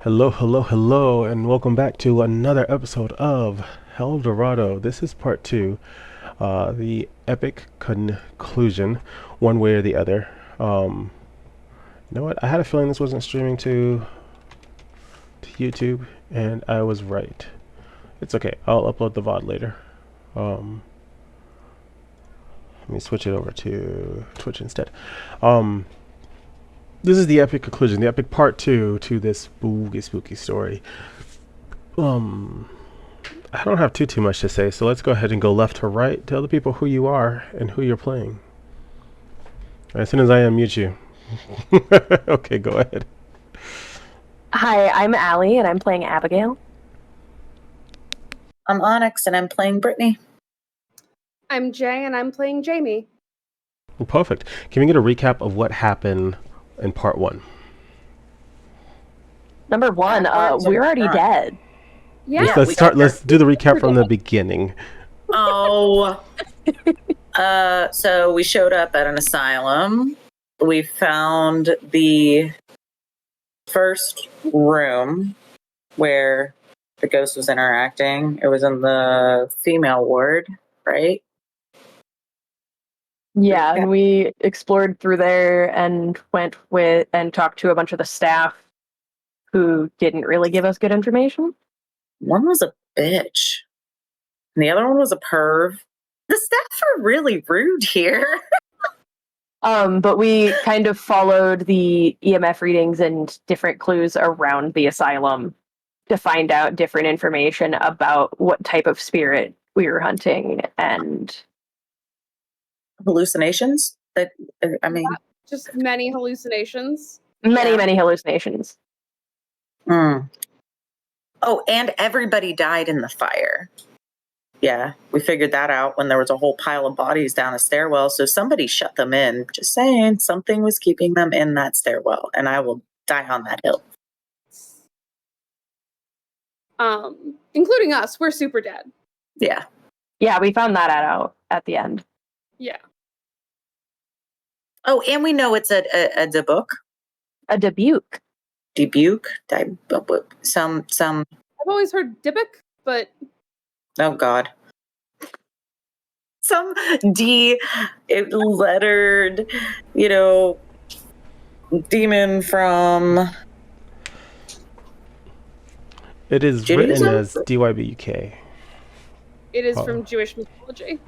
Hello, hello, hello, and welcome back to another episode of Dorado. This is part two, the epic conclusion, one way or the other. You know what? I had a feeling this wasn't streaming to YouTube, and I was right. It's okay. I'll upload the VOD later. Um, Let me switch it over to Twitch instead. Um, this is the epic conclusion, the epic part two to this spooky story. I don't have too much to say, so let's go ahead and go left to right. Tell the people who you are and who you're playing. As soon as I unmute you. Okay, go ahead. Hi, I'm Allie, and I'm playing Abigail. I'm Onyx, and I'm playing Brittany. I'm Jay, and I'm playing Jamie. Perfect. Can we get a recap of what happened in part one? Number one, we're already dead. Yeah. Let's start. Let's do the recap from the beginning. Oh. So we showed up at an asylum. We found the first room where the ghost was interacting. It was in the female ward, right? Yeah, and we explored through there and went with and talked to a bunch of the staff who didn't really give us good information. One was a bitch, and the other one was a perv. The staff are really rude here. But we kind of followed the EMF readings and different clues around the asylum to find out different information about what type of spirit we were hunting and Hallucinations? Just many hallucinations. many hallucinations. Oh, and everybody died in the fire. Yeah, we figured that out when there was a whole pile of bodies down a stairwell. So somebody shut them in. Just saying, something was keeping them in that stairwell, and I will die on that hill. Including us. We're super dead. Yeah. Yeah, we found that out at the end. Yeah. Oh, and we know it's a debuke. A debuke. Debuke? Some. I've always heard Dybbuk, but Oh, God. Some lettered, demon from... It is Judaism? written as DYBUK. it is from Jewish mythology.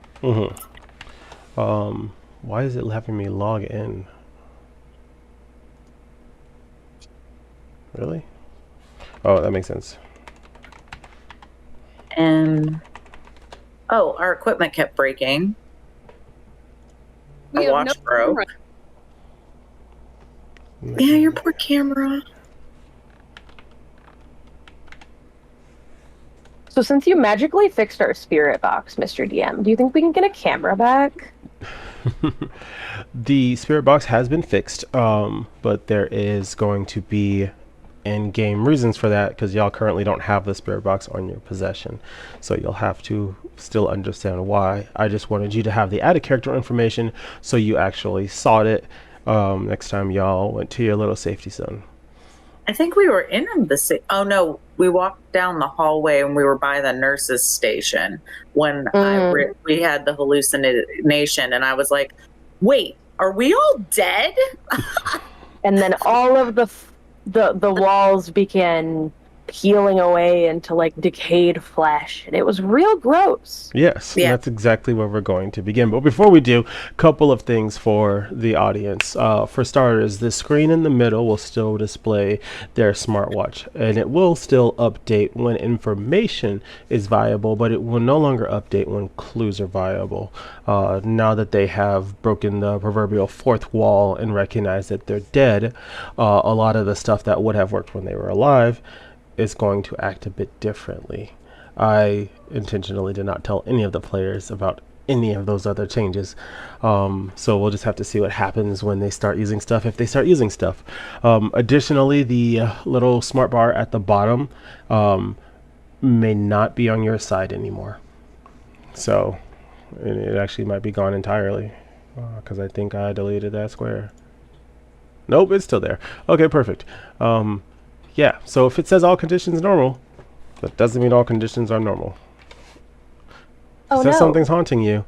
Why is it having me log in? Really? Oh, that makes sense. And our equipment kept breaking. We Our have watch no broke. camera. Yeah, your poor camera. So since you magically fixed our spirit box, Mr. DM, do you think we can get a camera back? The spirit box has been fixed, but there is going to be in-game reasons for that because y'all currently don't have the spirit box on your possession, so you'll have to still understand why. I just wanted you to have the added character information so you actually saw it next time y'all went to your little safety zone. I think we were in the... Oh, no. We walked down the hallway and we were by the nurse's station when we had the hallucination. And I was like, wait, are we all dead? And then all of the walls began peeling away into like decayed flesh, and it was real gross. Yes, Yeah. That's exactly where we're going to begin. But before we do, a couple of things for the audience. For starters, the screen in the middle will still display their smartwatch, and it will still update when information is viable, but it will no longer update when clues are viable. Now that they have broken the proverbial fourth wall and recognized that they're dead, a lot of the stuff that would have worked when they were alive is going to act a bit differently. I intentionally did not tell any of the players about any of those other changes. So we'll just have to see what happens when they start using stuff, if they start using stuff. Additionally, the little smart bar at the bottom may not be on your side anymore. So it actually might be gone entirely because I think I deleted that square. Nope, it's still there. Okay, perfect. Yeah, so if it says all conditions normal, that doesn't mean all conditions are normal. If Oh it says no. something's haunting you,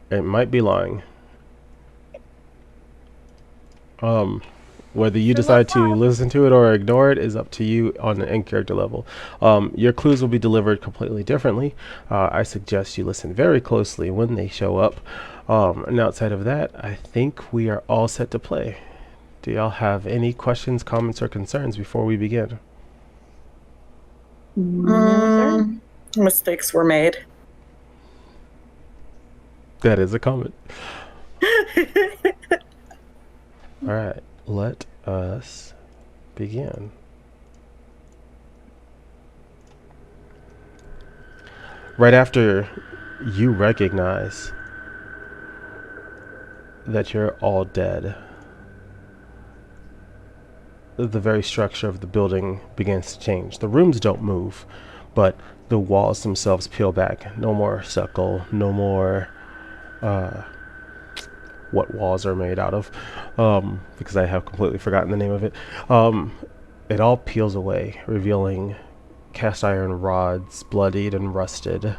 it might be lying. Whether you Sure decide love to listen to it or ignore it is up to you on the end character level. Your clues will be delivered completely differently. I suggest you listen very closely when they show up. And outside of that, I think we are all set to play. Do y'all have any questions, comments, or concerns before we begin? No, sir. Mistakes were made. That is a comment. All right, let us begin. Right after you recognize that you're all dead, the very structure of the building begins to change. The rooms don't move, but the walls themselves peel back. No more stucco, no more what walls are made out of, because I have completely forgotten the name of it. It all peels away, revealing cast iron rods, bloodied and rusted.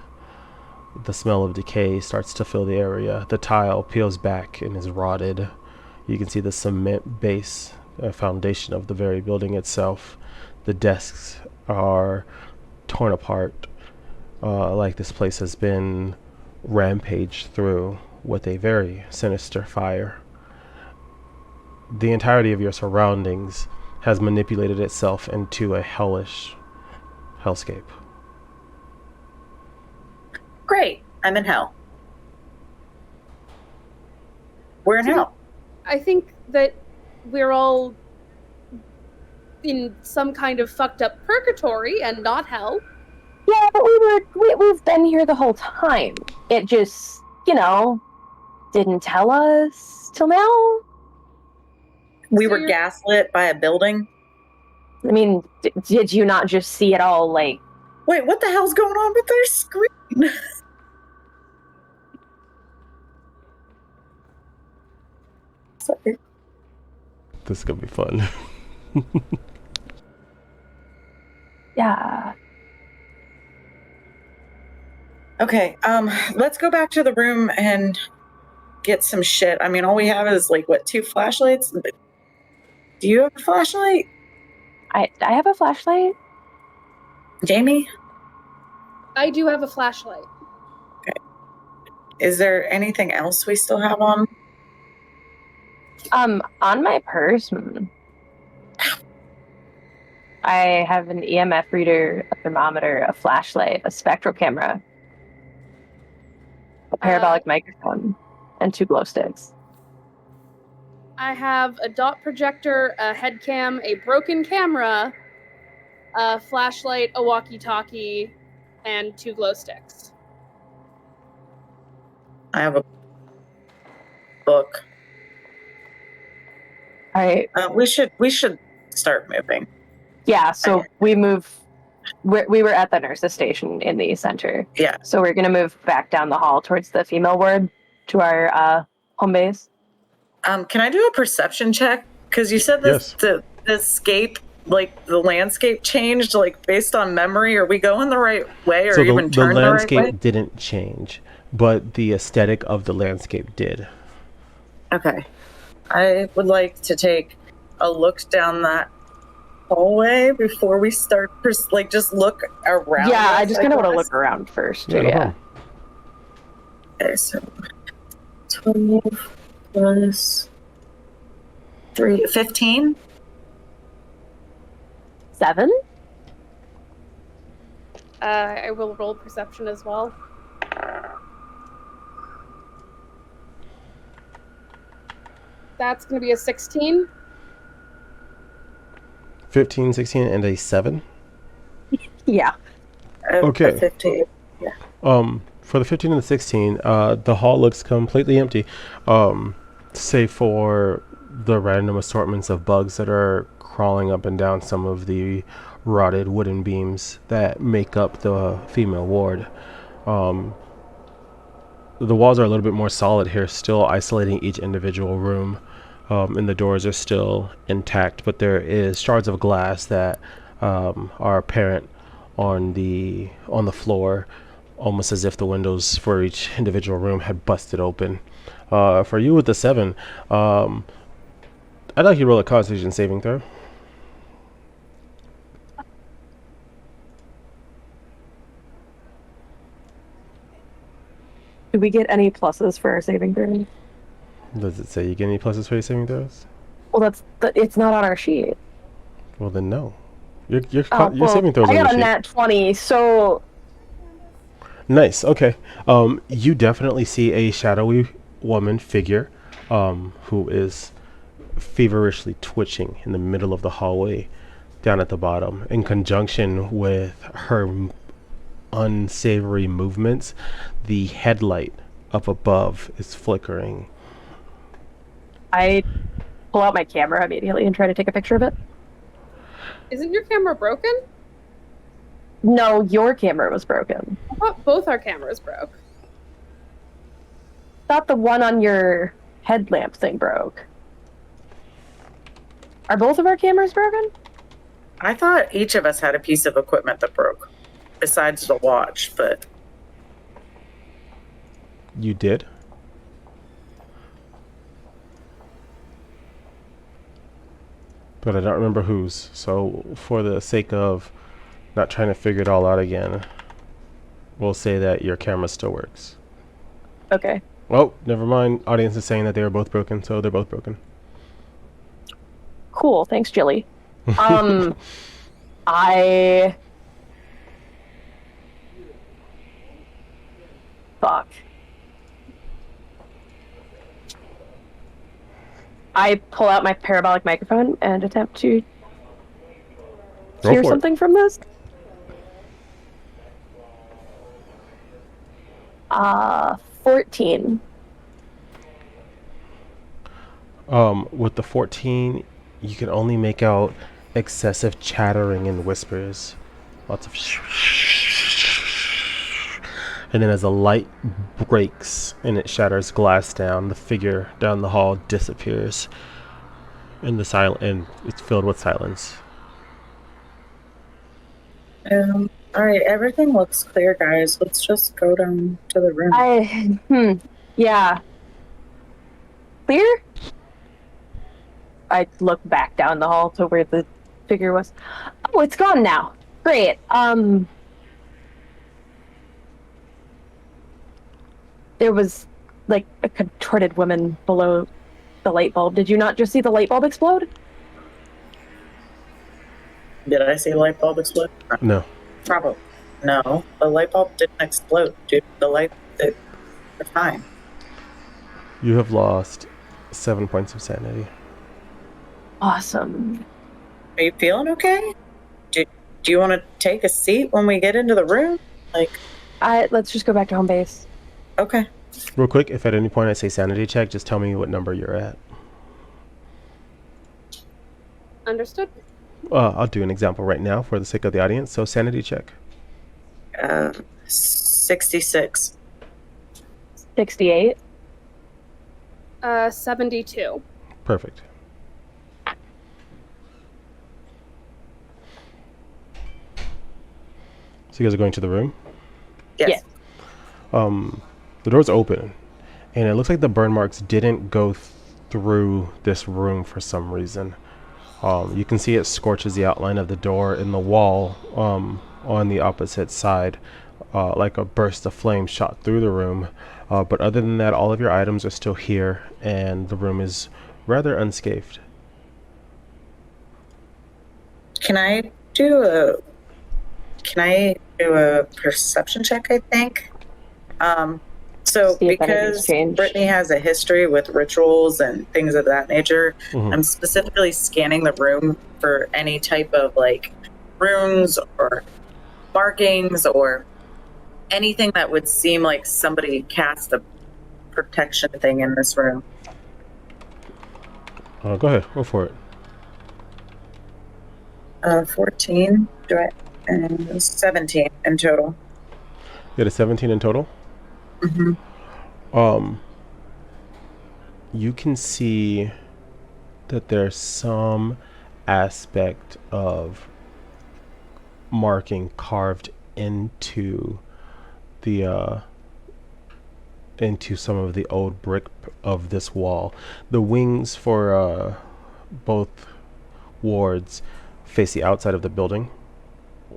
The smell of decay starts to fill the area. The tile peels back and is rotted. You can see the cement base, foundation of the very building itself. The desks are torn apart, like this place has been rampaged through with a very sinister fire. The entirety of your surroundings has manipulated itself into a hellish hellscape. Great. I'm in hell. We're in hell. I think that we're all in some kind of fucked up purgatory and not hell. Yeah, but we've been here the whole time. It just, didn't tell us till now. We So were you're- gaslit by a building. I mean, did you not just see it all, like... Wait, what the hell's going on with their screen? Sorry. This is gonna be fun. Yeah. Okay, let's go back to the room and get some shit. I mean, all we have is like, what, 2 flashlights? Do you have a flashlight? I have a flashlight. Jamie? I do have a flashlight. Is there anything else we still have on? On my purse, I have an EMF reader, a thermometer, a flashlight, a spectral camera, a parabolic microphone, and 2 glow sticks. I have a dot projector, a head cam, a broken camera, a flashlight, a walkie-talkie, and 2 glow sticks. I have a book. All right. We should start moving. Yeah. So we move. We were at the nurse's station in the center. Yeah. So we're gonna move back down the hall towards the female ward to our home base. Can I do a perception check? Because you said this Yes. the escape, like the landscape changed, like based on memory. Are we going the right way, or So even the turned the right landscape way? didn't change, but the aesthetic of the landscape did. Okay. I would like to take a look down that hallway before we start. Just look around. Yeah, I us, just kind of want to guess. look around first. Yeah, no problem. Okay, so 12 plus 3, 15. 7. I will roll perception as well. That's going to be a 16. 15, 16, and a 7. Yeah. Okay. 15. For the 15 and the 16, the hall looks completely empty, save for the random assortments of bugs that are crawling up and down some of the rotted wooden beams that make up the female ward. The walls are a little bit more solid here, still isolating each individual room. and the doors are still intact, but there is shards of glass that are apparent on the floor, almost as if the windows for each individual room had busted open. For you with the 7, I'd like you to roll a Constitution saving throw. Do we get any pluses for our saving throws? Does it say you get any pluses for your saving throws? Well, it's not on our sheet. Well, then no. Your Well, saving throws I on the got a sheet. nat 20, so Nice. Okay. You definitely see a shadowy woman figure, who is feverishly twitching in the middle of the hallway, down at the bottom. In conjunction with her unsavory movements, the headlight up above is flickering. I pull out my camera immediately and try to take a picture of it. Isn't your camera broken? No, your camera was broken. I thought both our cameras broke. Thought the one on your headlamp thing broke. Are both of our cameras broken? I thought each of us had a piece of equipment that broke, besides the watch, but You did? But I don't remember whose. So for the sake of not trying to figure it all out again, we'll say that your camera still works. Okay. Oh, never mind. Audience is saying that they are both broken, so they're both broken. Cool. Thanks, Jilly. I... Fuck. I pull out my parabolic microphone and attempt to Go hear for it. something from this. 14. With the 14, you can only make out excessive chattering and whispers. Lots of and then as the light breaks and it shatters glass down, the figure down the hall disappears in the and it's filled with silence. all right, everything looks clear, guys. Let's just go down to the room. Yeah. Clear? I look back down the hall to where the figure was. Oh, it's gone now. Great. There was like a contorted woman below the light bulb. Did you not just see the light bulb explode? Did I see the light bulb explode? No. Probably. No, the light bulb didn't explode, dude. They're fine. You have lost 7 points of sanity. Awesome. Are you feeling okay? Do you want to take a seat when we get into the room? Let's just go back to home base. Okay. Real quick, if at any point I say sanity check, just tell me what number you're at. Understood. I'll do an example right now for the sake of the audience. So sanity check. 66. 68. 72. Perfect. So you guys are going to the room? Yes. The door's open, and it looks like the burn marks didn't go through this room for some reason. You can see it scorches the outline of the door in the wall on the opposite side, like a burst of flame shot through the room. But other than that, all of your items are still here, and the room is rather unscathed. Can I do a perception check, I think? So See if because anything's changed. Brittany has a history with rituals and things of that nature, Mhm. I'm specifically scanning the room for any type of runes or markings or anything that would seem like somebody cast a protection thing in this room. Go ahead, go for it. 14, and 17 in total. You had a 17 in total? Mm-hmm. You can see that there's some aspect of marking carved into the into some of the old brick of this wall. The wings for both wards face the outside of the building,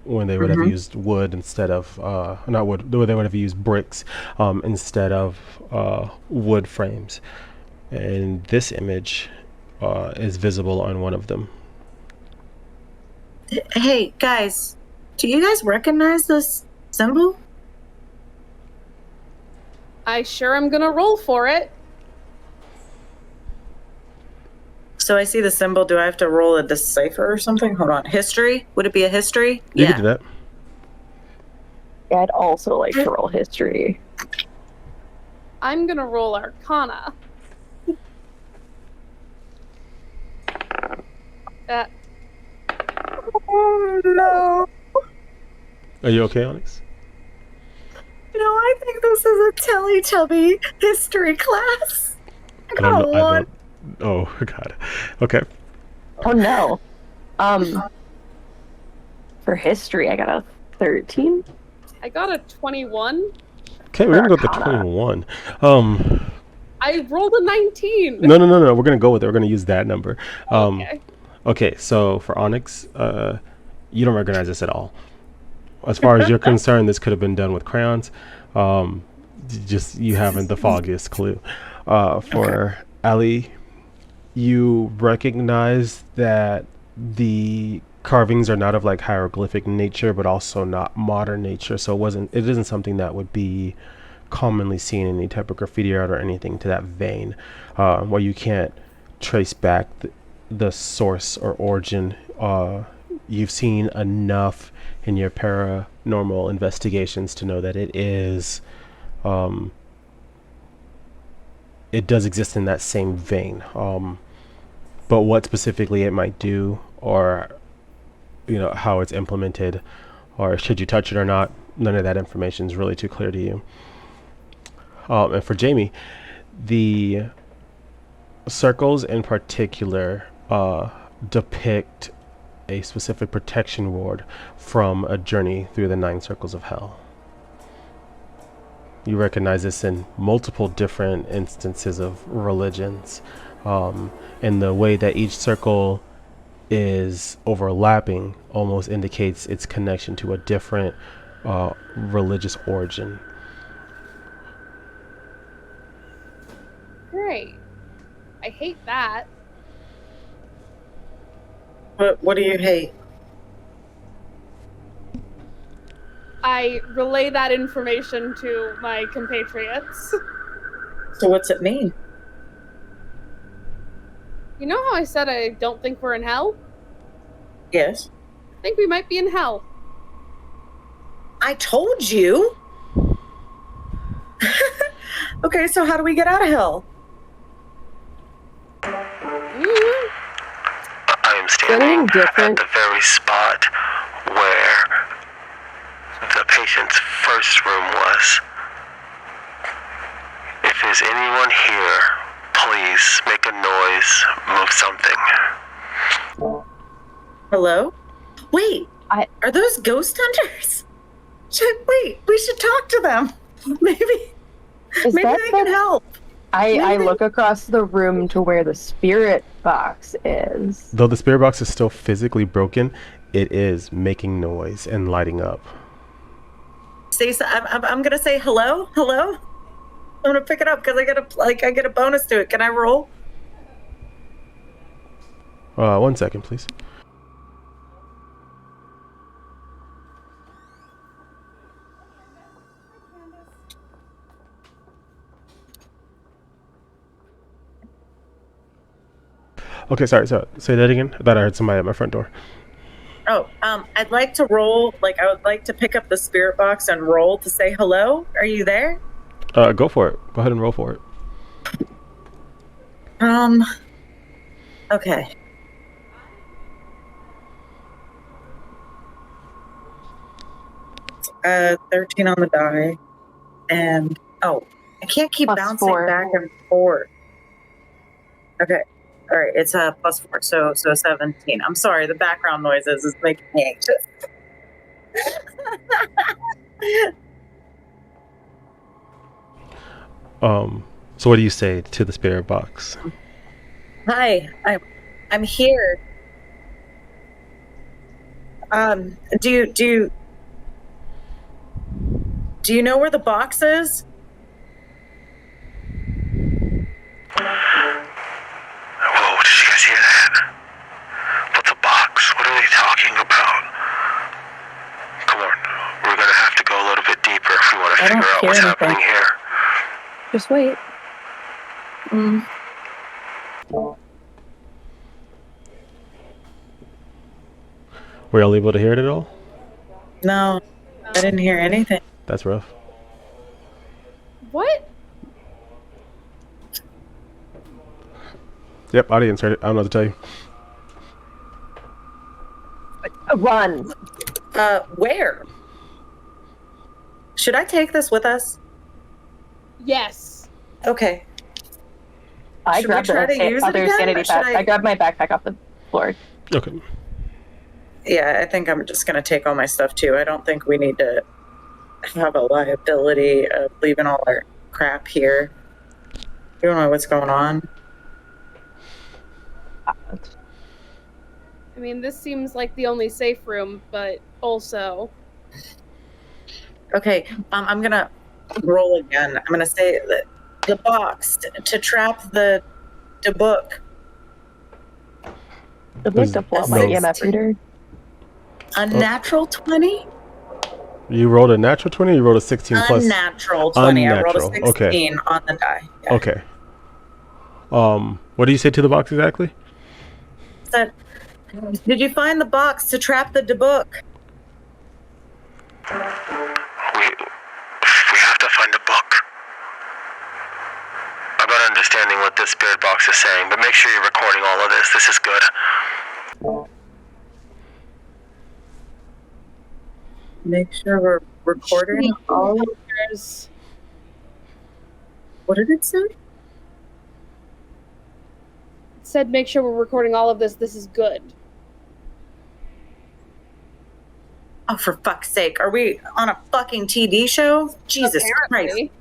when they would have used wood instead of not wood, they would have used bricks instead of wood frames. And this image is visible on one of them. Hey, guys, do you guys recognize this symbol? I sure am gonna roll for it. So I see the symbol. Do I have to roll a decipher or something? Hold on. History? Would it be a history? You can do that. Yeah, I'd also like to roll history. I'm gonna roll Arcana. Oh, no. Are you okay, Onyx? I think this is a Teletubby history class. I got a one. Oh, God. Okay. Oh no. For history, I got a 13. I got a 21. Okay, we're gonna go with the Arcana. 21. I rolled a 19. No. We're gonna go with it. We're gonna use that number. Okay. Okay, so for Onyx, you don't recognize this at all. As far as you're concerned, this could have been done with crayons. Just you haven't the foggiest clue. For Ali, you recognize that the carvings are not of like hieroglyphic nature, but also not modern nature. So it isn't something that would be commonly seen in any type of graffiti art or anything to that vein, where you can't trace back the source or origin. You've seen enough in your paranormal investigations to know that it does exist in that same vein. But what specifically it might do, or how it's implemented, or should you touch it or not, none of that information is really too clear to you. And for Jamie, the circles in particular depict a specific protection ward from a journey through the 9 circles of hell. You recognize this in multiple different instances of religions, and the way that each circle is overlapping almost indicates its connection to a different religious origin. Great. I hate that. What do you hate? I relay that information to my compatriots. So what's it mean? You know how I said I don't think we're in hell? Yes. I think we might be in hell. I told you. Okay, so how do we get out of hell? I am standing at different. the very spot where the patient's first room was. If there's anyone here, please make a noise, move something. Hello? Wait, are those ghost hunters? Wait, we should talk to them. Maybe they can help. I look across the room to where the spirit box is. Though the spirit box is still physically broken, it is making noise and lighting up. I'm gonna say hello. I'm gonna pick it up because I get a bonus to it. Can I roll? 1 second, please. Okay, sorry. So say that again. I thought I heard somebody at my front door. Oh, I'd like to roll. I would like to pick up the spirit box and roll to say hello. Are you there? Go for it. Go ahead and roll for it. Okay. It's 13 on the die, and I can't keep Plus bouncing 4. back and forth. Okay. All right, it's a +4, so 17. I'm sorry, the background noises is making me anxious. So what do you say to the spirit box? Hi, I'm here. Do you know where the box is? Whoa, did you guys hear that? What's a box? What are they talking about? Come on, we're gonna have to go a little bit deeper if we want to I don't figure out hear what's anything. happening here. Just wait. Were y'all able to hear it at all? No, I didn't hear anything. That's rough. What? Yep, audience heard it. I don't know what to tell you. Run. Where? Should I take this with us? Yes. Okay. I Should we grabbed try to use it other again, sanity or should pad. I- I grabbed my backpack off the floor. Okay. Yeah, I think I'm just gonna take all my stuff too. I don't think we need to have a liability of leaving all our crap here. You don't know what's going on. I mean, this seems like the only safe room, but also. Okay, I'm gonna roll again. I'm gonna say that the box to trap the book. I'd like to pull out my No. EMF reader. A natural 20? You rolled a natural 20 or you rolled a 16 plus? Unnatural 20. I rolled a Unnatural, 16 on the die. Yeah. Okay. What do you say to the box exactly? Said, did you find the box to trap the book? We have to find a book. I'm not understanding what this spirit box is saying, but make sure you're recording all of this. This is good. Make sure we're recording all of There's What did it say? It said make sure we're recording all of this. This is good. Oh, for fuck's sake. Are we on a fucking TV show? Jesus Christ. Apparently.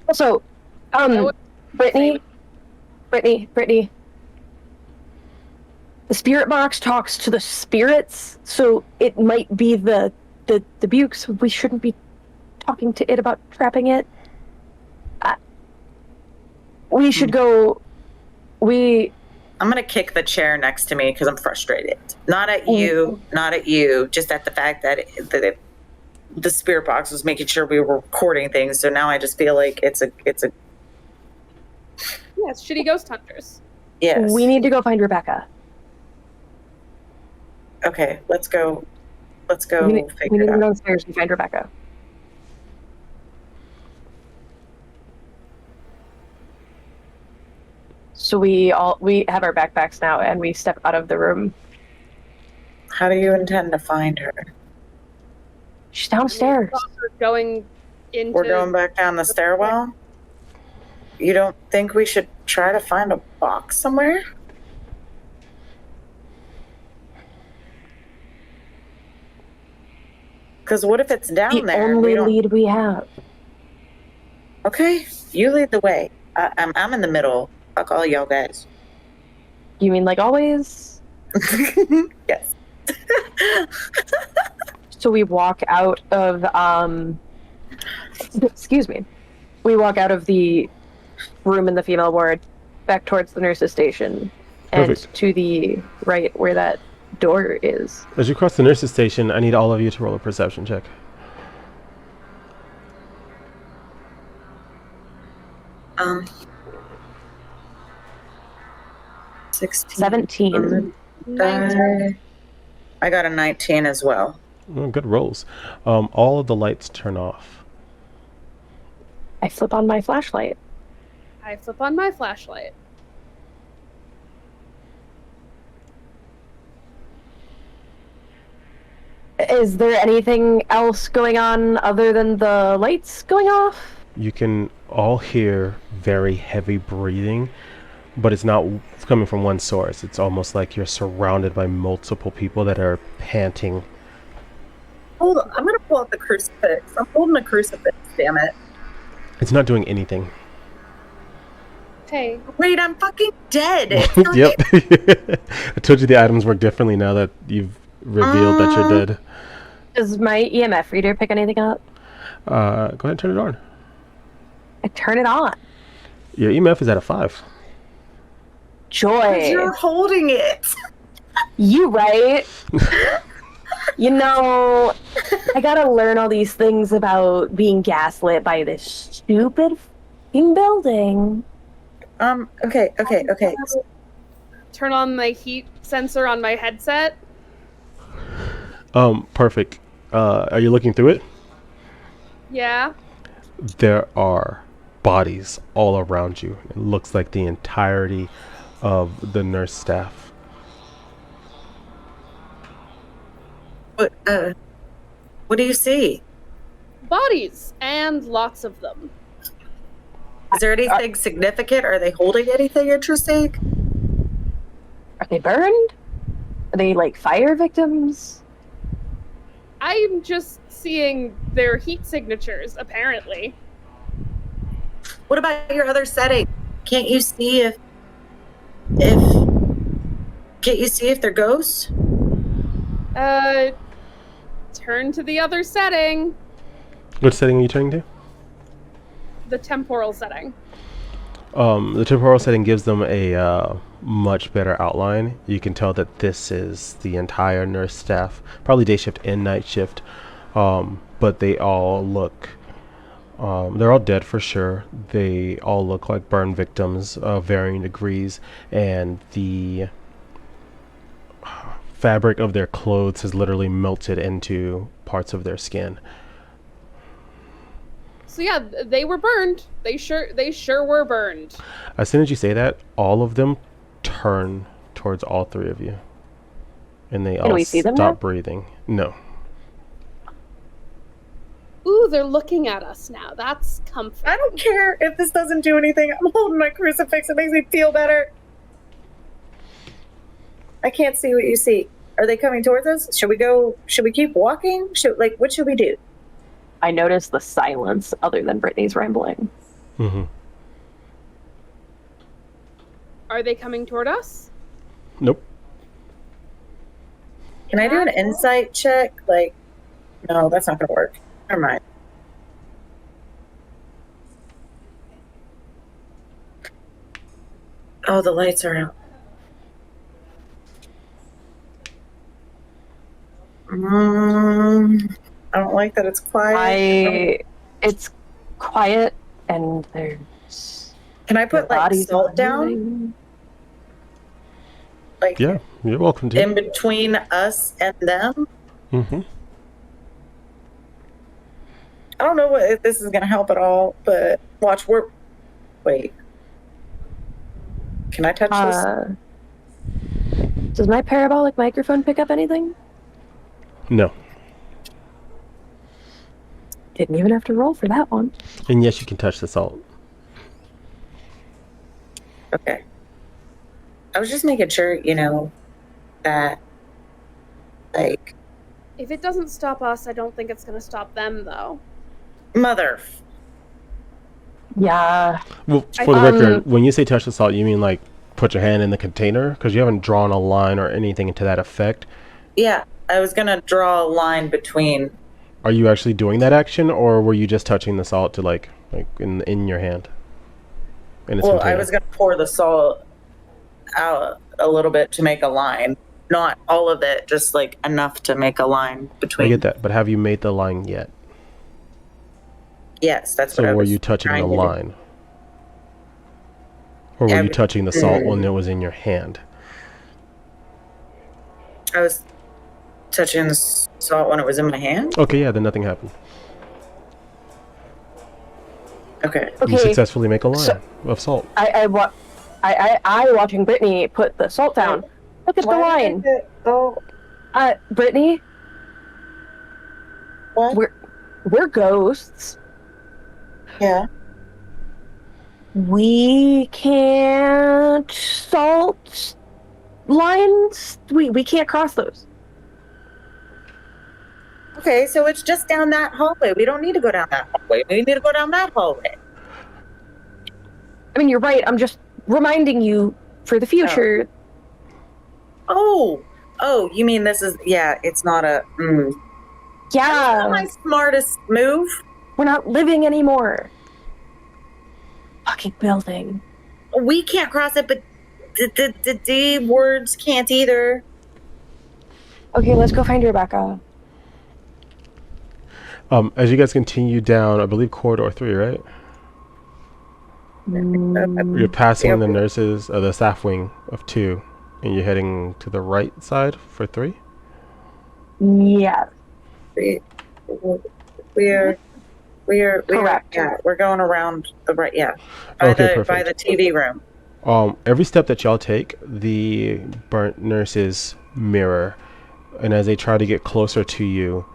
Also, Brittany. The spirit box talks to the spirits, so it might be the Bukes. We shouldn't be talking to it about trapping it. We should go. I'm gonna kick the chair next to me because I'm frustrated. Not at you, just at the fact that the spirit box was making sure we were recording things. So now I just feel like it's a Yes, shitty ghost hunters. yes. We need to go find Rebecca. Okay, let's go. Let's go We need figure to it go out. downstairs and find Rebecca. So we have our backpacks now, and we step out of the room. How do you intend to find her? She's downstairs. We're going into. We're going back down the stairwell. You don't think we should try to find a box somewhere? Because what if it's down The there? only We don't... lead we have. Okay, you lead the way. I'm in the middle. Fuck all y'all guys. You mean like always? Yes. So we walk out of excuse me. We walk out of the room in the female ward back towards the nurse's station and Perfect. to the right where that door is. As you cross the nurse's station, I need all of you to roll a perception check. Um, 16. 17. I got a 19 as well. Oh, good rolls. All of the lights turn off. I flip on my flashlight. I flip on my flashlight. Is there anything else going on other than the lights going off? You can all hear very heavy breathing, but it's not coming from one source. It's almost like you're surrounded by multiple people that are panting. Hold on, I'm gonna pull out the crucifix. I'm holding a crucifix, damn it. It's not doing anything. Hey, Wait, I'm fucking dead. It's not Yep. I told you the items work differently now that you've revealed that you're dead. Does my EMF reader pick anything up? Go ahead and turn it on. I turn it on. Your EMF is at a 5. Joy. You're holding it. You right? You know, I gotta learn all these things about being gaslit by this stupid f***ing building. Okay. turn on my heat sensor on my headset. Perfect. Are you looking through it? Yeah. There are bodies all around you. It looks like the entirety of the nurse staff. What do you see? Bodies, and lots of them. Is there anything significant? Are they holding anything interesting? Are they burned? Are they like fire victims? I'm just seeing their heat signatures, apparently. What about your other setting? Can't you see if they're ghosts? Turn to the other setting. Which setting are you turning to? The temporal setting. The temporal setting gives them a much better outline. You can tell that this is the entire nurse staff, probably day shift and night shift, but they all look, they're all dead for sure. They all look like burn victims of varying degrees, and the fabric of their clothes has literally melted into parts of their skin. So yeah, they were burned. They sure were burned. As soon as you say that, all of them turn towards all three of you. And they all we see them now? stop breathing. No. Ooh, they're looking at us now. That's comforting. I don't care if this doesn't do anything. I'm holding my crucifix. It makes me feel better. I can't see what you see. Are they coming towards us? Should we go? Should we keep walking? What should we do? I notice the silence other than Brittany's rambling. Mm-hmm. Are they coming toward us? Nope. Can I do an insight check? Like, no, that's not gonna work. Never mind. Oh, the lights are out. I don't like that it's quiet. It's quiet and there's Can I put like bodies salt down? moving. Like Yeah, you're welcome to. in between us and them? Mm-hmm. I don't know if this is gonna help at all, but watch. Wait. Can I touch this? Does my parabolic microphone pick up anything? No. Didn't even have to roll for that one. And yes, you can touch the salt. Okay. I was just making sure, that, like, If it doesn't stop us, I don't think it's going to stop them, though. mother. Yeah. Well, for the record, when you say touch the salt, you mean like put your hand in the container? Because you haven't drawn a line or anything to that effect. Yeah, I was gonna draw a line between. Are you actually doing that action, or were you just touching the salt to like in your hand? In its Well, container? I was gonna pour the salt out a little bit to make a line. Not all of it, just like enough to make a line between. I get that, but have you made the line yet? Yes, that's So what I were was you touching the trying to do. line? Or were Yeah, you touching the salt when it was in your hand? I was touching the salt when it was in my hand. Okay, yeah, then nothing happened. Okay. Okay. You successfully make a line so- of salt. I watching Brittany put the salt down. Look at the line. Brittany, What? we're ghosts. Yeah. We can't salt lines. We can't cross those. Okay, so it's just down that hallway. We don't need to go down that hallway. We need to go down that hallway. I mean, you're right. I'm just reminding you for the future. Oh, you mean this is, it's not a, That's not my Yeah, smartest move. we're not living anymore. Fucking building. We can't cross it, but the D words can't either. Okay, let's go find Rebecca. As you guys continue down, I believe corridor 3, right? You're passing the nurses, the staff wing of 2, and you're heading to the right side for 3. Yeah. We're Correct. Yeah, we're going around the right. Yeah, Okay, by the TV room. Every step that y'all take, the burnt nurses mirror, and as they try to get closer to you,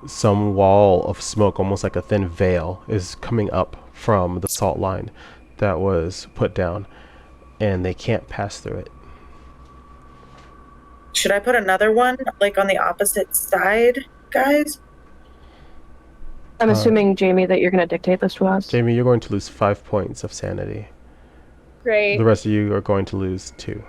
some wall of smoke, almost like a thin veil, is coming up from the salt line that was put down, and they can't pass through it. Should I put another one like on the opposite side, guys? I'm assuming, Jamie, that you're going to dictate this to us. Jamie, you're going to lose 5 points of sanity. Great. The rest of you are going to lose 2.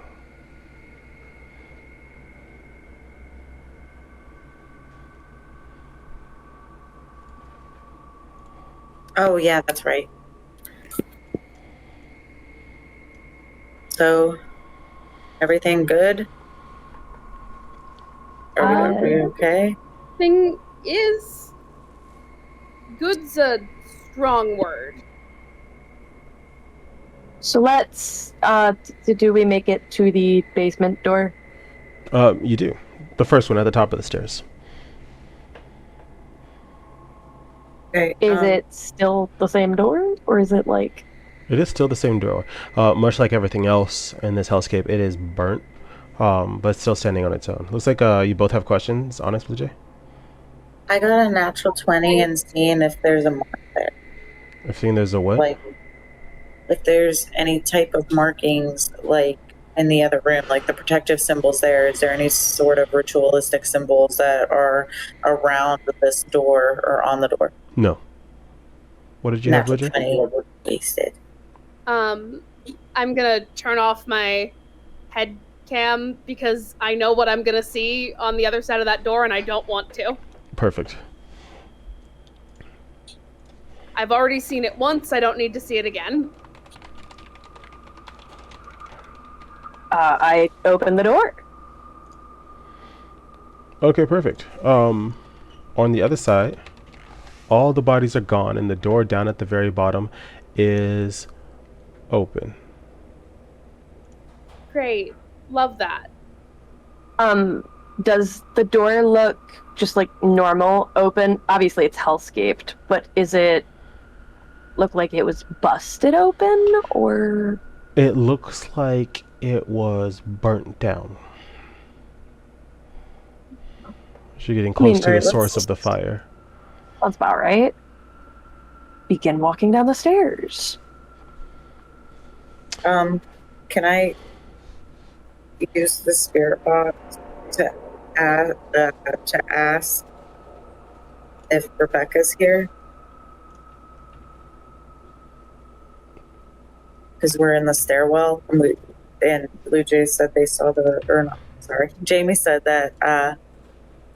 Oh yeah, that's right. So, everything good? Are we okay? Thing is, good's a strong word. So let's, do we make it to the basement door? You do. The first one at the top of the stairs. Okay. Is it still the same door? Or is it like... It is still the same door. Much like everything else in this hellscape, it is burnt, but still standing on its own. Looks like you both have questions. Honest, Blue Jay? I got a natural 20 and seeing if there's a mark there. I've seen there's a what? Like, if there's any type of markings, like in the other room, like the protective symbols there. Is there any sort of ritualistic symbols that are around this door or on the door? No. What did you have, Blue Jay? 20 wasted. I'm gonna turn off my head cam because I know what I'm gonna see on the other side of that door and I don't want to. Perfect. I've already seen it once, I don't need to see it again. I open the door. Okay, perfect. On the other side, all the bodies are gone, and the door down at the very bottom is open. Great. Love that. Does the door look just like normal, open? Obviously it's hellscaped, but is it look like it was busted open, or? It looks like it was burnt down. So you're getting close to the source of the fire. That's about right. Begin walking down the stairs. Can I use the spirit box to ask if Rebecca's here? Because we're in the stairwell, and Blue Jay said they saw Jamie said that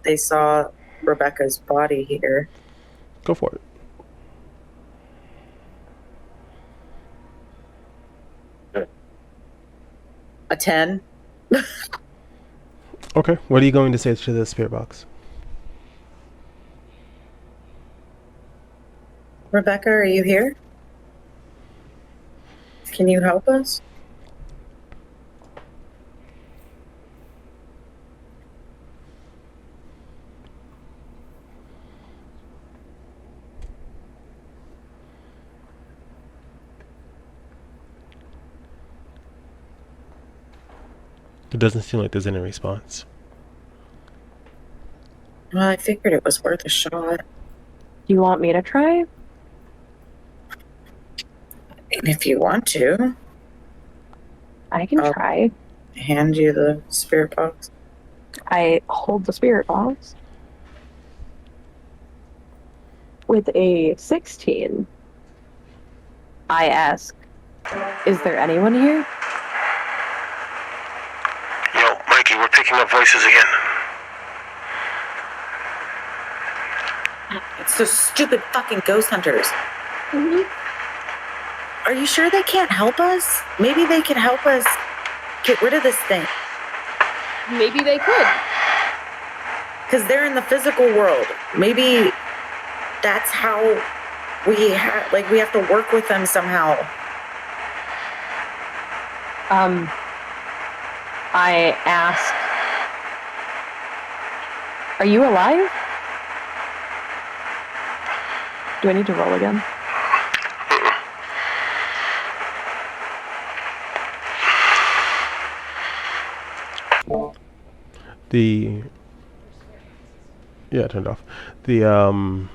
they saw Rebecca's body here. Go for it. A 10. Okay, what are you going to say to the spirit box? Rebecca, are you here? Can you help us? It doesn't seem like there's any response. Well, I figured it was worth a shot. Do you want me to try? If you want to, I can Oh. try. hand you the spirit box. I hold the spirit box with a 16. I ask, is there anyone here? Yo, Mikey, we're picking up voices again. It's those stupid fucking ghost hunters. Mm-hmm. Are you sure they can't help us? Maybe they can help us get rid of this thing. Maybe they could. Because they're in the physical world. Maybe that's how we have to work with them somehow. I ask, are you alive? Do I need to roll again? Yeah, turned off. Hold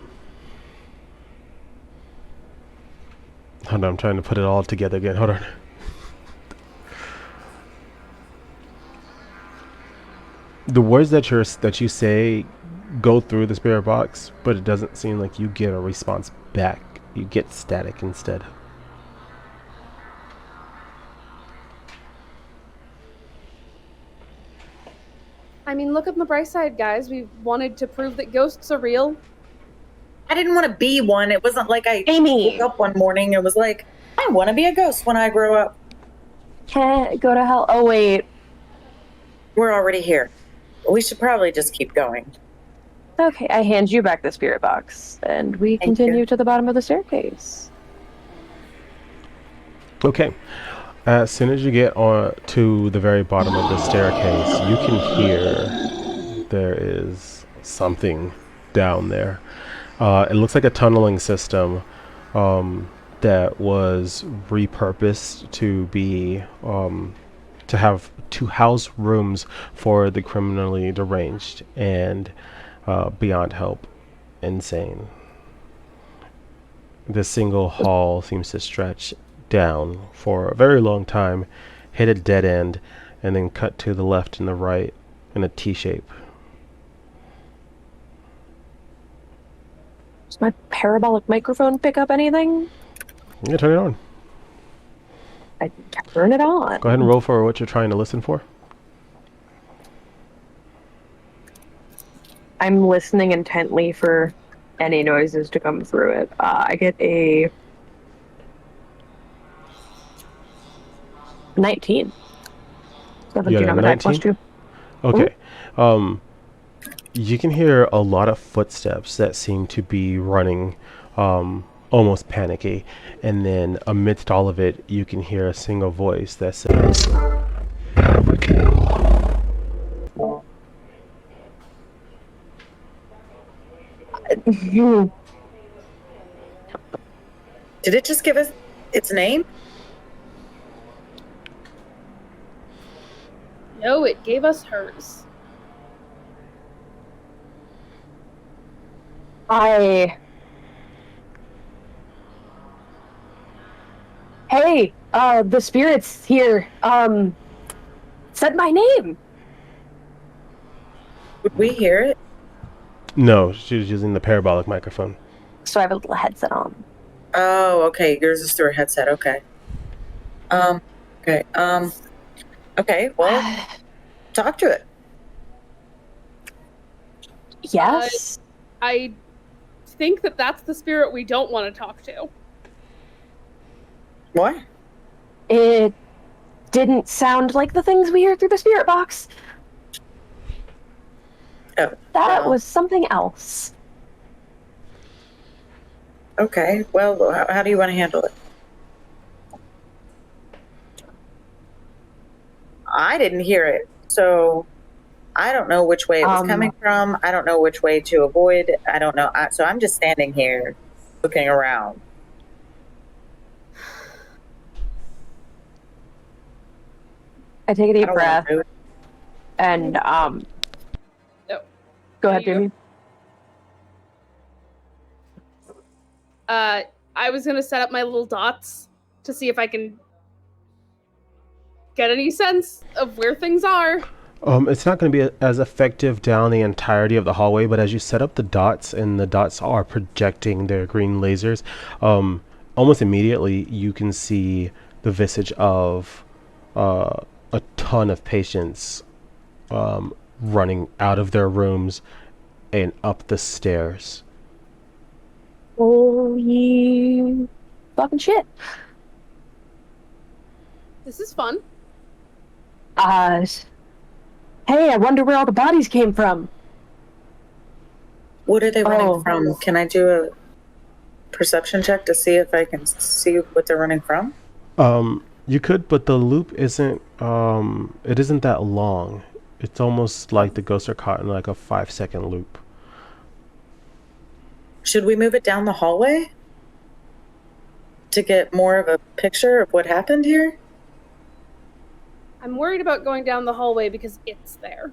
on, I'm trying to put it all together again. Hold on. The words that you say go through the spirit box, but it doesn't seem like you get a response back. You get static instead. I mean, look on the bright side, guys. We wanted to prove that ghosts are real. I didn't want to be one. It wasn't like I Amy! woke up one morning and was like, I want to be a ghost when I grow up. Can't go to hell. Oh, wait. We're already here. We should probably just keep going. Okay, I hand you back the spirit box, and we Thank continue you. to the bottom of the staircase. Okay. As soon as you get on to the very bottom of the staircase, you can hear there is something down there. It looks like a tunneling system that was repurposed to be to house rooms for the criminally deranged and beyond help insane. This single hall seems to stretch down for a very long time, hit a dead end, and then cut to the left and the right in a T shape. Does my parabolic microphone pick up anything? Yeah, turn it on. I turn it on. Go ahead and roll for what you're trying to listen for. I'm listening intently for any noises to come through it. I get a 19. 17 on the die plus 2. Okay. You can hear a lot of footsteps that seem to be running almost panicky. And then amidst all of it, you can hear a single voice that says, Did it just give us its name? No, it gave us hers. Hey, the spirits here, said my name. Would we hear it? no, she was using the parabolic microphone. So I have a little headset on. Oh, okay. Yours is through a headset. Okay. Okay. Okay. Well, talk to it. Yes? I think that that's the spirit we don't want to talk to. What? It didn't sound like the things we hear through the spirit box. Oh. That well, was something else. Okay. Well, how do you want to handle it? I didn't hear it, so I don't know which way it was coming from. I don't know which way to avoid. I don't know. So I'm just standing here looking around. I take a I deep don't breath want to. and No. go ahead, There you Jamie. I was gonna set up my little dots to see if I can get any sense of where things are. It's not going to be as effective down the entirety of the hallway, but as you set up the dots and the dots are projecting their green lasers, almost immediately you can see the visage of a ton of patients running out of their rooms and up the stairs. Holy fucking shit. This is fun. Hey, I wonder where all the bodies came from. What are they running Oh. from? Can I do a perception check to see if I can see what they're running from? You could, but the loop isn't it isn't that long. It's almost like the ghosts are caught in like a 5-second loop. Should we move it down the hallway to get more of a picture of what happened here? I'm worried about going down the hallway because it's there.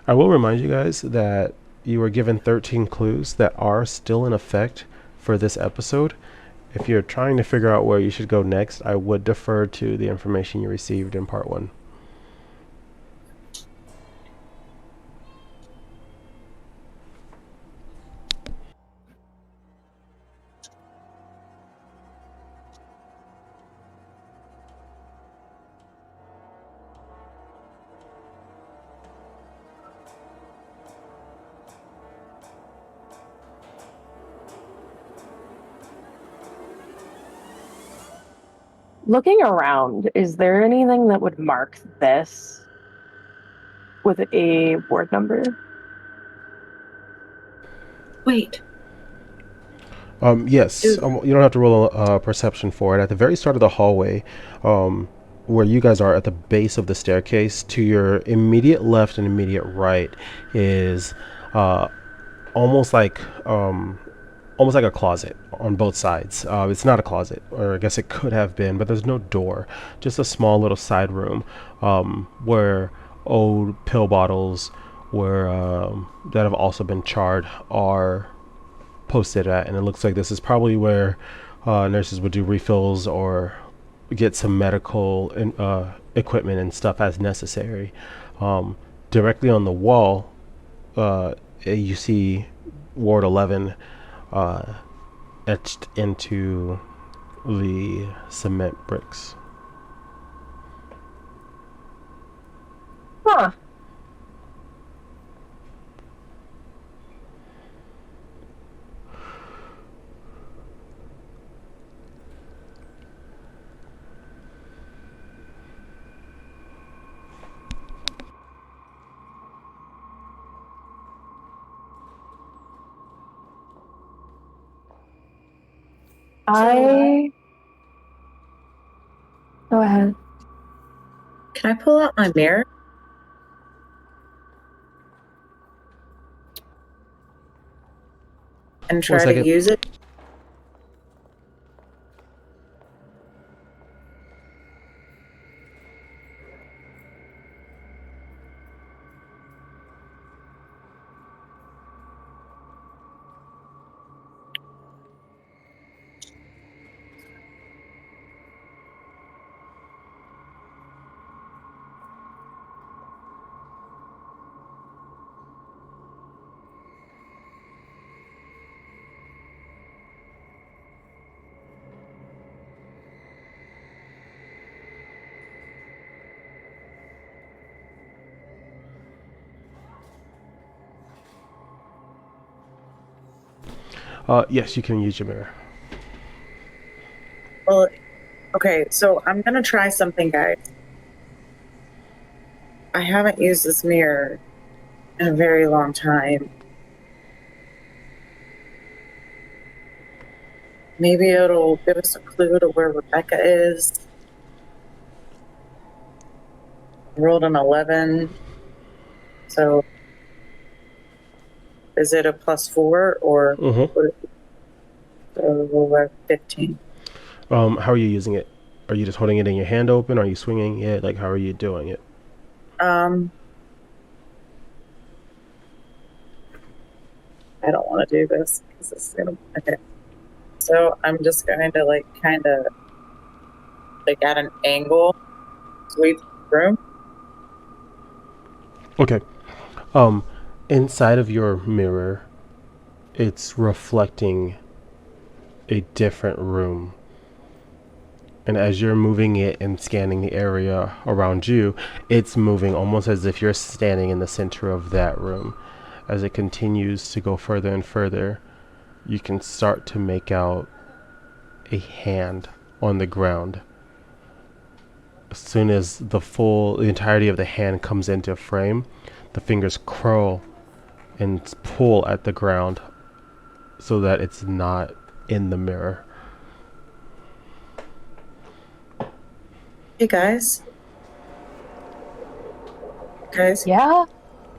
I will remind you guys that you were given 13 clues that are still in effect for this episode. If you're trying to figure out where you should go next, I would defer to the information you received in part 1. Looking around, is there anything that would mark this with a board number? Wait. Yes, you don't have to roll a perception for it. At the very start of the hallway, where you guys are at the base of the staircase, to your immediate left and immediate right is almost like a closet on both sides. It's not a closet, or I guess it could have been, but there's no door. Just a small little side room where old pill bottles that have also been charred are posted at, and it looks like this is probably where nurses would do refills or get some medical equipment and stuff as necessary. Directly on the wall, you see Ward 11 etched into the cement bricks. Huh. Go ahead. Can I pull out my mirror? And try to second. use it? Yes, you can use your mirror. Well, okay, so I'm gonna try something, guys. I haven't used this mirror in a very long time. Maybe it'll give us a clue to where Rebecca is. I rolled an 11. So is it a +4 or so 15? How are you using it? Are you just holding it in your hand open? Are you swinging it? Like, how are you doing it? I don't want to do this because this is gonna. Okay. So I'm just going to like kind of like at an angle, sweep the room. Okay. Inside of your mirror, it's reflecting a different room. And as you're moving it and scanning the area around you, it's moving almost as if you're standing in the center of that room. As it continues to go further and further, you can start to make out a hand on the ground. As soon as the entirety of the hand comes into frame, the fingers curl and pull at the ground so that it's not in the mirror. Hey guys. Guys, Yeah.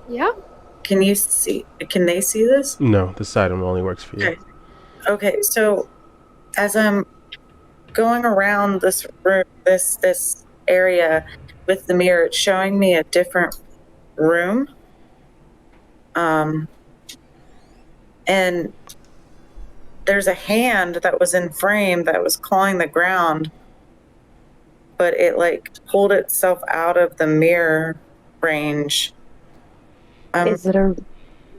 Yeah. can they see this? No, this item only works for you. Okay. Okay, so as I'm going around this room, this area with the mirror, it's showing me a different room. And there's a hand that was in frame that was clawing the ground, but it like pulled itself out of the mirror range. Is it a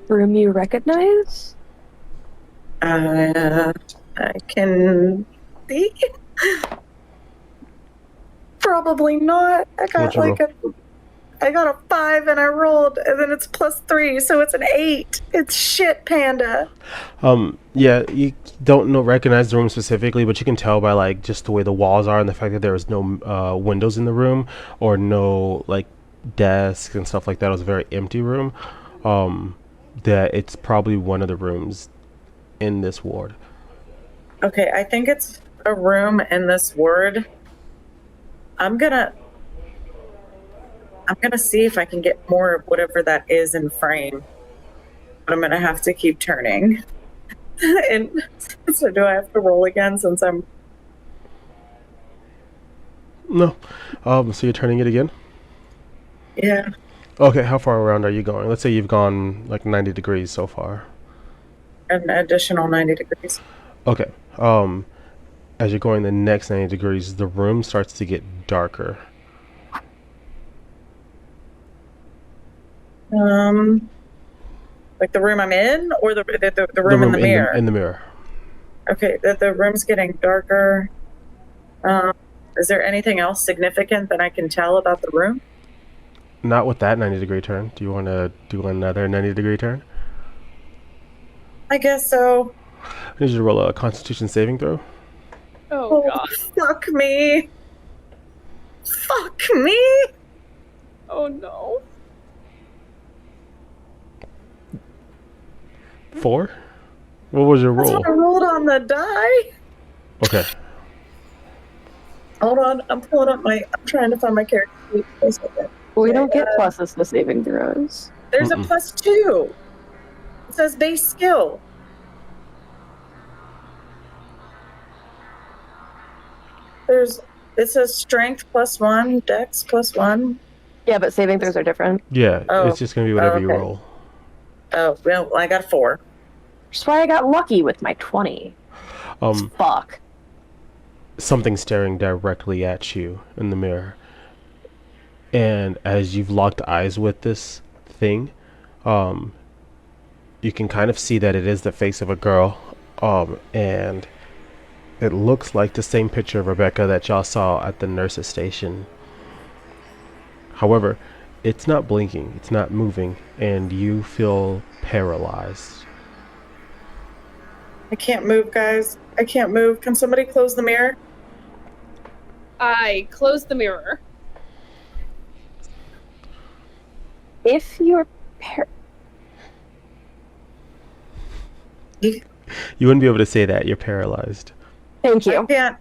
room you recognize? I can see. Probably not. What'd you roll? I got a 5 and I rolled, and then it's +3, so it's an 8. It's shit, Panda. Yeah, you don't recognize the room specifically, but you can tell by like just the way the walls are and the fact that there is no windows in the room or no like desks and stuff like that. It was a very empty room. That it's probably one of the rooms in this ward. Okay, I think it's a room in this ward. I'm gonna see if I can get more of whatever that is in frame. But I'm gonna have to keep turning. And so do I have to roll again since I'm... No. So you're turning it again? Yeah. Okay, how far around are you going? Let's say you've gone like 90 degrees so far. An additional 90 degrees. Okay. As you're going the next 90 degrees, the room starts to get darker. Like the room I'm in, or the room in the mirror? In the mirror. Okay, the room's getting darker. Is there anything else significant that I can tell about the room? Not with that 90 degree turn. Do you want to do another 90 degree turn? I guess so. I need you to roll a Constitution saving throw. Oh god. Fuck me. Fuck me. Oh no. 4? What was your That's roll? what I rolled on the die. Okay. Hold on, I'm trying to find my character sheet. We don't get pluses to saving throws. There's a +2. It says base skill. It says strength +1, dex +1. Yeah, but saving throws are different. Yeah, Oh. it's just going to be whatever you Okay. roll. Oh, well, I got a 4. That's why I got lucky with my 20. Fuck. Something staring directly at you in the mirror. And as you've locked eyes with this thing, you can kind of see that it is the face of a girl. And it looks like the same picture of Rebecca that y'all saw at the nurse's station. However, it's not blinking, it's not moving, and you feel paralyzed. I can't move, guys. I can't move. Can somebody close the mirror? I closed the mirror. If you're You wouldn't be able to say that, you're paralyzed. Thank I you. can't.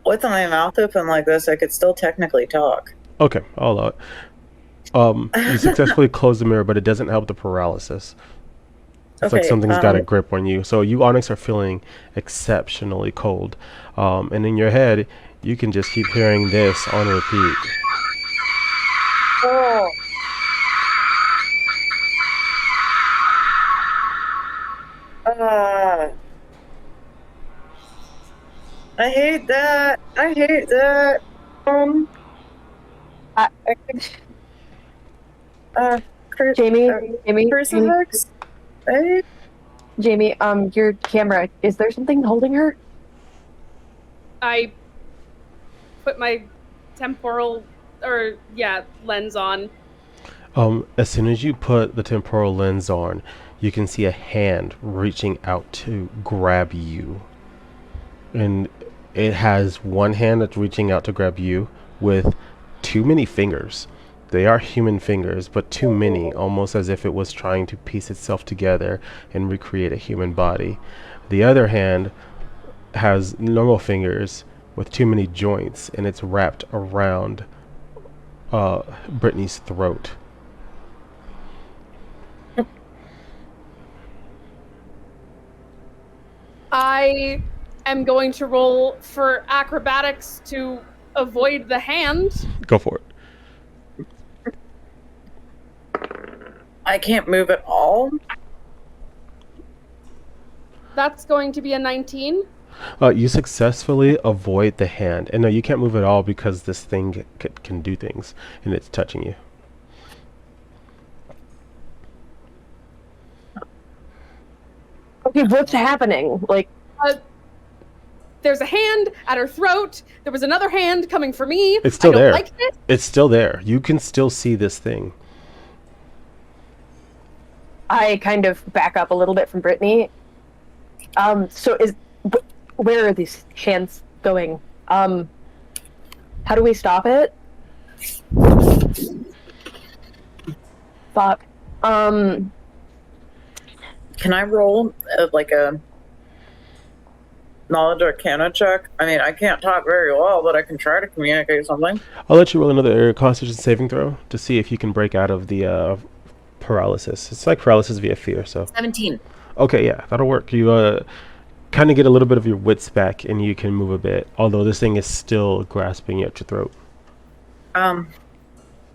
With my mouth open like this, I could still technically talk. Okay, I'll allow it. You successfully close the mirror, but it doesn't help the paralysis. It's like Okay, something's got a grip on you. So you, Onyx, are feeling exceptionally cold. And in your head, you can just keep hearing this on repeat. Oh. I hate that. I hate that. I- Jamie, Jamie, Crucifix? Hey? Jamie, your camera, is there something holding her? I put my temporal lens on. As soon as you put the temporal lens on, you can see a hand reaching out to grab you. And it has one hand that's reaching out to grab you with too many fingers. They are human fingers, but too many, almost as if it was trying to piece itself together and recreate a human body. The other hand has normal fingers with too many joints, and it's wrapped around Brittany's throat. I am going to roll for acrobatics to avoid the hand. Go for it. I can't move at all. That's going to be a 19. You successfully avoid the hand. And no, you can't move at all because this thing can do things, and it's touching you. Okay, what's happening? Like, There's a hand at her throat. There was another hand coming for me. It's still I don't there. like it. It's still there. You can still see this thing. I kind of back up a little bit from Brittany. So where are these hands going? How do we stop it? Fuck. Can I roll like a knowledge arcana check? I mean, I can't talk very well, but I can try to communicate something. I'll let you roll another Constitution saving throw to see if you can break out of the paralysis. It's like paralysis via fear, so. 17. Okay, yeah, that'll work. You kind of get a little bit of your wits back, and you can move a bit, although this thing is still grasping at your throat.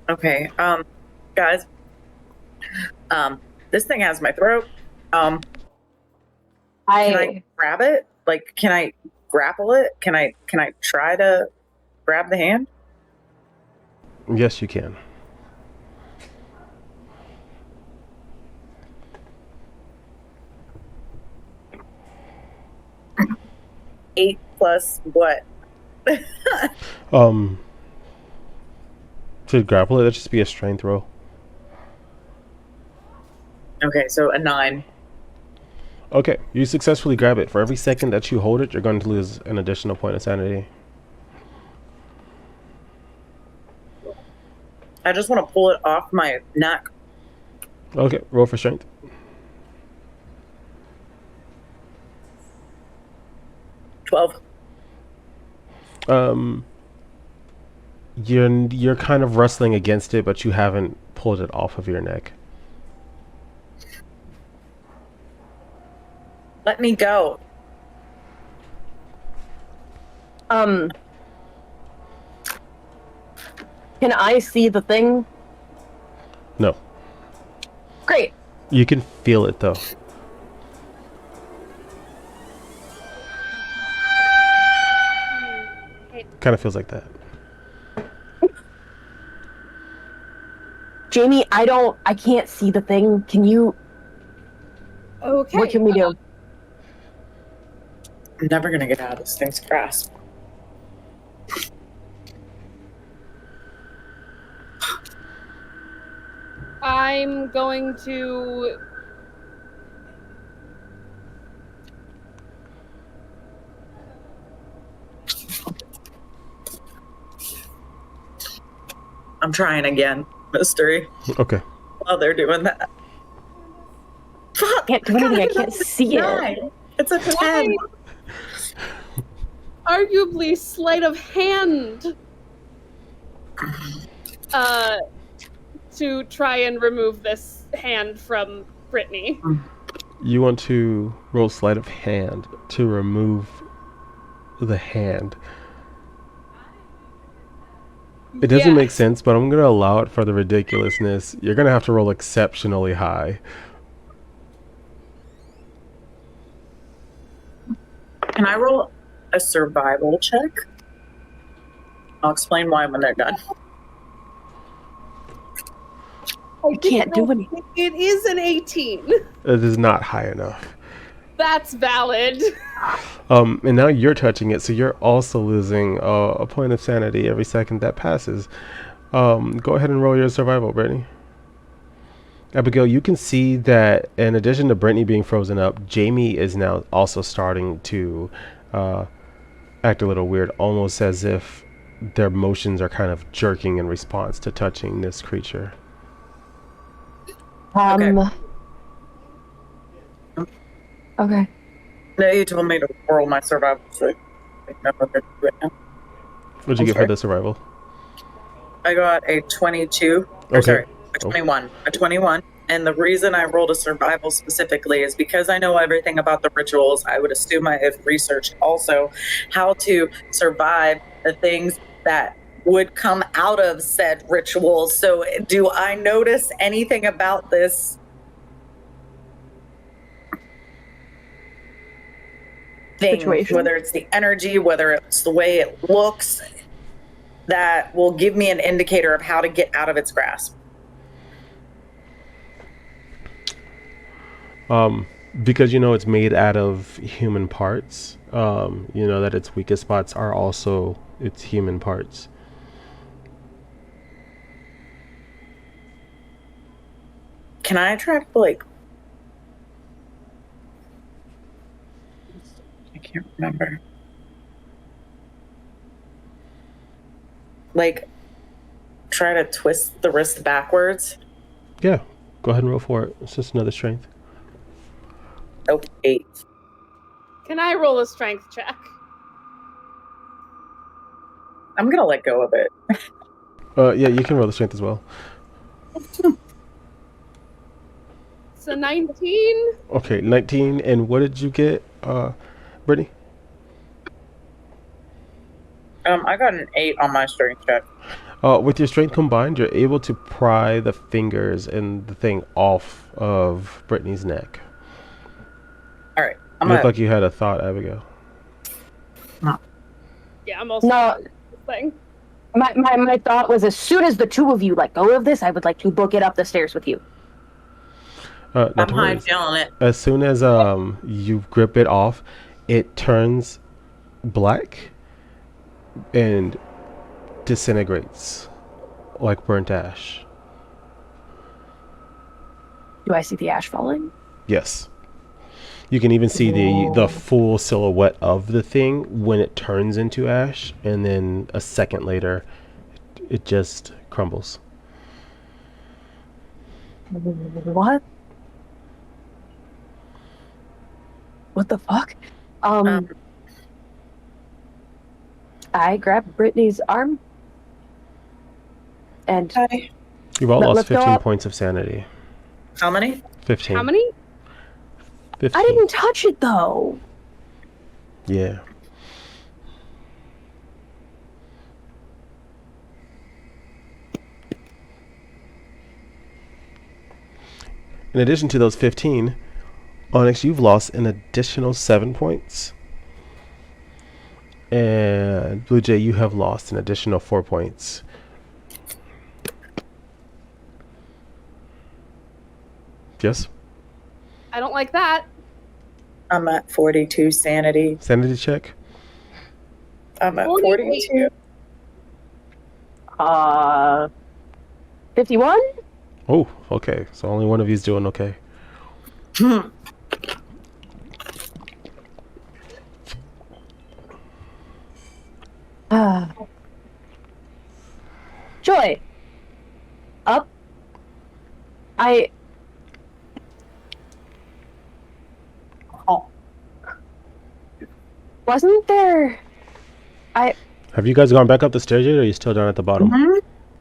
Okay, guys. This thing has my throat. Can I grab it? Like, can I grapple it? Can I try to grab the hand? Yes, you can. Eight plus what? To grapple it, that'd just be a strength roll. Okay, so a 9. Okay, you successfully grab it. For every second that you hold it, you're going to lose an additional point of sanity. I just want to pull it off my neck. Okay, roll for strength. $12. You're kind of wrestling against it, but you haven't pulled it off of your neck. Let me go. Can I see the thing? No. Great. You can feel it, though. Kind of feels like that. Jamie, I can't see the thing. Can you? Okay. What can we do? I'm never going to get out of this thing's grasp. I'm going to... I'm trying again, mystery. Okay. While they're doing that. Fuck! I can't do anything. I can't see it. 9. It's a 10. Arguably sleight of hand to try and remove this hand from Brittany. You want to roll sleight of hand to remove the hand. It doesn't make sense, but I'm going to allow it for the ridiculousness. You're going to have to roll exceptionally high. Can I roll a survival check. I'll explain why when they're done. I can't do anything. It is an 18. It is not high enough. That's valid. And now you're touching it, so you're also losing a point of sanity every second that passes. Go ahead and roll your survival, Brittany. Abigail, you can see that in addition to Brittany being frozen up, Jamie is now also starting to act a little weird, almost as if their motions are kind of jerking in response to touching this creature. Okay. No, you told me to roll my survival check. What'd you get for the survival? I got a 22. Okay. Or sorry, a 21. A 21. And the reason I rolled a survival specifically is because I know everything about the rituals. I would assume I have researched also how to survive the things that would come out of said rituals. So do I notice anything about this thing, situation? whether it's the energy, whether it's the way it looks, that will give me an indicator of how to get out of its grasp? Because you know it's made out of human parts, you know that its weakest spots are also its human parts. Can I try to, like, I can't remember. Like, try to twist the wrist backwards? Yeah, go ahead and roll for it. It's just another strength. Oh, 8. Can I roll a strength check? I'm gonna let go of it. Yeah, you can roll the strength as well. It's a 19. Okay, 19. And what did you get, Brittany? I got an 8 on my strength check. With your strength combined, you're able to pry the fingers and the thing off of Brittany's neck. All right. You look like you had a thought, Abigail. Yeah, I'm also No. thing. My thought was, as soon as the two of you let go of this, I would like to book it up the stairs with you. Not I'm to worry. hightailing it. As soon as you grip it off, it turns black and disintegrates like burnt ash. Do I see the ash falling? Yes. You can even see the full silhouette of the thing when it turns into ash, and then a second later, it just crumbles. What? What the fuck? I grabbed Brittany's arm and Hi. You've all lost let's go 15 up. points of sanity. How many? 15. How many? 15. I didn't touch it though. Yeah. In addition to those 15, Onyx, you've lost an additional 7 points. And Blue Jay, you have lost an additional 4 points. Yes? I don't like that. I'm at 42 sanity. Sanity check? I'm at 42. 42. 51? Oh, okay. So only one of you's doing okay. Joy. Up. Wasn't there... Have you guys gone back up the stairs yet, or are you still down at the bottom?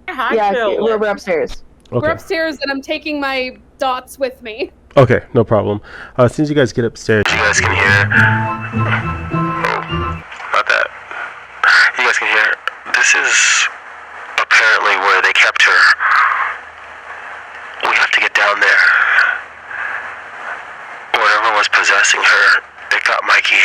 Yeah, we're upstairs. Okay. We're upstairs and I'm taking my dots with me. Okay, no problem. As soon as you guys get upstairs, You guys can hear. Not that. You guys can hear. This is apparently where they kept her. We have to get down there. Whatever was possessing her, it got Mikey.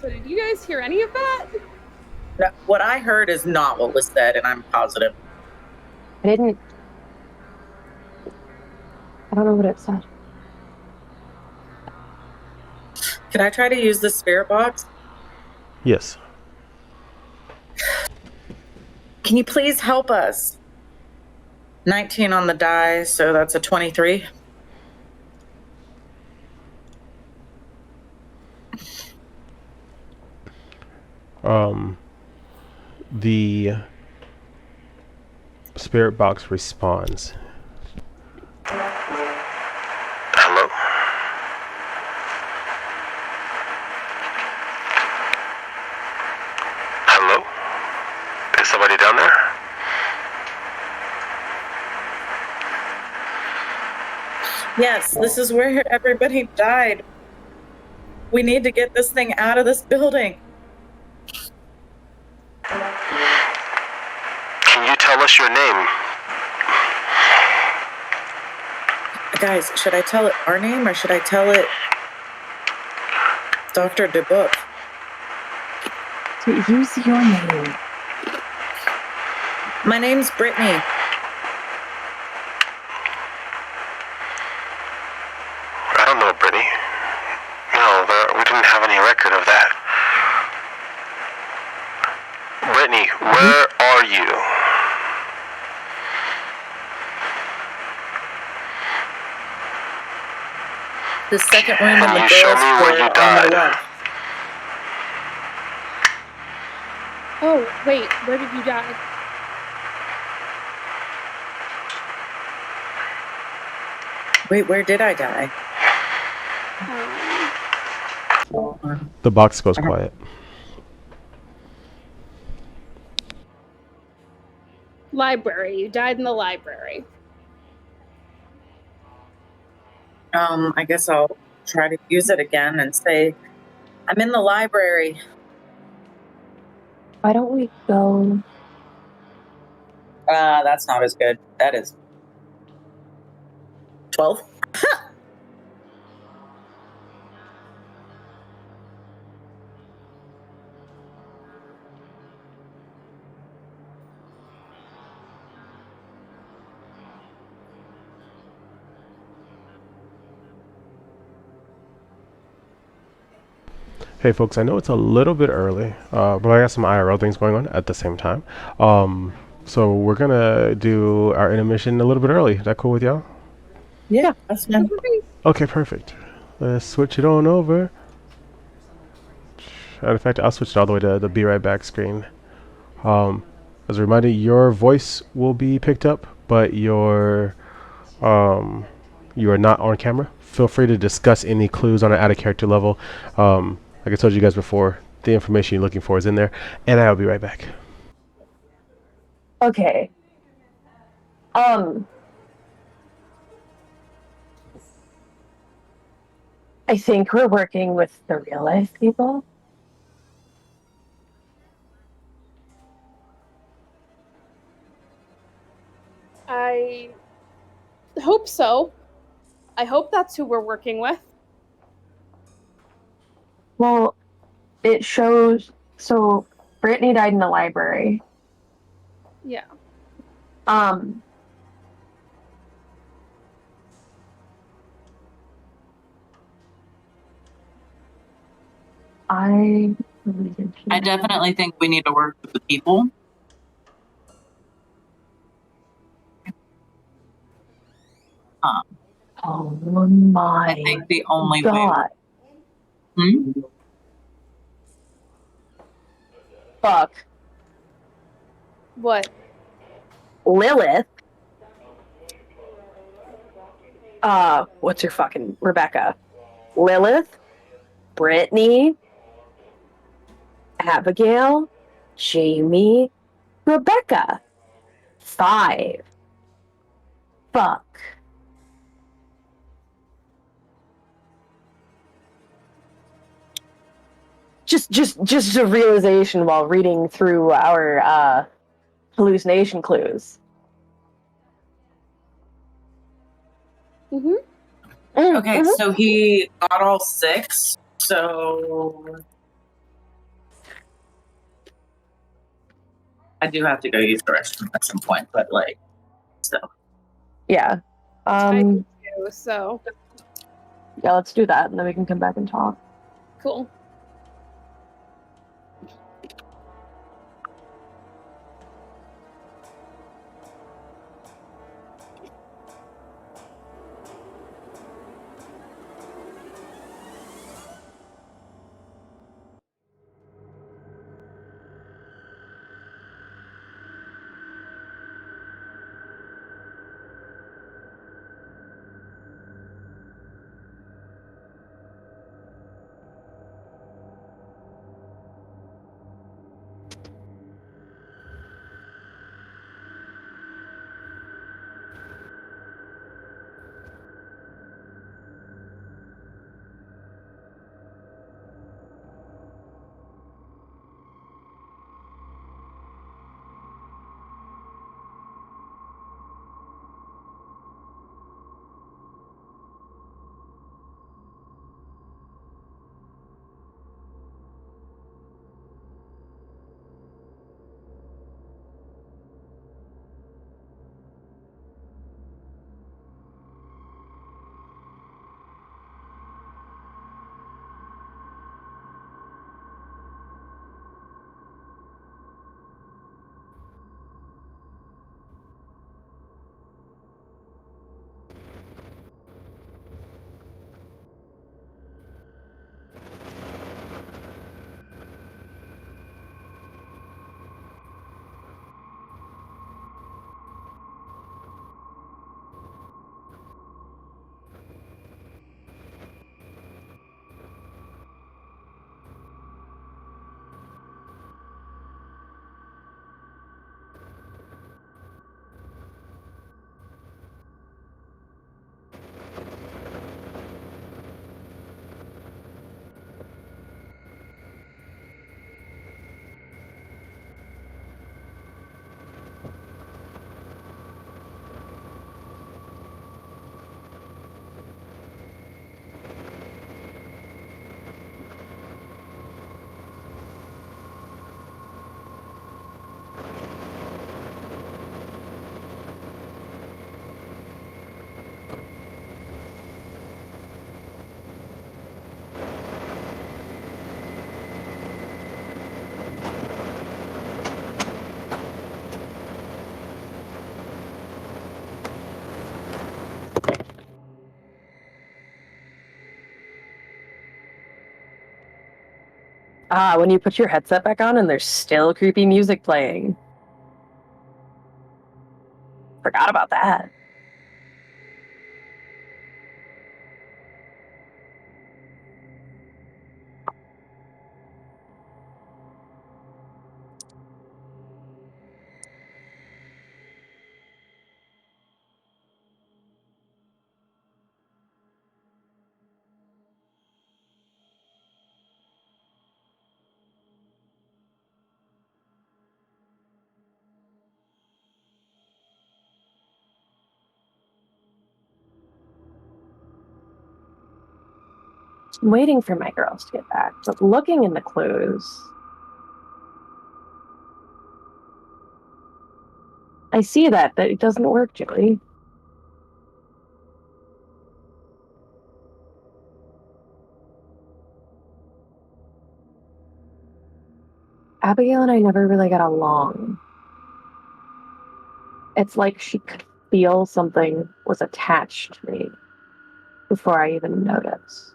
So did you guys hear any of that? No, what I heard is not what was said, and I'm positive. I don't know what it said. Can I try to use the spirit box? Yes. Can you please help us? 19 on the die, so that's a 23. The spirit box responds. Hello? Hello? Is somebody down there? Yes, this is where everybody died. We need to get this thing out of this building. Can you tell us your name? Guys, should I tell it our name or should I tell it Dr. DeBook? So use your name. My name's Brittany. I don't know, Brittany. No, we didn't have any record of that. Brittany, where are you? The second room in Can the you show girls' me where floor you on died? the left. Oh, wait, where did you die? Wait, where did I die? The box goes quiet. Library. You died in the library. I guess I'll try to use it again and say, I'm in the library. Why don't we go? That's not as good. That is 12. Hey folks, I know it's a little bit early, but I got some IRL things going on at the same time. So we're gonna do our intermission a little bit early. Is that cool with y'all? Yeah, that's fine. Okay, perfect. Let's switch it on over. In fact, I'll switch it all the way to the Be Right Back screen. As a reminder, your voice will be picked up, but you are not on camera. Feel free to discuss any clues on an out-of-character level. Like I told you guys before, the information you're looking for is in there, and I'll be right back. Okay. I think we're working with the real life people. I hope so. I hope that's who we're working with. Well, it shows. So Brittany died in the library. Yeah. I definitely think we need to work with the people. Oh my I think the only God. way. Fuck. What? Lilith. What's your fucking Rebecca? Lilith, Brittany, Abigail, Jamie, Rebecca. 5. Fuck. Just a realization while reading through our hallucination clues. Mm-hmm. Okay, so he got all 6. So I do have to go use the restroom at some point, but like, so. Yeah. I do too, so Yeah, let's do that, and then we can come back and talk. cool. When you put your headset back on and there's still creepy music playing. Forgot about that. I'm waiting for my girls to get back, but looking in the clues, I see that it doesn't work, Joey. Abigail and I never really got along. It's like she could feel something was attached to me before I even noticed.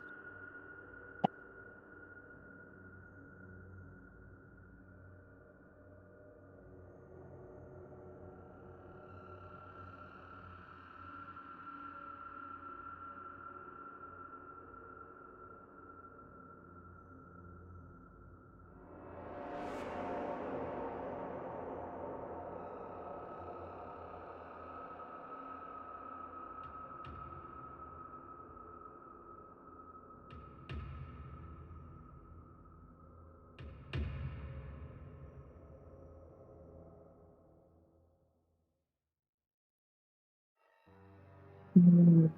Mm.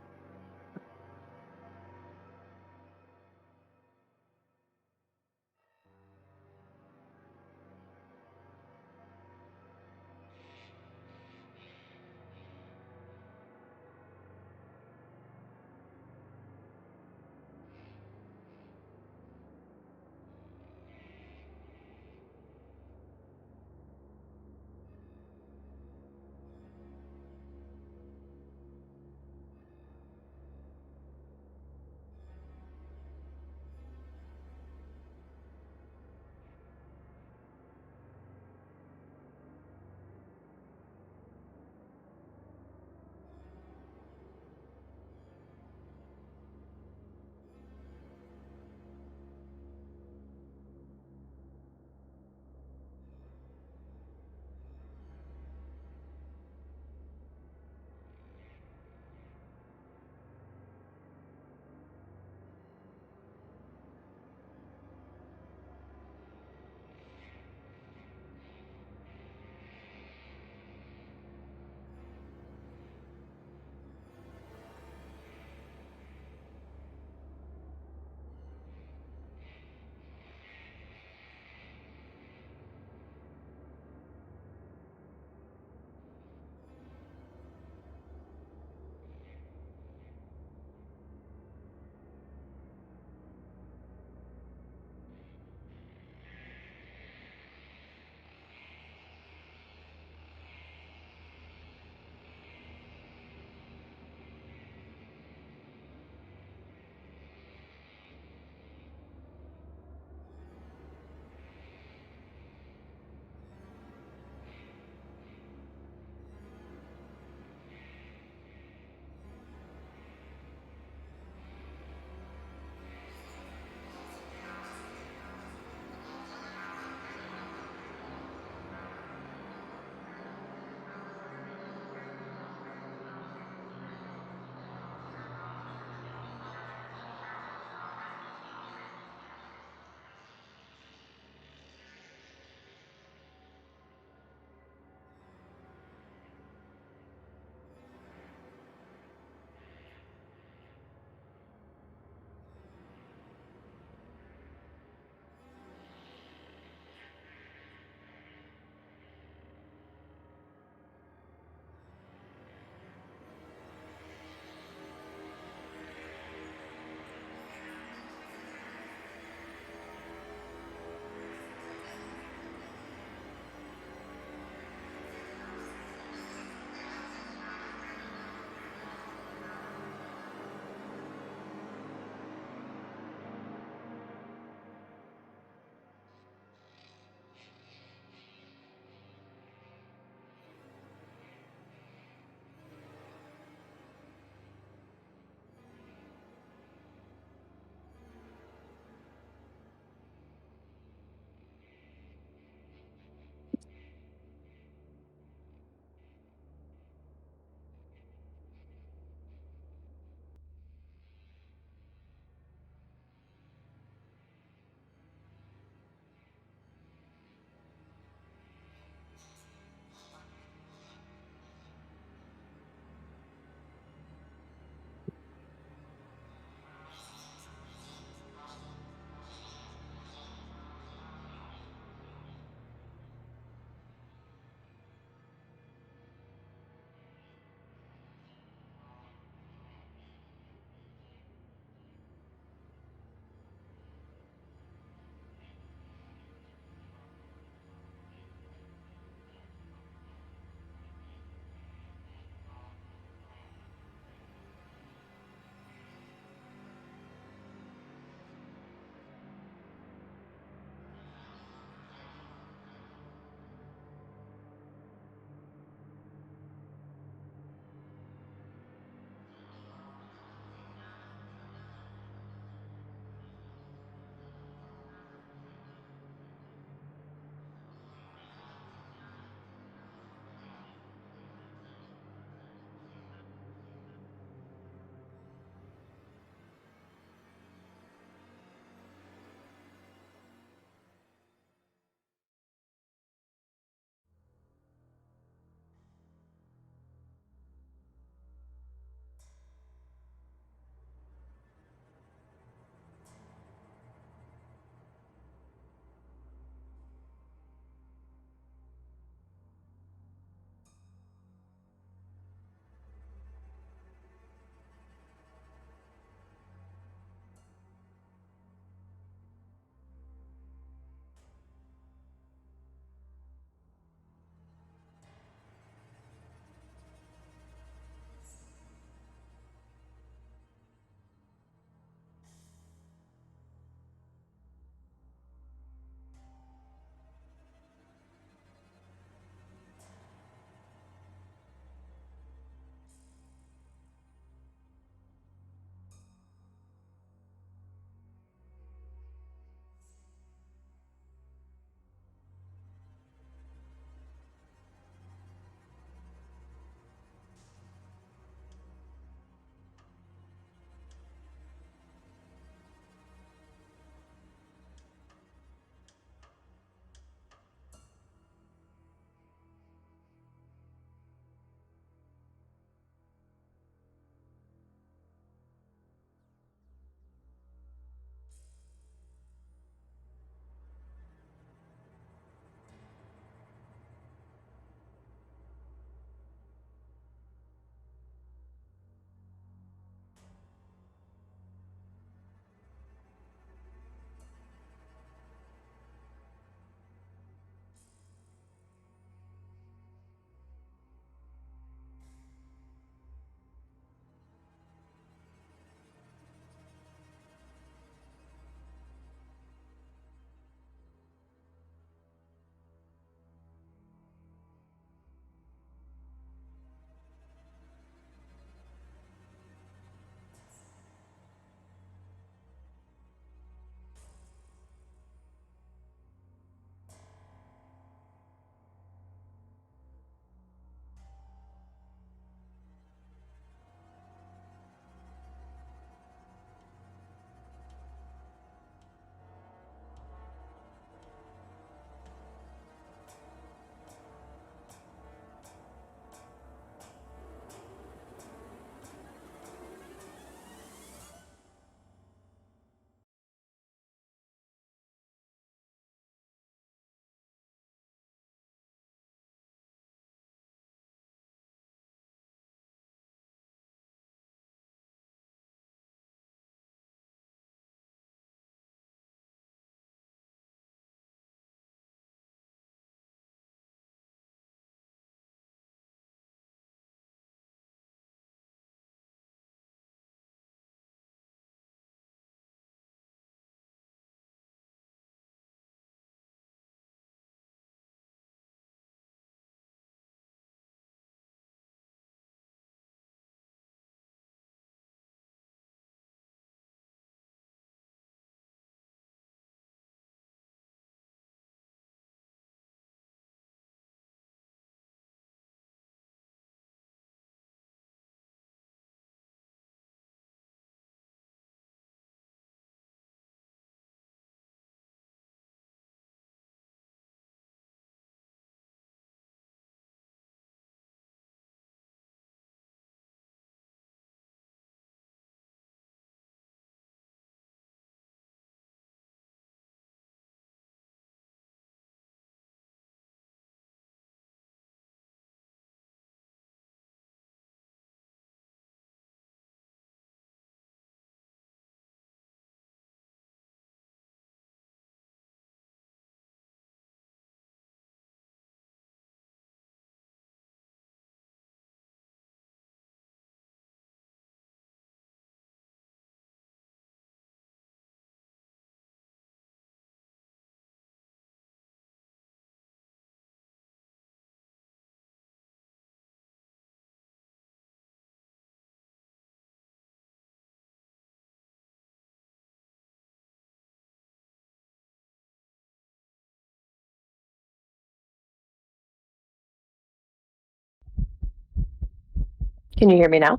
Can you hear me now?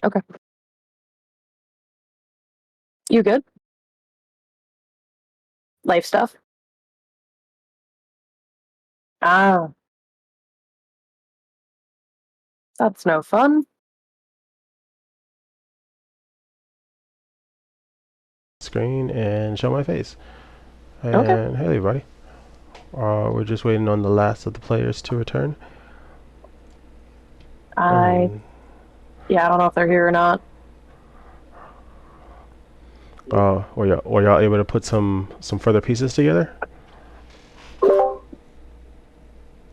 Okay. You good? Life stuff? Ah. That's no fun. Screen and show my face. And Okay. hey, everybody. We're just waiting on the last of the players to return. I don't know if they're here or not. Were y'all able to put some further pieces together?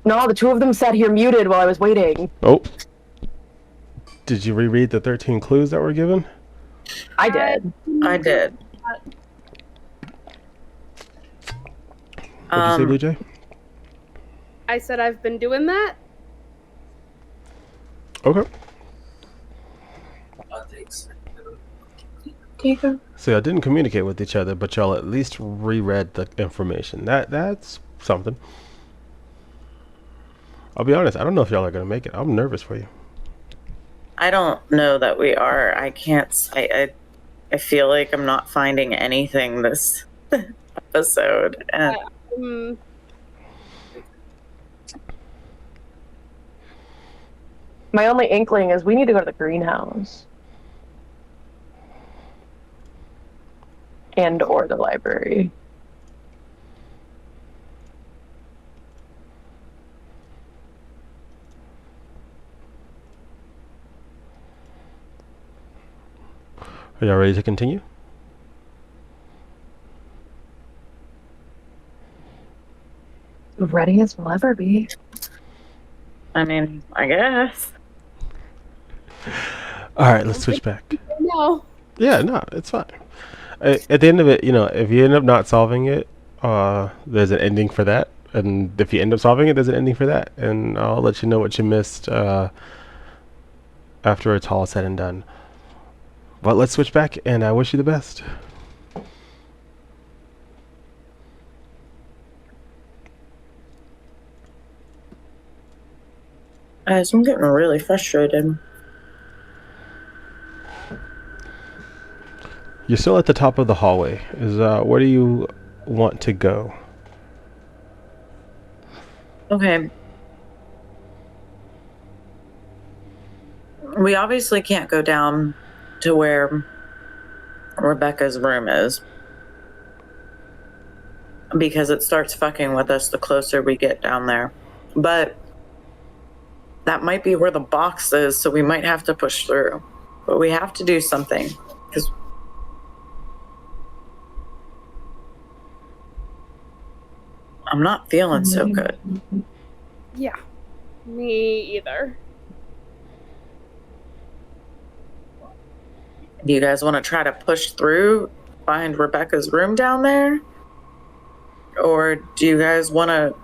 No, the two of them sat here muted while I was waiting. Oh. Did you reread the 13 clues that were given? I did. I did. What'd you say, Blue Jay? I said I've been doing that. Okay. So y'all didn't communicate with each other, but y'all at least reread the information. That's something. I'll be honest, I don't know if y'all are gonna make it. I'm nervous for you. I don't know that we are. I can't. I feel like I'm not finding anything this episode. And My only inkling is we need to go to the greenhouse. And or the library. Are y'all ready to continue? Ready as we'll ever be. I mean, I guess. All right, let's switch back. No. Yeah, no, it's fine. At the end of it, if you end up not solving it, there's an ending for that. And if you end up solving it, there's an ending for that. And I'll let you know what you missed after it's all said and done. But let's switch back, and I wish you the best. Guys, I'm getting really frustrated. You're still at the top of the hallway. Where do you want to go? Okay. We obviously can't go down to where Rebecca's room is, because it starts fucking with us the closer we get down there. But that might be where the box is, so we might have to push through. But we have to do something, because I'm not feeling so good. Yeah. Me either. Do you guys want to try to push through, find Rebecca's room down there? Or do you guys want to...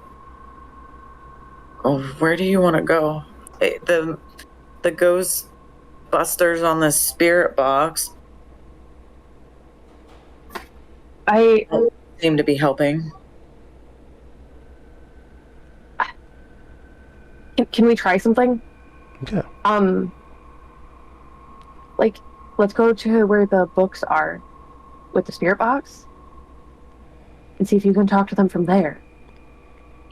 Oh, where do you want to go? The Ghostbusters on the spirit box I seem to be helping. can we try something? Okay. Like, let's go to where the books are with the spirit box and see if you can talk to them from there.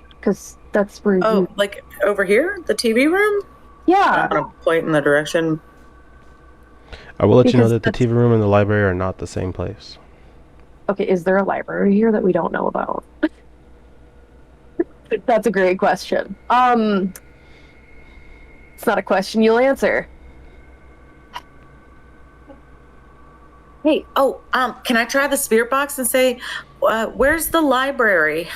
Because that's where Oh, like over here? The TV room? Yeah. I'm going to point in the direction. I will let you know Because that the TV room and the library are not the same place. Okay, is there a library here that we don't know about? That's a great question. It's not a question you'll answer. Hey, can I try the spirit box and say, where's the library?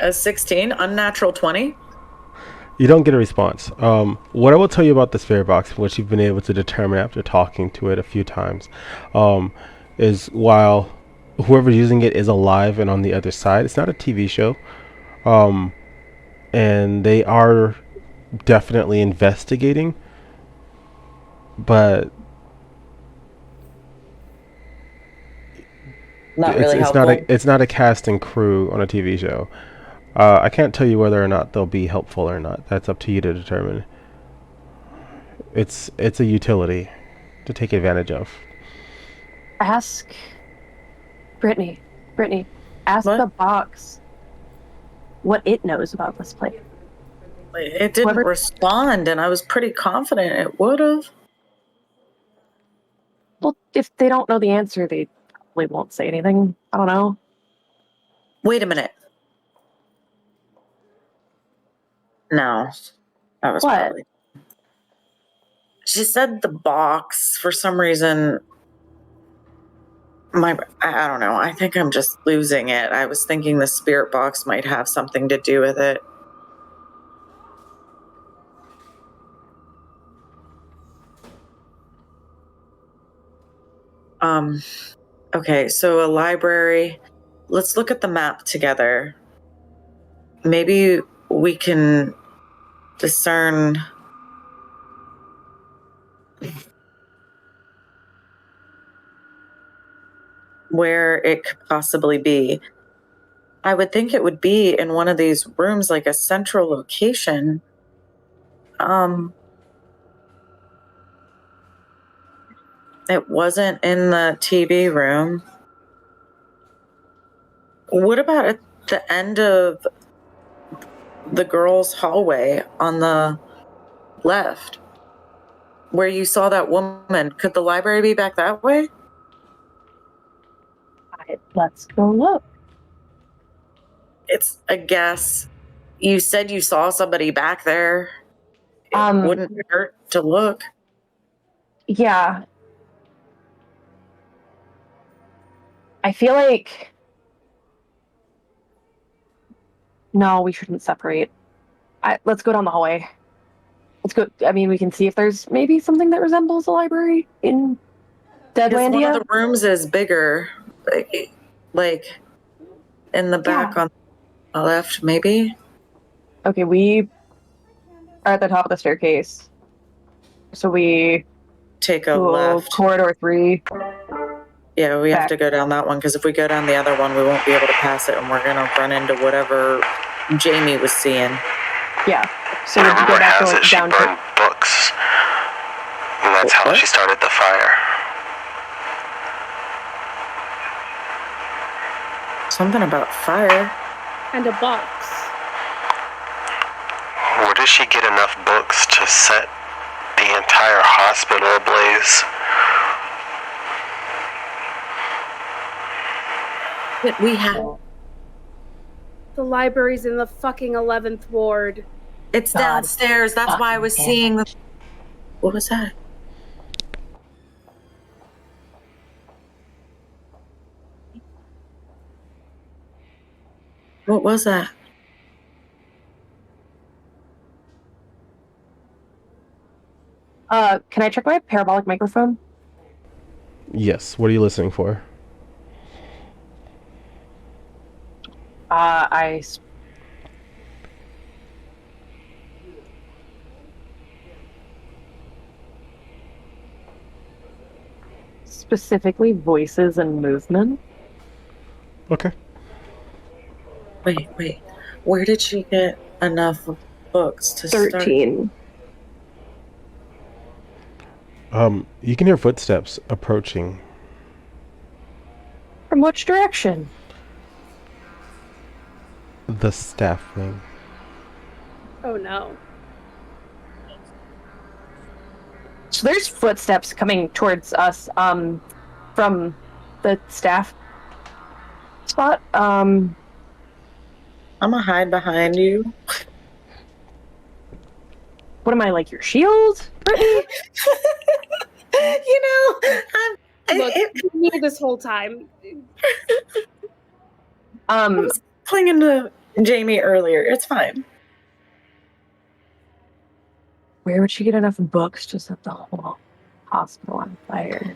16, unnatural 20. You don't get a response. What I will tell you about the spirit box, what you've been able to determine after talking to it a few times, is while whoever's using it is alive and on the other side, it's not a TV show. And they are definitely investigating, but Not really helpful. It's not a cast and crew on a TV show. I can't tell you whether or not they'll be helpful or not. That's up to you to determine. It's a utility to take advantage of. Ask Brittany. Brittany, ask What? the box what it knows about this place. It didn't Whoever- respond, and I was pretty confident it would have. Well, if they don't know the answer, they probably won't say anything. I don't know. Wait a minute. No, that was What? probably. She said the box for some reason. I don't know. I think I'm just losing it. I was thinking the spirit box might have something to do with it. Okay, so a library. Let's look at the map together. Maybe we can discern where it could possibly be. I would think it would be in one of these rooms, like a central location. It wasn't in the TV room. What about at the end of the girls' hallway on the left, where you saw that woman? Could the library be back that way? Let's go look. It's a guess. You said you saw somebody back there. It wouldn't hurt to look. Yeah. I feel like... No, we shouldn't separate. Let's go down the hallway. Let's go. I mean, we can see if there's maybe something that resembles a library in Because one Deadlandia. of the rooms is bigger, like in the back on the left, maybe. Okay, we are at the top of the staircase. So we Take a go left. corridor 3. Yeah, we have back. to go down that one because if we go down the other one, we won't be able to pass it, and we're gonna run into whatever Jamie was seeing. Yeah. So we go Rumor back has it she down burned to... books. And that's how What? she started the fire. Something about fire. And a box. Where does she get enough books to set the entire hospital ablaze? But we have. The library's in the fucking 11th ward. It's God downstairs. That's why I was fucking seeing damn the. What was that? What was that? Can I check my parabolic microphone? Yes. What are you listening for? Specifically voices and movement. Okay. Wait. Where did she get enough books to 13. You can hear footsteps approaching. From which direction? The staff wing. Oh no. So there's footsteps coming towards us from the staff spot. I'm gonna hide behind you. What am I, like your shield, Brittany? Look, me this whole time. I was clinging to Jamie earlier. It's fine. Where would she get enough books to set the whole hospital on fire?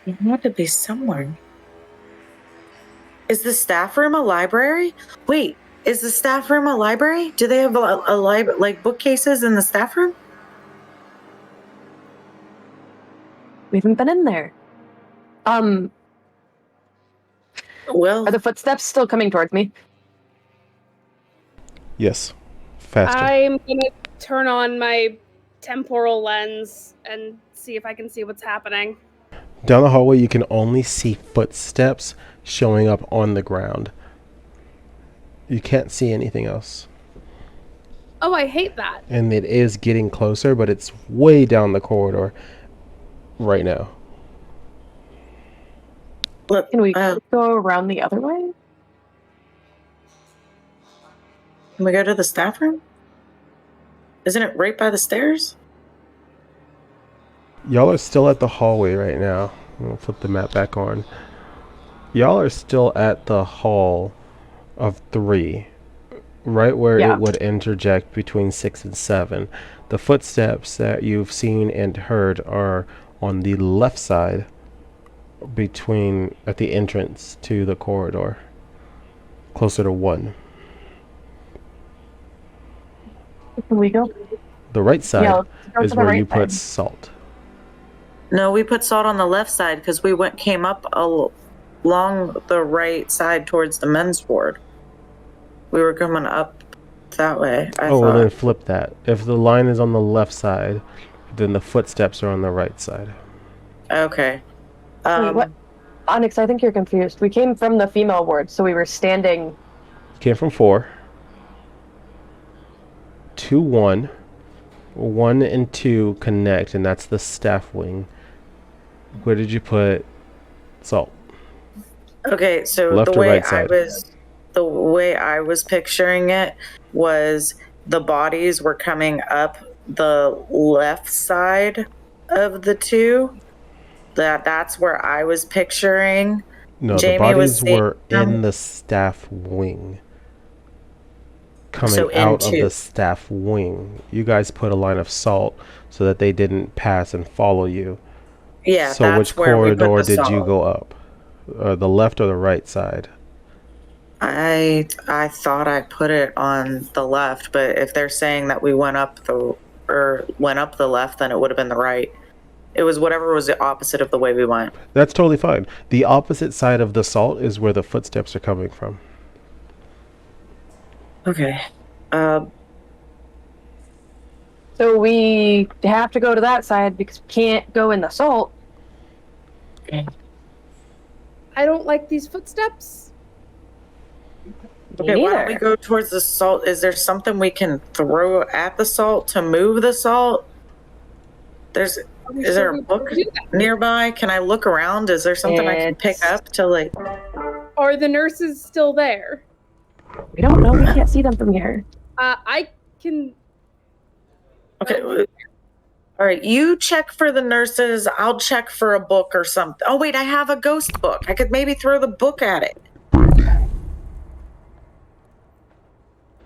It had to be somewhere. Is the staff room a library? Wait, is the staff room a library? Do they have like bookcases in the staff room? We haven't been in there. Well, Are the footsteps still coming towards me? Yes. Faster. I'm gonna turn on my temporal lens and see if I can see what's happening. Down the hallway, you can only see footsteps showing up on the ground. You can't see anything else. Oh, I hate that. And it is getting closer, but it's way down the corridor right now. look, Can we can go around the other way? we go to the staff room? Isn't it right by the stairs? Y'all are still at the hallway right now. I'll flip the map back on. Y'all are still at the hall of 3, right where Yeah. it would interject between 6 and 7. The footsteps that you've seen and heard are on the left side between at the entrance to the corridor, closer to 1. Can we go? The right side Yeah, let's go is to the where right you put side. salt. No, we put salt on the left side because we came up along the right side towards the men's ward. We were coming up that way. I Oh, well thought. then flip that. If the line is on the left side, then the footsteps are on the right side. Okay. Wait, what? Onyx, I think you're confused. We came from the female ward, so we were standing. Came from 4. 2, 1. 1 and 2 connect, and that's the staff wing. Where did you put salt? Okay, so Left the or way right side? the way I was picturing it was the bodies were coming up the left side of the 2. That's where I was picturing. No, Jamie the was bodies were saying- in the staff wing. Coming So out of into- the staff wing. You guys put a line of salt so that they didn't pass and follow you. Yeah, So that's which where we put corridor the did you salt. go up? The left or the right side? I thought I put it on the left, but if they're saying that we went up the left, then it would have been the right. It was whatever was the opposite of the way we went. That's totally fine. The opposite side of the salt is where the footsteps are coming from. Okay. So we have to go to that side because we can't go in the salt. I don't like these footsteps. Okay, why don't we go towards the salt? Is there something we can throw at the salt to move the salt? Is there a book nearby? Can I look around? Is there something I can pick up to like? Are the nurses still there? We don't know. We can't see them from here. I can. Okay. All right, you check for the nurses. I'll check for a book or something. Oh wait, I have a ghost book. I could maybe throw the book at it.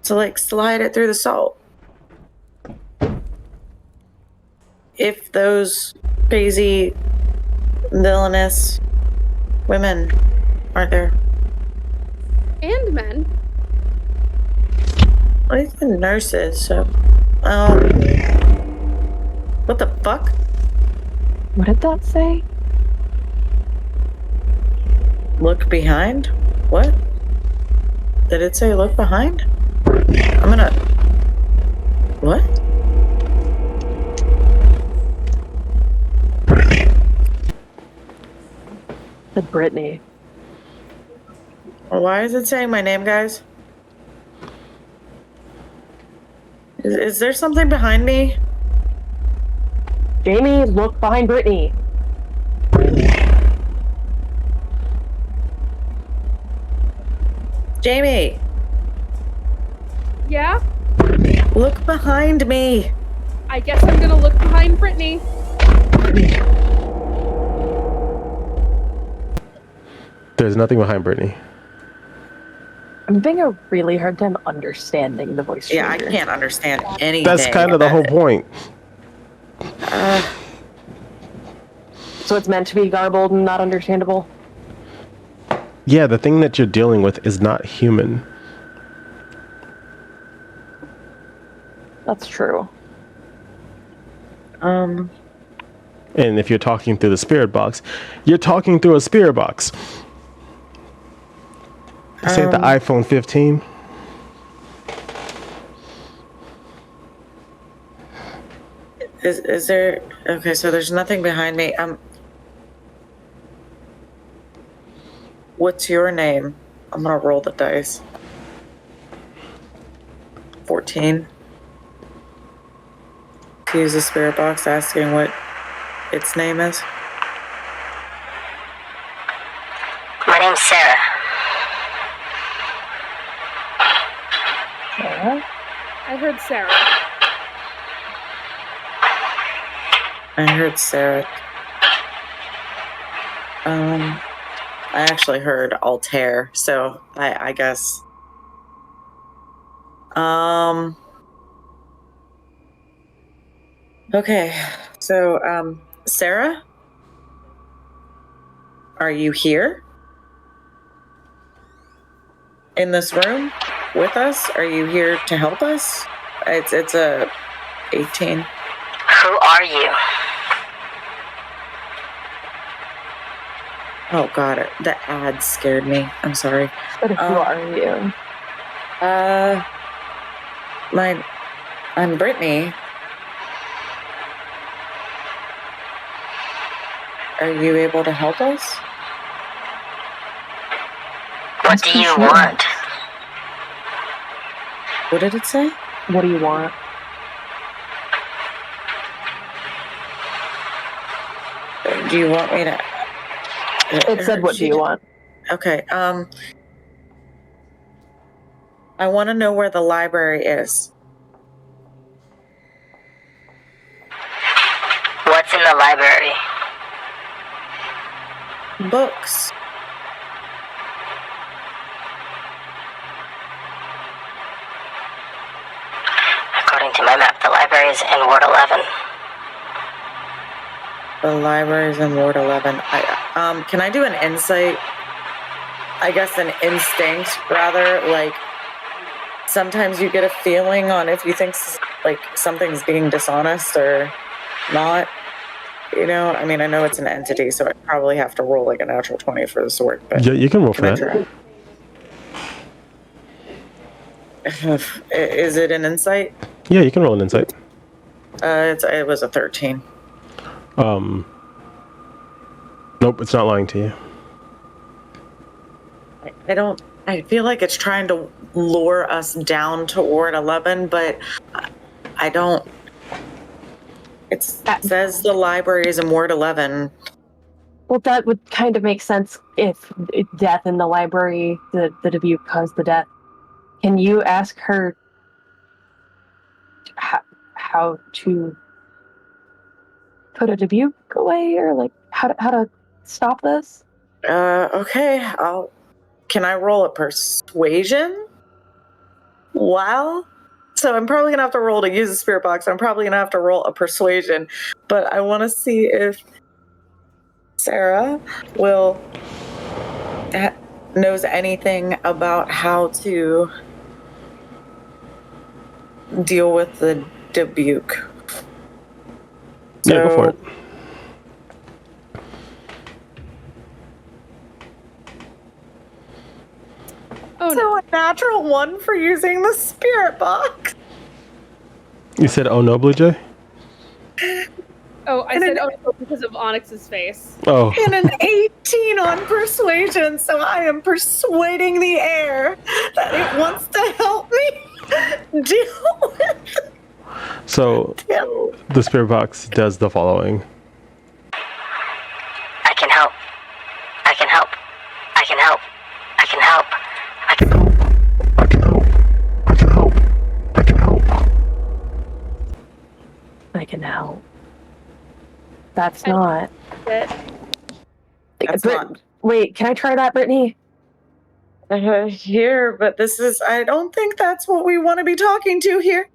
To like slide it through the salt. If those crazy villainous women aren't there. And men. Well, it's the nurses, so what the fuck? What did that say? Look behind? What? Did it say look behind? I'm gonna... What? The Brittany. Well, why is it saying my name, guys? Is there something behind me? Jamie, look behind Brittany. Jamie, Yeah? look behind me. I guess I'm gonna look behind Brittany. There's nothing behind Brittany. I'm having a really hard time understanding the voice Yeah, I changer. can't understand anything. That's kind of the whole point. So it's meant to be garbled and not understandable? Yeah, the thing that you're dealing with is not human. That's true. And if you're talking through the spirit box, you're talking through a spirit box. This ain't the iPhone 15. Is there? Okay, so there's nothing behind me. What's your name? I'm gonna roll the dice. 14. To use the spirit box, asking what its name is. My name's Sarah. Sarah? I heard Sarah. I heard Sarah. I actually heard Altair, so I guess. Okay, so Sarah, are you here? In this room with us? Are you here to help us? It's a 18. Who are you? Oh god, the ad scared me. I'm sorry. But who are you? I'm Brittany. Are you able to help us? What do you want? What did it say? What do you want? Do you want me to? It said, what do you want? Okay. I want to know where the library is. What's in the library? Books. According to my map, the library is in Ward 11. The library's in Ward 11. Can I do an insight? I guess an instinct, rather. Like, sometimes you get a feeling on if you think like something's being dishonest or not. You know, I mean, I know it's an entity, so I probably have to roll like a natural 20 for this to work. But Yeah, you can roll for that. Is it an insight? Yeah, you can roll an insight. It was a 13. Nope, it's not lying to you. I feel like it's trying to lure us down to Ward 11, but I don't. It says the library is in Ward 11. Well, that would kind of make sense if death in the library, the Dubuque caused the death. Can you ask her how to put a Dubuque away, or like how to stop this? Okay. Can I roll a persuasion? Wow. So I'm probably gonna have to roll to use the spirit box. I'm probably gonna have to roll a persuasion, but I want to see if Sarah knows anything about how to deal with the Dubuque. Yeah, go for it. Oh, no. So a natural 1 for using the spirit box. You said, "Oh no, Blue Jay." Oh, I said, oh, no, because of Onyx's face. Oh, And an 18 on persuasion, so I am persuading the air that it wants to help me deal with. so the spirit box does the following. I can help. I can help. I can help. I can help. I can help. I can help. I can help. I can help. I can help. That's not. That's not. Wait, can I try that, Brittany? Here, but this is. I don't think that's what we want to be talking to here.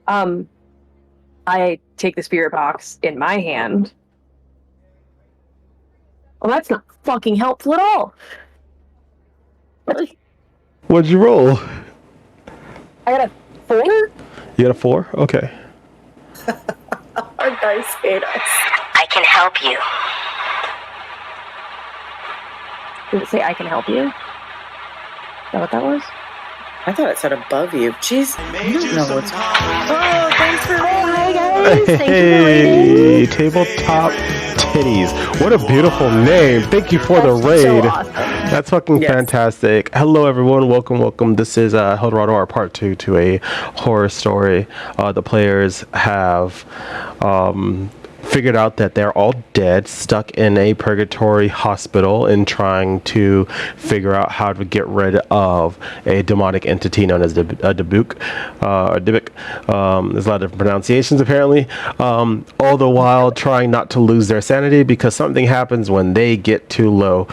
I take the spirit box in my hand. Well, that's not fucking helpful at all. What'd you roll? I got a 4? You got a 4? Okay. Our dice hate us. I can help you. Did it say I can help you? Is that what that was? I thought it said above you. Jeez, I don't know what's. Oh, thanks for Hi guys. Thank you for Hey, raiding. Tabletop Titties. What a beautiful name. Thank you for the That's so raid. awesome. That's fucking Yes. fantastic. Hello, everyone. Welcome. This is Dorado, our part 2 to a horror story. The players have figured out that they're all dead, stuck in a purgatory hospital, and trying to figure out how to get rid of a demonic entity known as a Dibuk. There's a lot of different pronunciations, apparently. All the while trying not to lose their sanity, because something happens when they get too low.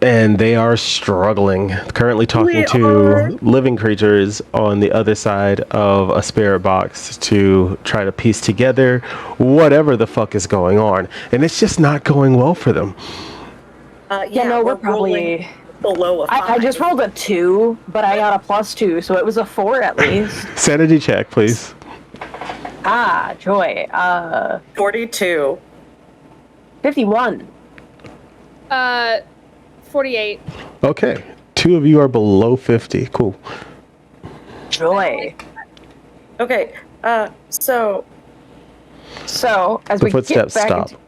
And they are struggling. Currently talking to living creatures on the other side of a spirit box to try to piece together whatever the fuck is going on. And it's just not going well for them. Yeah, no, we're probably below a 5. I just rolled a 2, but I got a +2, so it was a 4 at least. Sanity check, please. Joy. 42. 51. 48. Okay. 2 of you are below 50. Cool. Joy. Okay. So as The we footsteps get back stop.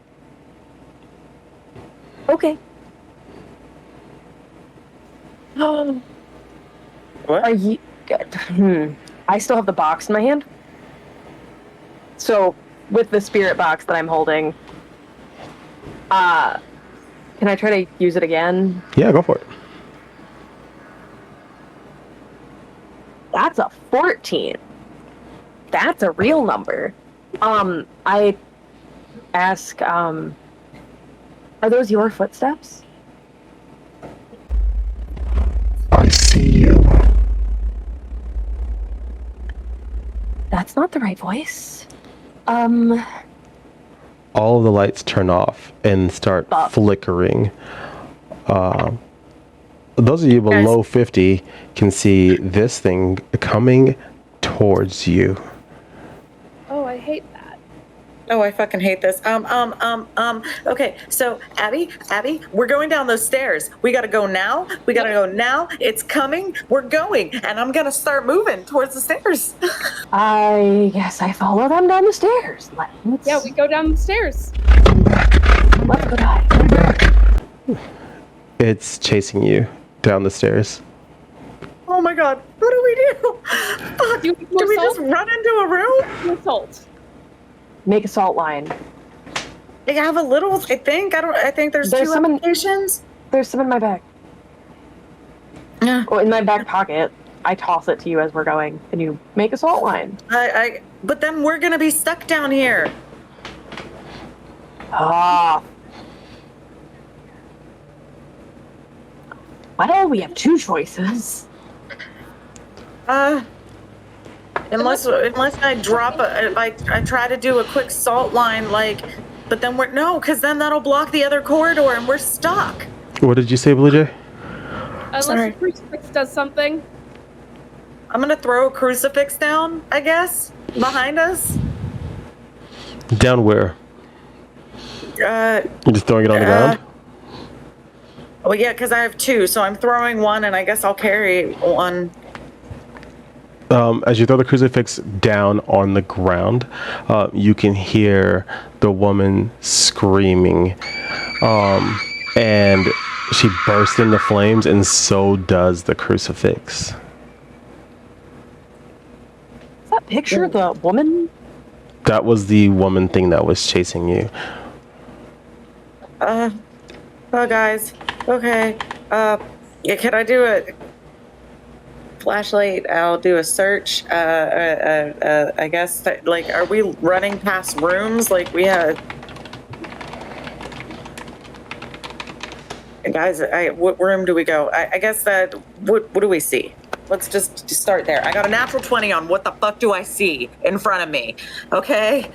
Okay. what? Are you good? I still have the box in my hand. So with the spirit box that I'm holding, can I try to use it again? Yeah, go for it. That's a 14. That's a real number. I ask, are those your footsteps? I see you. That's not the right voice. All of the lights turn off and start Stop. flickering. Those of you below 50 can see this thing coming towards you. Oh, I hate that. Oh, I fucking hate this. Okay, so Abby, we're going down those stairs. We gotta go now. It's coming. We're going. And I'm gonna start moving towards the stairs. I guess I follow them down the stairs. Yeah, we go down the stairs. Let's go die. It's chasing you down the stairs. Oh my god, what do we do? Fuck, Do do we just run into a room? Assault. Make a salt line. They have a little, I think. I think there's There's two some in- applications. There's some in my bag. Yeah. Oh, in my back pocket. I toss it to you as we're going. Can you make a salt line? But then we're gonna be stuck down here. Well, we have 2 choices. Unless I drop I try to do a quick salt line, but then because then that'll block the other corridor and we're stuck. What did you say, Blue Jay? Unless Sorry. the crucifix does something. I'm gonna throw a crucifix down, I guess, behind us. Down where? You're just throwing it on the ground? Well, yeah, because I have 2, so I'm throwing one, and I guess I'll carry one. As you throw the crucifix down on the ground, you can hear the woman screaming, and she bursts into flames, and so does the crucifix. Is that picture the woman? That was the woman thing that was chasing you. Oh, guys. Okay. Yeah, can I do a flashlight? I'll do a search. I guess, are we running past rooms? We have... Guys, what room do we go? I guess that... What do we see? Let's just start there. I got a natural 20 on what the fuck do I see in front of me, okay?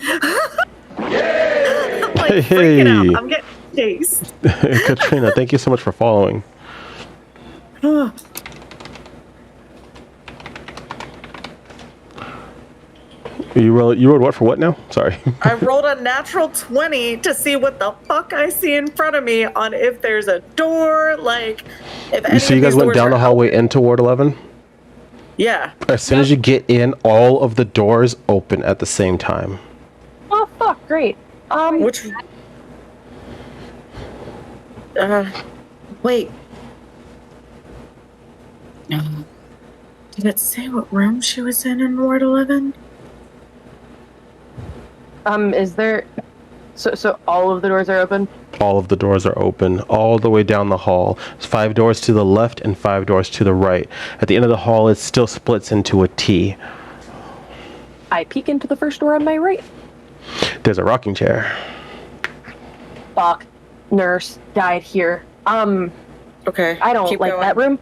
I'm freaking out. I'm getting chased. Katrina, thank you so much for following. You rolled what for what now? Sorry. I rolled a natural 20 to see what the fuck I see in front of me on if there's a door, like if any So you of guys these went doors down are the hallway open. into Ward 11? Yeah. As soon as you get in, all of the doors open at the same time. Oh fuck! Great. Which? Wait. Did it say what room she was in Ward 11? Is there? So all of the doors are open. All of the doors are open, all the way down the hall. There's 5 doors to the left and 5 doors to the right. At the end of the hall, it still splits into a T. I peek into the first door on my right. There's a rocking chair. Fuck. Nurse died here. Okay. I don't keep like going. that room.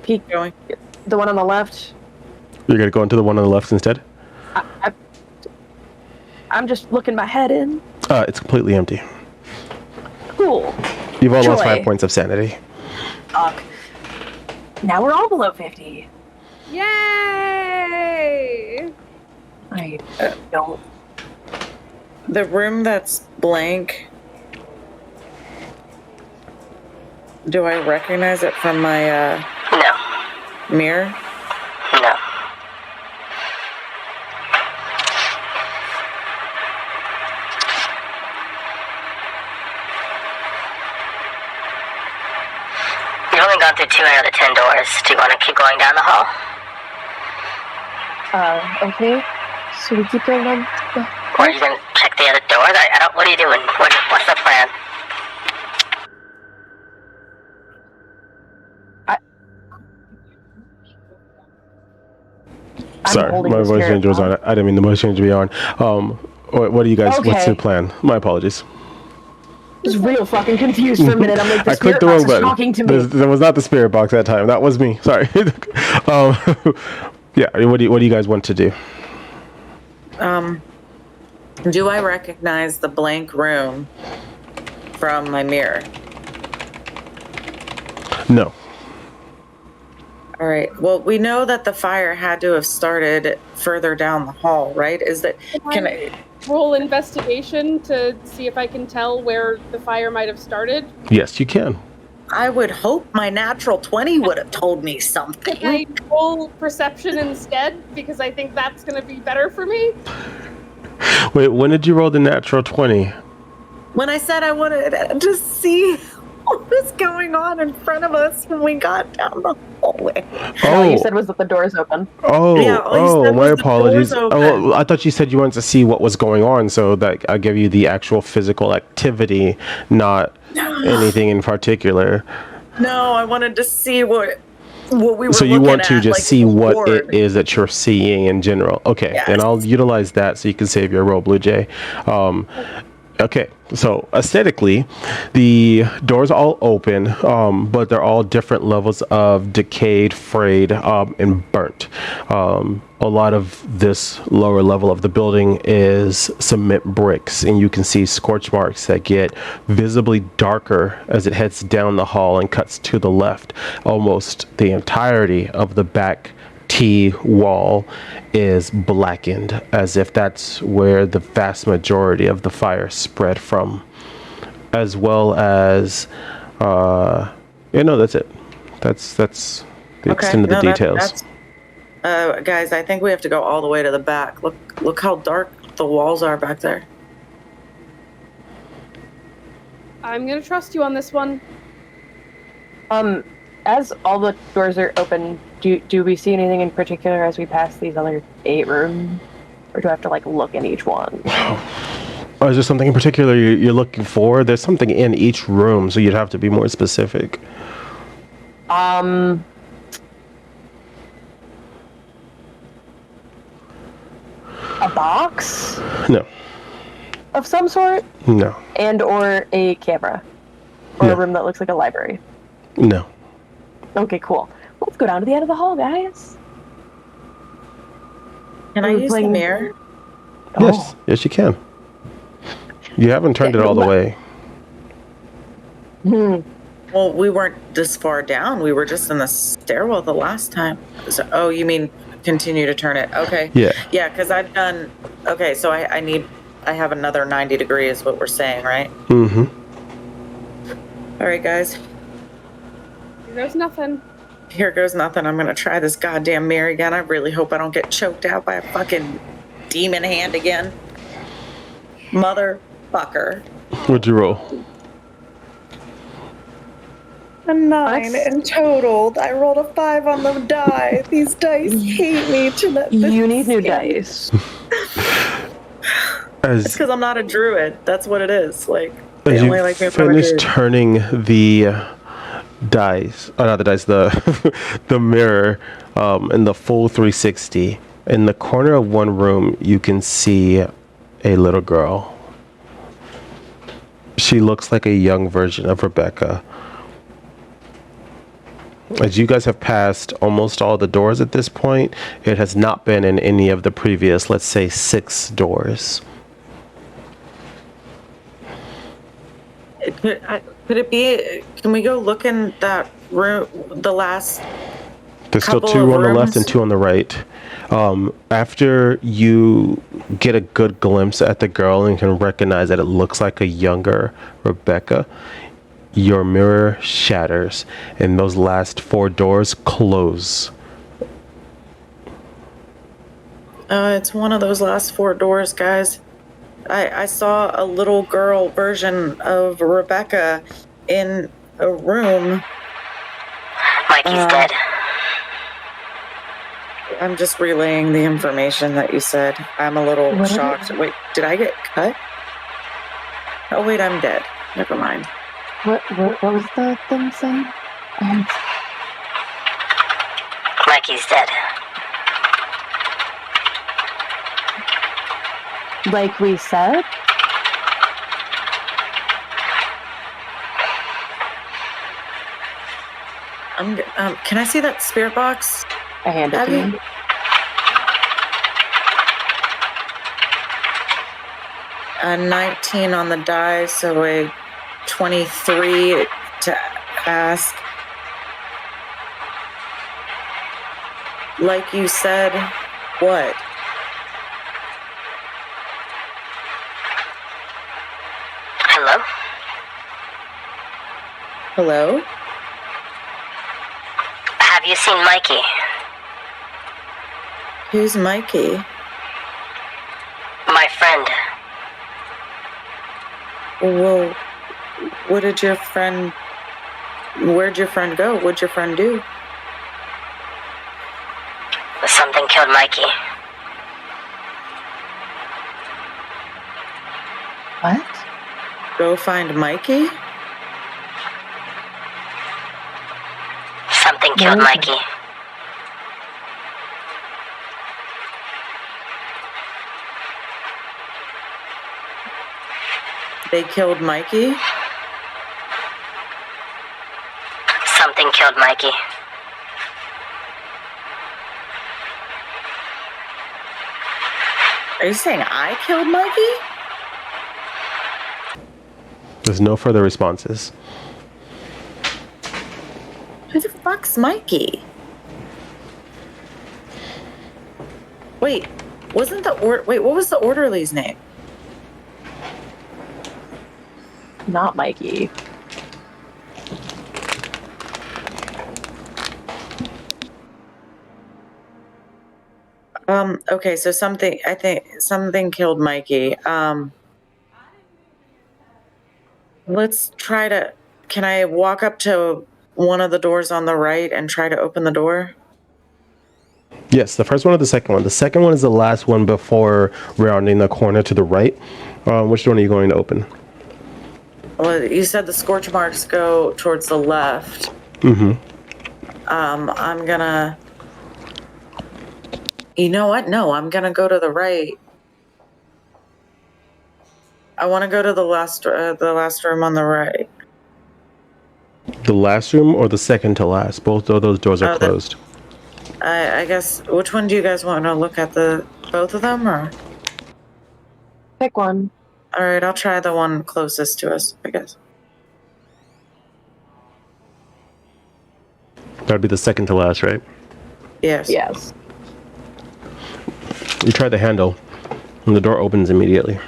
Peek Keep going. the one on the left. You're gonna go into the one on the left instead? I'm just looking my head in. It's completely empty. Cool. You've all lost Joy. 5 points of sanity. Fuck. Now we're all below 50. Yay! I don't. The room that's blank. Do I recognize it from my No. mirror? No. You've only gone through 2 out of the 10 doors. Do you want to keep going down the hall? Okay. So we keep going down. Or are you going to check the other doors? I don't, what are you doing? What's the plan? I'm Sorry, holding my the voice spirit changer was on. bomb. I didn't mean the voice changer to be on. What do you guys, what's Okay. the plan? My apologies. I was real fucking confused for a minute. I'm like, the I clicked spirit the box wrong is button. talking to me. That was not the spirit box that time. That was me. Sorry. Yeah, what do you guys want to do? Do I recognize the blank room from my mirror? No. All right. Well, we know that the fire had to have started further down the hall, right? Can I roll investigation to see if I can tell where the fire might have started? Yes, you can. I would hope my natural 20 would have told me something. Can I roll perception instead? Because I think that's going to be better for me. Wait, when did you roll the natural 20? When I said I wanted to see what was going on in front of us when we got down the hallway. All you said was that the door's open. Yeah, all you said my was the apologies. door's open. Oh, I thought you said you wanted to see what was going on, so that I give you the actual physical activity, not anything in particular. No, I wanted to see what we were So you looking want to at, just like, see what board. it is that you're seeing in general. Okay, Yes. then I'll utilize that so you can save your roll, Blue Jay. Okay, so aesthetically, the doors are all open, but they're all different levels of decayed, frayed, and burnt. A lot of this lower level of the building is cement bricks, and you can see scorch marks that get visibly darker as it heads down the hall and cuts to the left. Almost the entirety of the back T wall is blackened, as if that's where the vast majority of the fire spread from, as well as that's it. That's the extent of the details. Guys, I think we have to go all the way to the back. Look how dark the walls are back there. I'm going to trust you on this one. As all the doors are open, do we see anything in particular as we pass these other 8 rooms? Or do I have to, look in each one? Or is there something in particular you're looking for? There's something in each room, so you'd have to be more specific. A box No. of some sort? No. And or a camera? Or No. a room that looks like a library? No. Okay, cool. Let's go down to the end of the hall, guys. Can I We're use the playing- mirror? Yes. Yes, you can. You haven't turned it all the way. Well, we weren't this far down. We were just in the stairwell the last time. So, you mean continue to turn it. Okay. Yeah. Yeah, because I've done. Okay, so I have another 90 degrees. Is what we're saying, right? Mm-hmm. All right, guys. Here goes nothing. Here goes nothing. I'm gonna try this goddamn mirror again. I really hope I don't get choked out by a fucking demon hand again. Motherfucker. What'd you roll? A 9 in total. I rolled a 5 on the die. These dice hate me to You need new dice. It's because I'm not a druid. That's what it is. Like, they As only you like me if I'm a finish druid. turning the dice, not the dice, the the mirror, in the full 360, in the corner of one room, you can see a little girl. She looks like a young version of Rebecca. As you guys have passed almost all the doors at this point, it has not been in any of the previous, let's say, 6 doors. Could it be? Can we go look in that room? The last. There's still Couple 2 of on the left rooms. and 2 on the right. After you get a good glimpse at the girl and can recognize that it looks like a younger Rebecca, your mirror shatters and those last 4 doors close. It's one of those last 4 doors, guys. I saw a little girl version of Rebecca in a room. Mikey's dead. I'm just relaying the information that you said. I'm a little What? shocked. Wait, did I get cut? Oh, wait, I'm dead. Never mind. What was the thing saying? Mikey's dead. Like we said? Can I see that spirit box? I hand it to Abby? him. A 19 on the die, so a 23 to ask. Like you said, what? Hello? Hello? Have you seen Mikey? Who's Mikey? My friend. Well, where'd your friend go? What'd your friend do? Something killed Mikey. What? Go find Mikey? Something killed Where is Mikey. They killed Mikey? Something killed Mikey. Are you saying I killed Mikey? There's no further responses. Who the fuck's Mikey? Wait, what was the orderly's name? Not Mikey. Okay, so I think something killed Mikey. Let's try to, can I walk up to one of the doors on the right and try to open the door? Yes, the first one or the second one? The second one is the last one before rounding the corner to the right. Which one are you going to open? Well, you said the scorch marks go towards the left. Mm-hmm. I'm gonna, you know what? No, I'm gonna go to the right. I want to go to the last room on the right. The last room or the second to last? Both of those doors are closed. I guess, which one do you guys want to look at? Both of them, or? Pick one. All right, I'll try the one closest to us, I guess. That'd be the second to last, right? Yes. Yes. You try the handle, and the door opens immediately.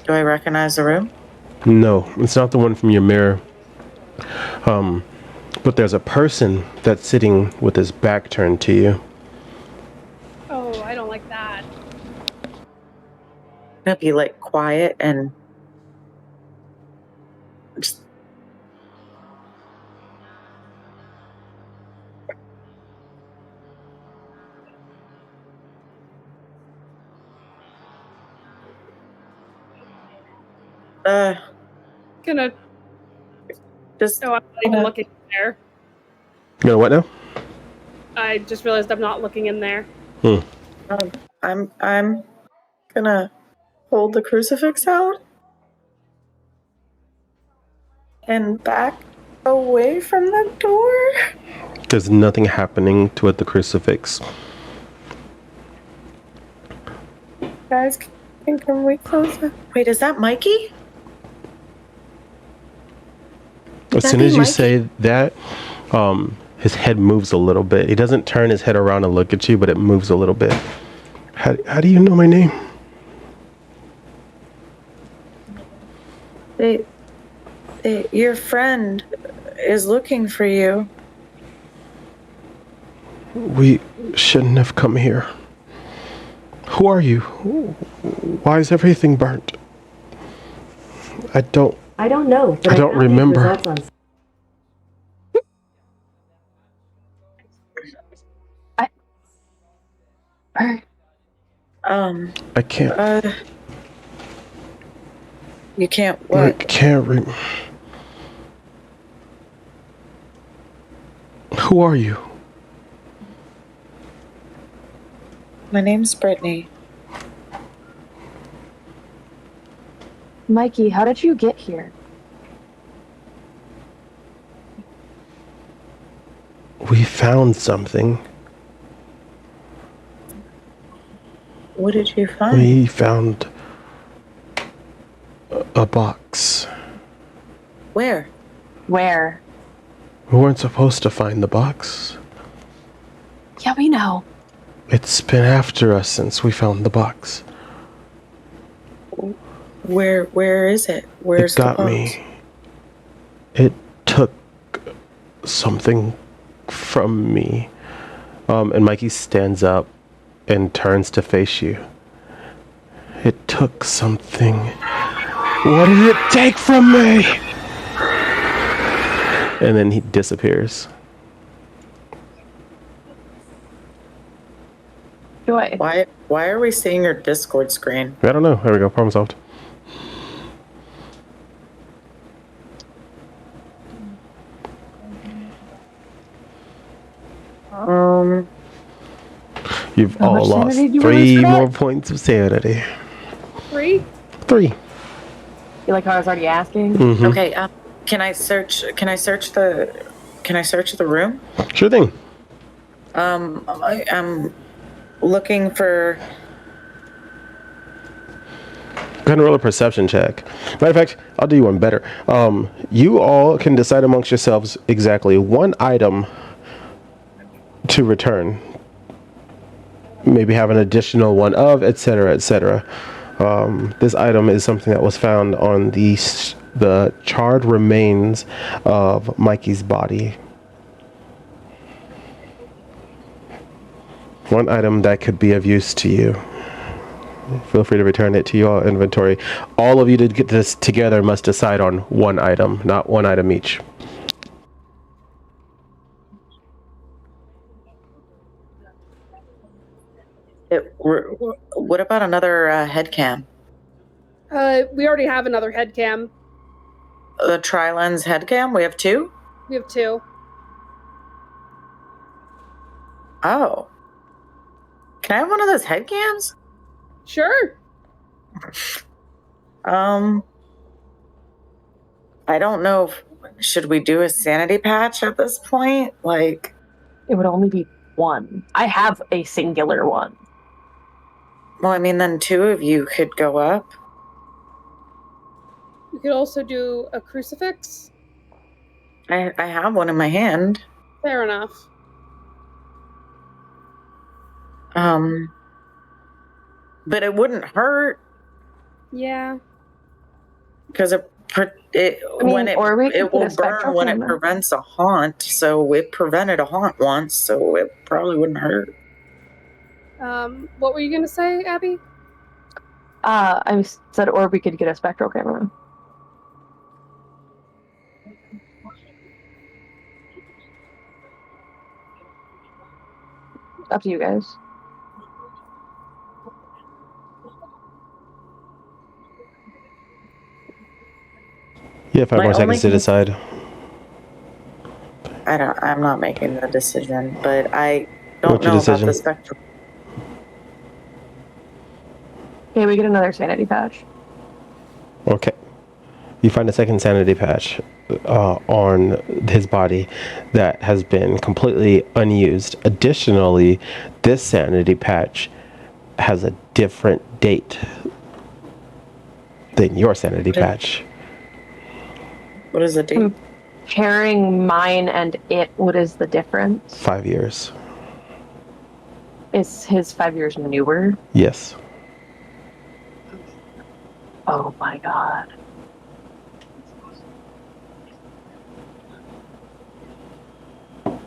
Do I recognize the room? No, it's not the one from your mirror. But there's a person that's sitting with his back turned to you. Oh, I don't like that. I'm gonna be like quiet and just Gonna. just No, I'm not even looking in there. You know what now? I just realized I'm not looking in there. I'm gonna hold the crucifix out and back away from the door. There's nothing happening to it, the crucifix. Guys, can we close it? Wait, is that Mikey? As soon as you say that, his head moves a little bit. He doesn't turn his head around and look at you, but it moves a little bit. How do you know my name? Your friend is looking for you. We shouldn't have come here. Who are you? Why is everything burnt? I don't know. But I don't remember. I can't. You can't I what? can't Who are you? My name's Brittany. Mikey, how did you get here? We found something. What did you find? We found a box. Where? Where? We weren't supposed to find the box. Yeah, we know. It's been after us since we found the box. Where is it? Where's It got the box? me. It took something from me. And Mikey stands up and turns to face you. It took something. What did it take from me? And then he disappears. Joy. Why are we seeing your Discord screen? I don't know. There we go. Problem solved. You've How all much lost sanity do you 3 lose for that? more points of sanity. 3? 3. You like how I was already asking? Mm-hmm. Okay, can I search the room? Sure thing. I'm looking for. Go ahead and roll a perception check. Matter of fact, I'll do you one better. You all can decide amongst yourselves exactly one item to return. Maybe have an additional one of, etc., etc. This item is something that was found on the charred remains of Mikey's body. One item that could be of use to you. Feel free to return it to your inventory. All of you to get this together must decide on one item, not one item each. What about another head cam? We already have another head cam. The tri-lens head cam? We have 2? We have 2. Oh. Can I have one of those head cams? Sure. I don't know. Should we do a sanity patch at this point? Like, It would only be one. I have a singular one. well, I mean, then 2 of you could go up. We could also do a crucifix. I have one in my hand. Fair enough. But it wouldn't hurt Yeah. because it when it or we could it get a will burn spectral when it camera. prevents a haunt. So it prevented a haunt once, so it probably wouldn't hurt. What were you gonna say, Abby? I said, or we could get a spectral camera. Up to you guys. You have 5 My more only seconds to decide. I'm not making the decision, but I don't What's your know about decision? the spectrum. Okay, we get another sanity patch. Okay. You find a second sanity patch on his body that has been completely unused. Additionally, this sanity patch has a different date than your sanity patch. What is the date? Comparing mine and it, what is the difference? 5 years. Is his 5 years newer? Yes. Oh my god.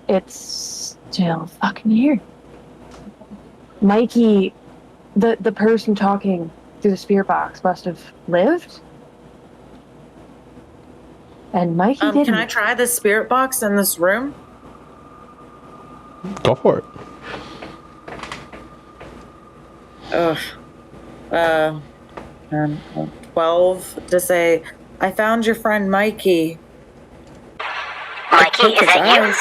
It's still fucking here. Mikey, the person talking through the spirit box must have lived? And Mikey didn't. Can I try the spirit box in this room? Go for it. Ugh. 12 to say, I found your friend Mikey. Mikey, is that you?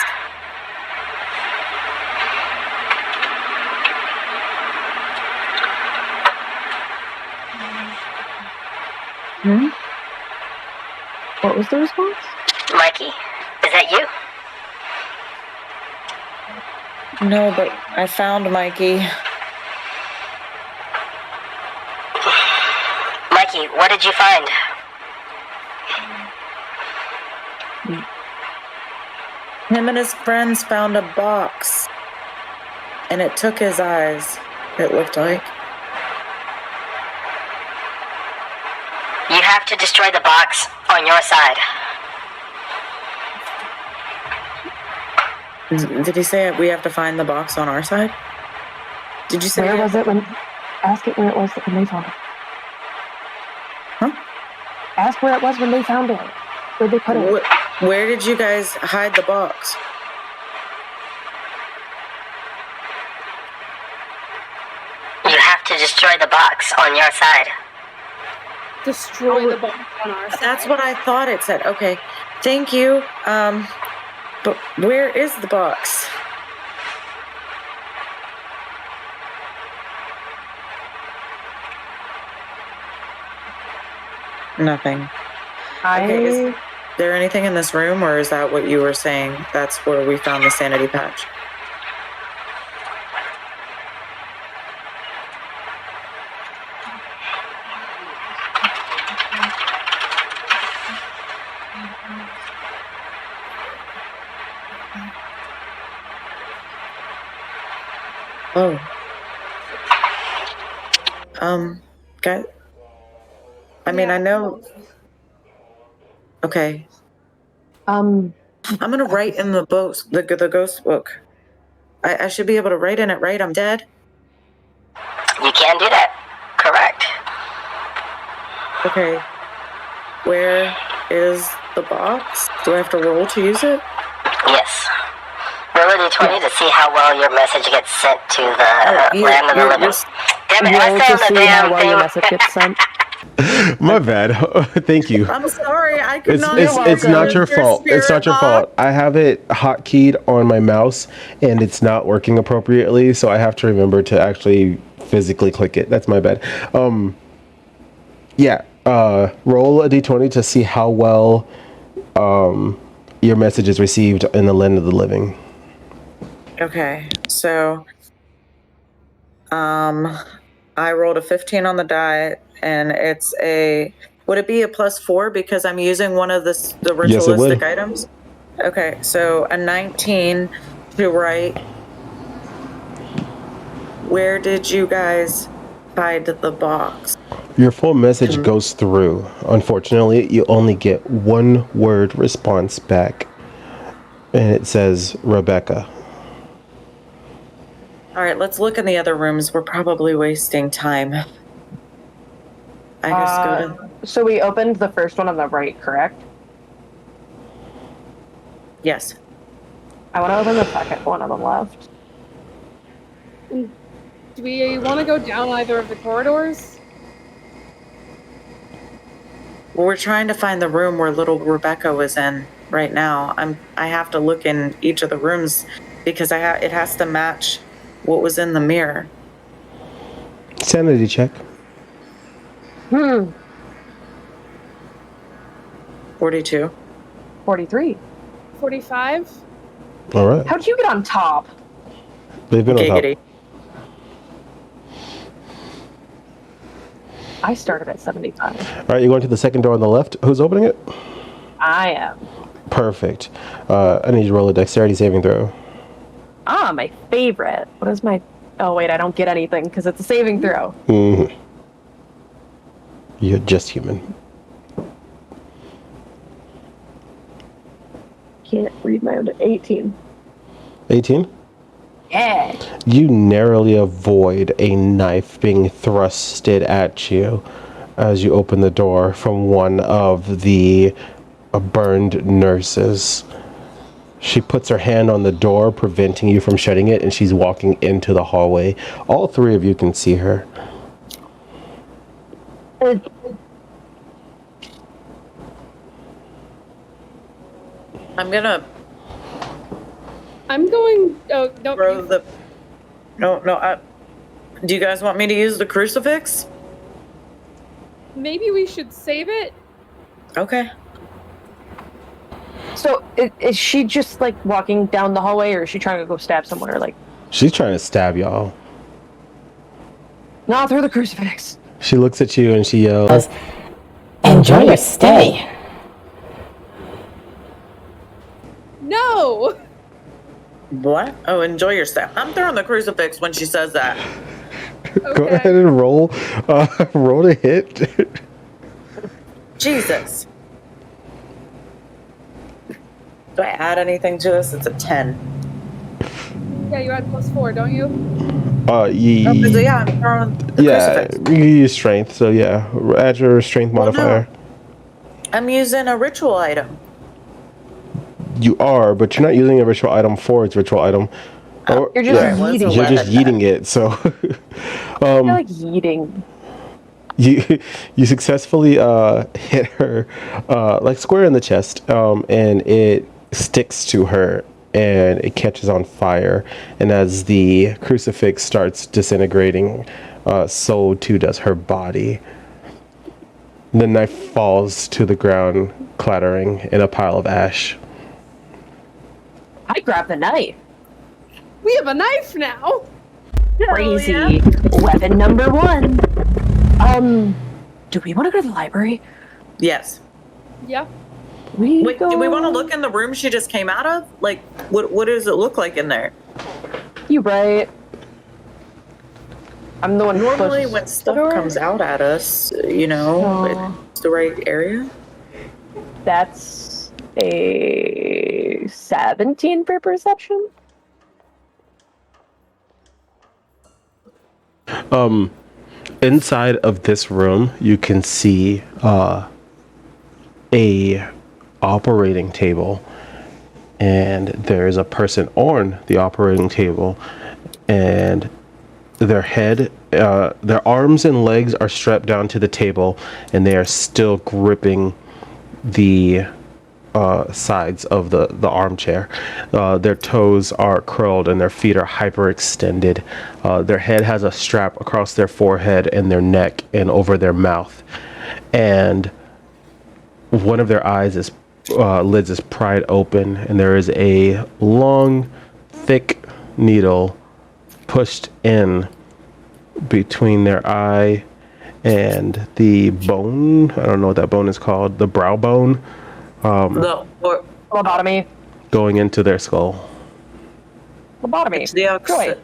What was the response? Mikey, is that you? No, but I found Mikey. Mikey, what did you find? Him and his friends found a box. And it took his eyes, it looked like. You have to destroy the box on your side. Did he say we have to find the box on our side? Did you say Where was it when... Ask it where it was when they found it. Huh? Ask where it was when they found it. Where'd they put it? Where did you guys hide the box? You have to destroy the box on your side. Destroy the box on our side. That's what I thought it said. Okay, thank you. But where is the box? Nothing. Okay, is there anything in this room, or is that what you were saying? That's where we found the sanity patch. Oh. Guys. I mean, I know. Okay. I'm gonna write in the book, the ghost book. I should be able to write in it, right? I'm dead. You can do that. Correct. Okay. Where is the box? Do I have to roll to use it? Yes. Roll a d20 to see how well your message gets sent to the land of the living. Damn it, Roll I to found the see how damn well your thing. message gets sent. My bad. Thank you. I'm sorry, I could It's not. it's not your fault. It's not your fault. I have it hotkeyed on my mouse and it's not working appropriately, so I have to remember to actually physically click it. That's my bad. Yeah. Roll a d20 to see how well your message is received in the land of the living. Okay, so I rolled a 15 on the die, and it's a. Would it be a +4 because I'm using one of the Yes, it ritualistic would. items? Okay, so a 19 to write Where did you guys hide the box? Your full message goes through. Unfortunately, you only get one word response back. And it says, Rebecca. All right, let's look in the other rooms. We're probably wasting time. I guess go to... So we opened the first one on the right, correct? Yes. I want to open the second one on the left. Do we want to go down either of the corridors? Well, we're trying to find the room where little Rebecca was in right now. I have to look in each of the rooms because it has to match what was in the mirror. Sanity check. 42. 43. 45? All right. How'd you get on top? They've been on Giggity. top. I started at 75. All right, you're going to the second door on the left. Who's opening it? I am. Perfect. I need you to roll a dexterity saving throw. Ah, my favorite. What is my... Oh, wait, I don't get anything because it's a saving throw. Mm-hmm. You're just human. Can't read my own... 18. 18? Yeah. You narrowly avoid a knife being thrusted at you as you open the door from one of the burned nurses. She puts her hand on the door, preventing you from shutting it, and she's walking into the hallway. All three of you can see her. I'm going... Oh, don't... throw the... No, do you guys want me to use the crucifix? Maybe we should save it? Okay. So, is she just, like, walking down the hallway, or is she trying to go stab someone, or, like... She's trying to stab y'all. No, throw the crucifix. She looks at you and she yells, Enjoy your stay. No! What? Oh, enjoy your step. I'm throwing the crucifix when she says that. Okay. Go ahead and roll. Roll to hit. Jesus. Do I add anything to this? It's a 10. Yeah, you add +4, don't you? Yeah, I'm throwing the crucifix. You use strength, so yeah. Add your strength modifier. No. I'm using a ritual item. You are, but you're not using a ritual item for its ritual item. You're just yeeting You're it. just yeeting it, so... I feel like yeeting. You successfully hit her like square in the chest, and it sticks to her and it catches on fire. And as the crucifix starts disintegrating, so too does her body. The knife falls to the ground, clattering in a pile of ash. I grab the knife. We have a knife now! Crazy. Yeah. Weapon number 1. Do we want to go to the library? Yes. Yeah. Wait, do we want to look in the room she just came out of? Like, what does it look like in there? You right. I'm the one who Normally pushes when the stuff door. comes out at us, you know, it's the right area. That's a 17 for perception. Inside of this room, you can see a operating table, and there's a person on the operating table, and their head, their arms and legs are strapped down to the table, and they are still gripping the sides of the armchair. Their toes are curled and their feet are hyperextended. Their head has a strap across their forehead and their neck and over their mouth. And one of their eyes is lids is pried open, and there is a long, thick needle pushed in between their eye and the bone. I don't know what that bone is called. The brow bone. Lobotomy. Going into their skull. Lobotomy. It's the Joy.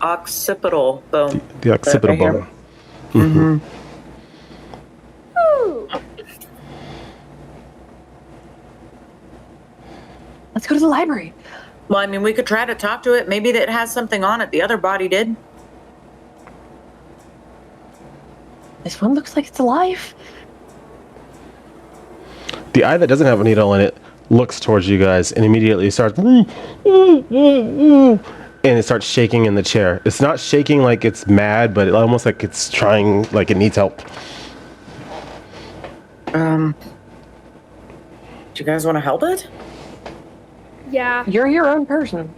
occipital bone. The occipital Right here. bone. Mm-hmm. Ooh. Let's go to the library. Well, I mean, we could try to talk to it. Maybe that has something on it. The other body did. This one looks like it's alive. The eye that doesn't have a needle in it looks towards you guys and immediately starts and it starts shaking in the chair. It's not shaking like it's mad, but it almost like it's trying, like it needs help. Do you guys want to help it? Yeah. You're your own person.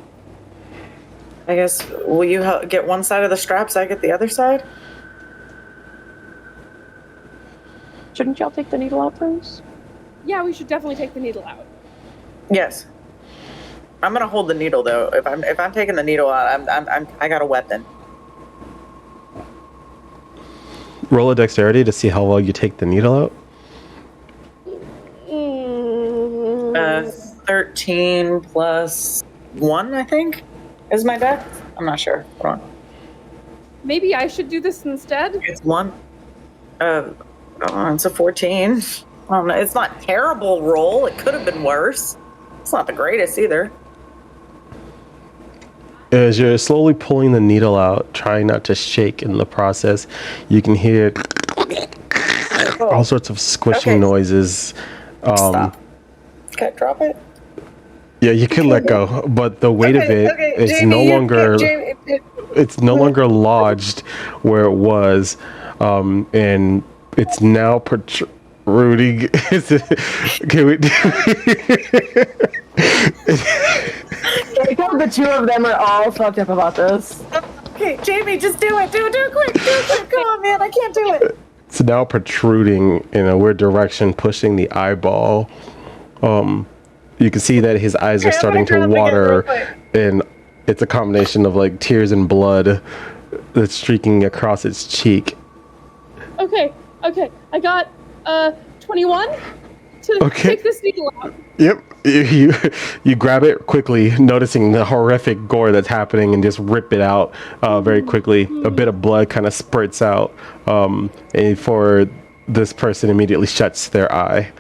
I guess, will you get one side of the straps, I get the other side? Shouldn't y'all take the needle out first? Yeah, we should definitely take the needle out. Yes. I'm gonna hold the needle though. If I'm taking the needle out, I got a weapon. Roll a dexterity to see how well you take the needle out. 13 plus 1, I think, is my dex. I'm not sure. Hold on. Maybe I should do this instead? It's 1. It's a 14. I don't know. It's not a terrible roll. It could have been worse. It's not the greatest either. As you're slowly pulling the needle out, trying not to shake in the process, you can hear all sorts of squishing noises. Stop. Can I drop it? Yeah, you can let go, but the weight of it is Jamie, no longer it's no longer lodged where it was, and it's now protruding. Can we? I think the two of them are all fucked up about this. Okay, Jamie, just do it. Do it quick. Do it quick. Come on, man. I can't do it. It's now protruding in a weird direction, pushing the eyeball. You can see that his eyes are starting to water, and it's a combination of like tears and blood that's streaking across its cheek. Okay. I got 21 to take this needle out. Yep. You grab it quickly, noticing the horrific gore that's happening, and just rip it out very quickly. A bit of blood kind of spurts out, and for this person immediately shuts their eye.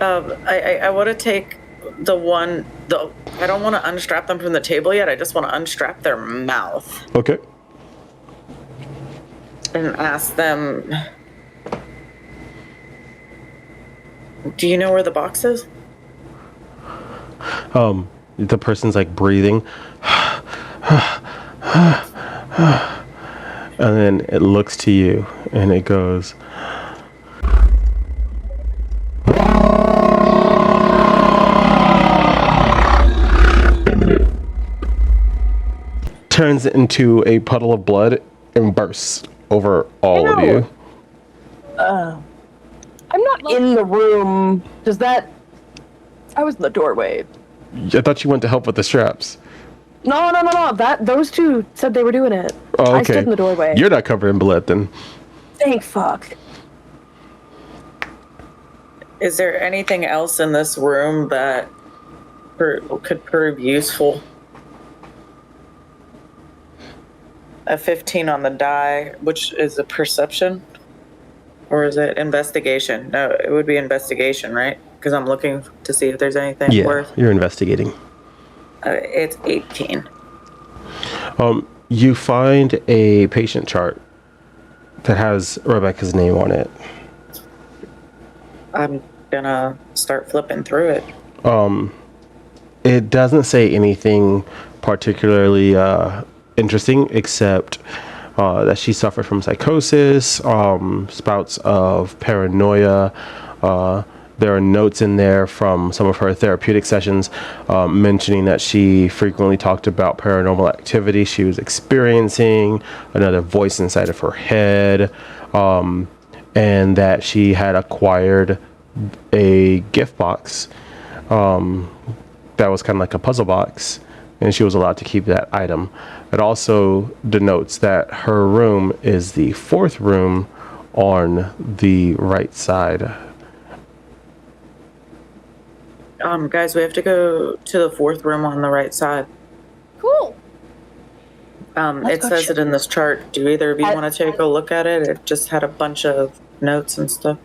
I want to take the one. I don't want to unstrap them from the table yet. I just want to unstrap their mouth. Okay. And ask them. Do you know where the box is? The person's like breathing, and then it looks to you and it goes. Turns into a puddle of blood and bursts over all of you. I'm not in the room. Does that... I was in the doorway. I thought you went to help with the straps. No. Those two said they were doing it. Oh, okay. I stood in the doorway. You're not covered in blood then. Thank fuck. Is there anything else in this room that could prove useful? A 15 on the die, which is a perception? Or is it investigation? No, it would be investigation, right? Because I'm looking to see if there's anything worth. You're investigating. It's 18. You find a patient chart that has Rebecca's name on it. I'm gonna start flipping through it. It doesn't say anything particularly interesting except that she suffered from psychosis, spouts of paranoia. There are notes in there from some of her therapeutic sessions mentioning that she frequently talked about paranormal activity she was experiencing, another voice inside of her head, and that she had acquired a gift box that was kind of like a puzzle box, and she was allowed to keep that item. It also denotes that her room is the 4th room on the right side. Guys, we have to go to the 4th room on the right side. It says it in this chart. Do either of you want to take a look at it? It just had a bunch of notes and stuff.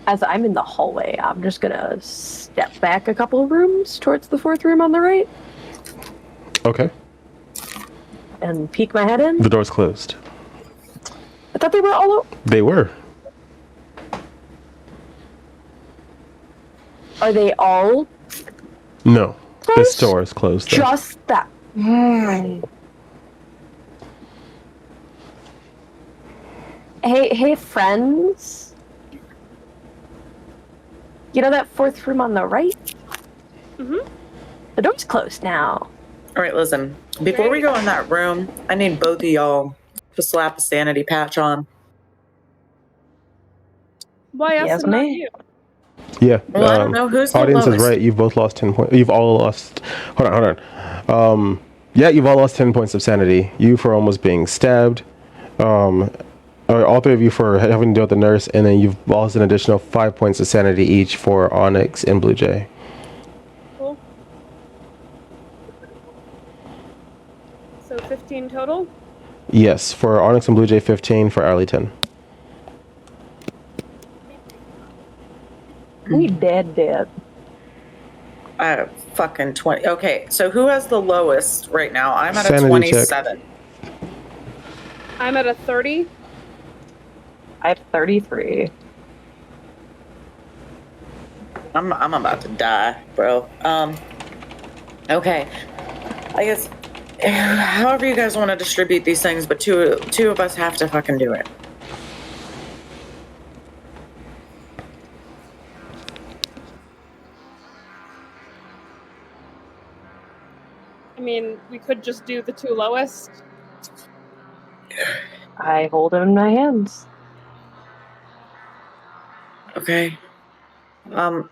As I'm in the hallway, I'm just gonna step back a couple of rooms towards the 4th room on the right. Okay. And peek my head in. The door's closed. I thought they were all They were. Are they all No. closed? This door is closed. Though. Just that. Hey, friends. You know that 4th room on the right? Mm-hmm. The door's closed now. All right, listen. Before we go in that room, I need both of y'all to slap a sanity patch on. Why us Yes, and not me. you? Yeah. Well, I don't know who's the audience lowest. is right. You've both lost 10 points. You've all lost. Hold on. Yeah, you've all lost 10 points of sanity. You for almost being stabbed. All 3 of you for having to deal with the nurse, and then you've lost an additional 5 points of sanity each for Onyx and Blue Jay. Cool. So 15 total? Yes, for Onyx and Blue Jay 15, for Arlie 10. We dead. Fucking 20. Okay, so who has the lowest right now? I'm at Sanity a 27. check. I'm at a 30. I have 33. I'm about to die, bro. Okay. I guess however you guys want to distribute these things, but two of us have to fucking do it. I mean, we could just do the 2 lowest. I hold him in my hands. Okay. All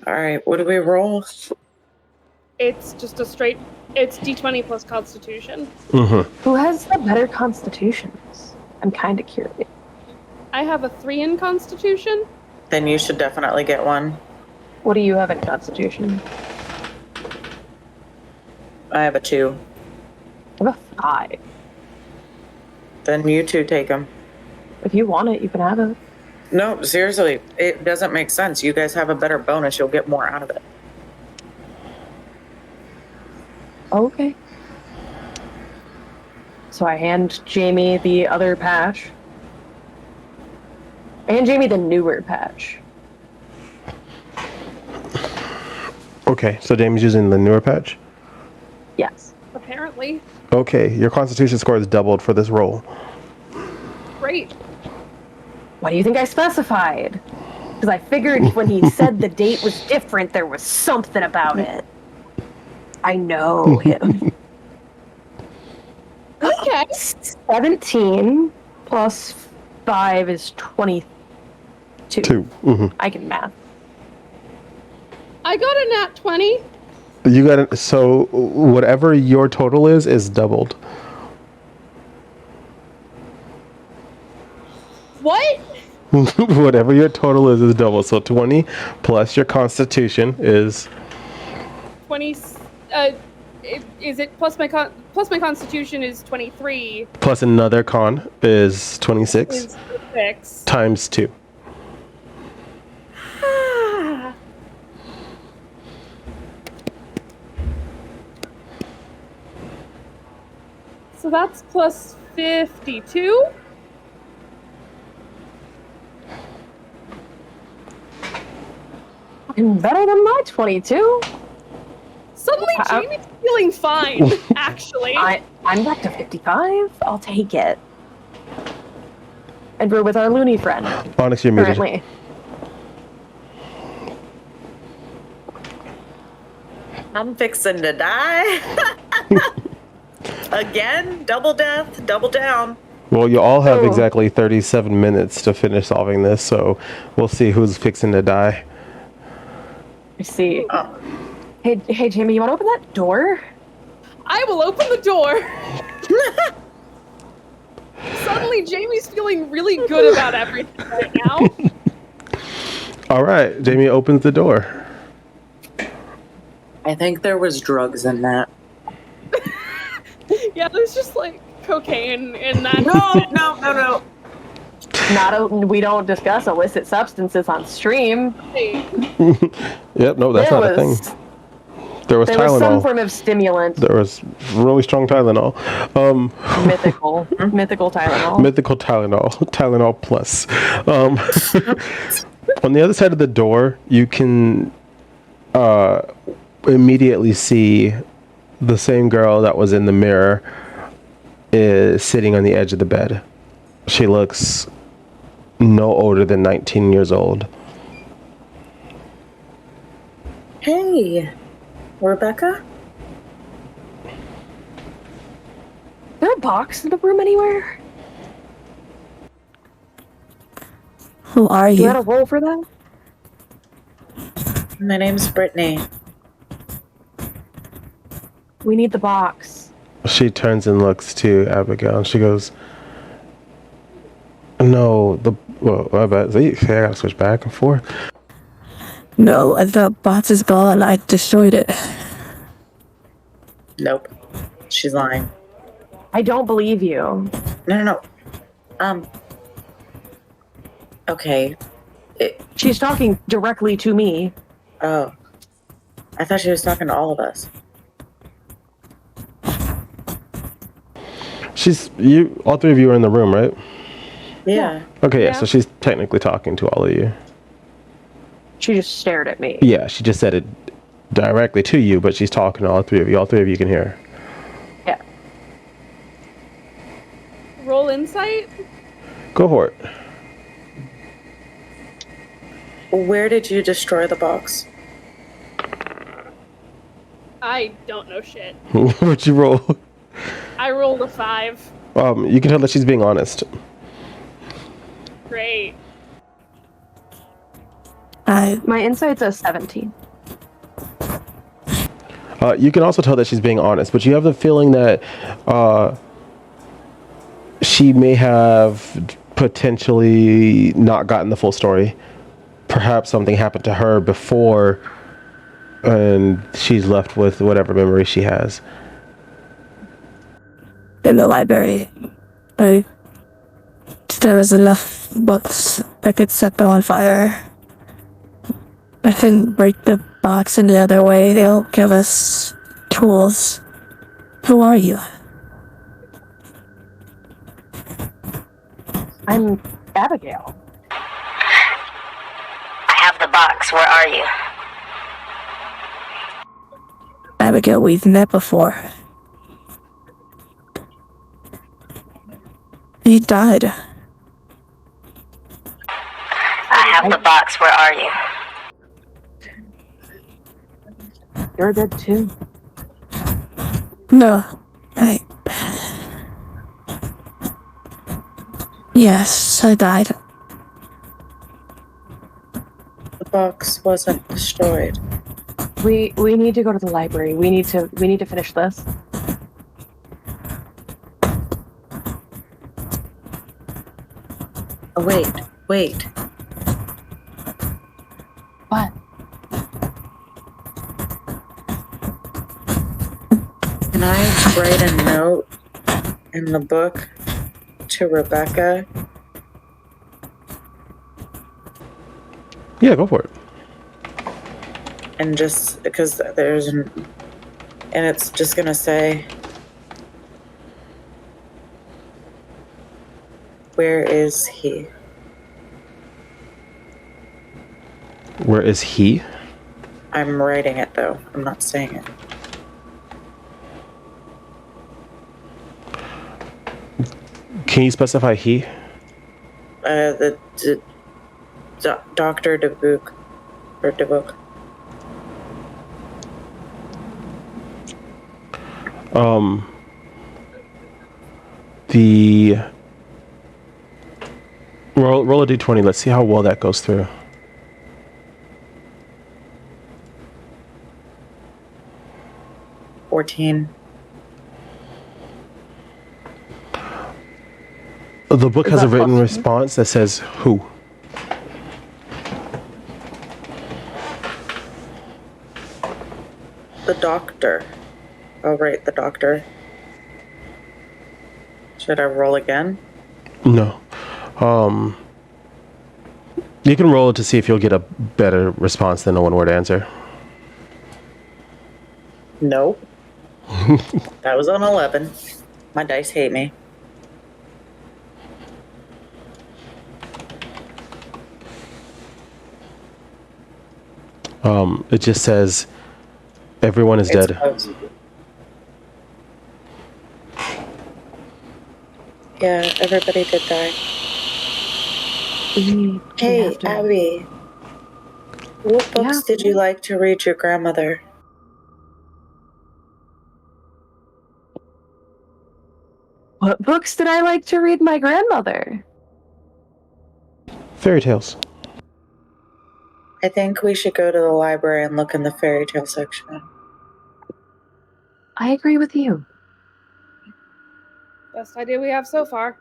right, what do we roll? It's just a straight. It's D20 plus Constitution. Mm-hmm. Who has the better constitutions? I'm kind of curious. I have a 3 in Constitution. Then you should definitely get one. What do you have in constitution? I have a 2. I have a 5. Then you two take them. If you want it, you can have it. No, seriously, it doesn't make sense. You guys have a better bonus. You'll get more out of it. Okay. So I hand Jamie the other patch. I hand Jamie the newer patch. Okay, so Jamie's using the newer patch? Yes. Apparently. Okay, your constitution score is doubled for this roll. Great. Why do you think I specified? Because I figured when he said the date was different, there was something about it. I know him. Okay. 17 plus 5 is 22. 2. Mm-hmm. I can math. I got a nat 20. You got it. So whatever your total is doubled. What? Whatever your total is doubled. So 20 plus your constitution is 20. Is it plus my Constitution is 23? plus another con is 26 Is 6 times 2. So that's plus 52. And better than my 22. Suddenly, Jamie's feeling fine. Actually, I'm back to 55. I'll take it. And we're with our loony friend. Onyx, you're muted. Currently. I'm fixing to die. Again, double death, double down. Well, you all have Oh. exactly 37 minutes to finish solving this, so we'll see who's fixing to die. I see. Oh. Hey, Jamie, you want to open that door? I will open the door. Suddenly, Jamie's feeling really good about everything right now. All right, Jamie opens the door. I think there was drugs in that. Yeah, there's just like cocaine in that. No. We don't discuss illicit substances on stream. Yep, no, that's not a thing. There was There Tylenol. was some form of stimulant. There was really strong Tylenol. Mythical Tylenol. Mythical Tylenol. Tylenol plus. On the other side of the door, you can immediately see the same girl that was in the mirror is sitting on the edge of the bed. She looks no older than 19 years old. Hey, Rebecca? Is there a box in the room anywhere? Who are You you? had a roll for that? My name's Brittany. We need the box. She turns and looks to Abigail and she goes, no, I gotta switch back and forth. No, the box is gone. I destroyed it. Nope. She's lying. I don't believe you. No. Okay. She's talking directly to me. Oh. I thought she was talking to all of us. All three of you are in the room, right? Yeah. Okay, Yeah. so she's technically talking to all of you. She just stared at me. Yeah, she just said it directly to you, but she's talking to all three of you. All three of you can hear her. Yeah. Roll insight. Go for it. Where did you destroy the box? I don't know shit. What'd you roll? I rolled a 5. You can tell that she's being honest. Great. My insight's a 17. You can also tell that she's being honest, but you have the feeling that she may have potentially not gotten the full story. Perhaps something happened to her before, and she's left with whatever memory she has. In the library, there was enough books that could set them on fire. I can break the box in the other way. They'll give us tools. Who are you? I'm Abigail. I have the box. Where are you? Abigail, we've met before. He died. I have the box. Where are you? You're dead too. No. Yes, I died. The box wasn't destroyed. We need to go to the library. We need to finish this. Oh, wait. What? Can I write a note in the book to Rebecca? Yeah, go for it. And just because and it's just gonna say, where is he? Where is he? I'm writing it though. I'm not saying it. Can you specify he? Dr. DeBook. Or DeBook. The roll a d20. Let's see how well that goes through. $14. The book has a written plus response that says who. The doctor. I'll write the doctor. Should I roll again? No. You can roll it to see if you'll get a better response than a one-word answer. Nope. That was an 11. My dice hate me. It just says everyone is dead. Yeah, everybody did die. Hey, Abby. What books did you like to read your grandmother? What books did I like to read my grandmother? Fairy tales. I think we should go to the library and look in the fairy tale section. I agree with you. Best idea we have so far.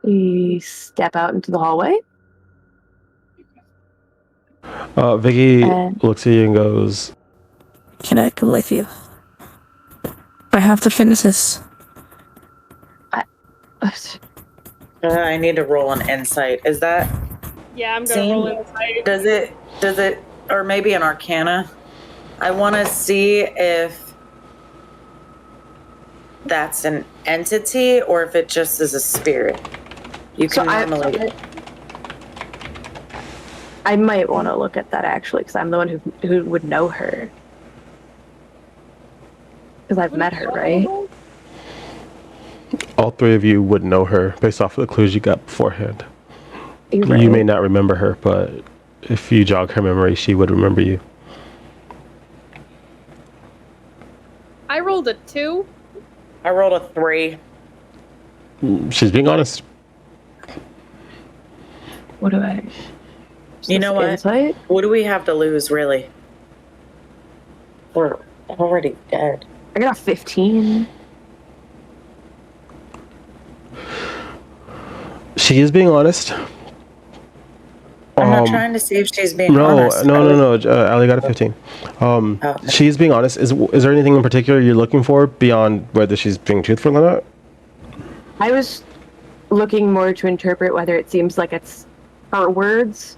We step out into the hallway. Vicky looks at you and goes, Can I come with you? I have to finish this. I need to roll an insight. Is that... Yeah, I'm gonna roll insight. Does it, or maybe an arcana? I want to see if that's an entity or if it just is a spirit. You can normally... I might want to look at that actually, because I'm the one who would know her. Because I've met her, right? all three of you would know her based off of the clues you got beforehand. Right. You may not remember her, but if you jog her memory, she would remember you. I rolled a 2. I rolled a 3. She's being honest. What do I... You know what? Insight? What do we have to lose, really? We're already dead. I got a 15. She is being honest. I'm not trying to see if she's being honest. No. Allie got a 15. Okay. She's being honest. Is there anything in particular you're looking for beyond whether she's being truthful or not? I was looking more to interpret whether it seems like it's her words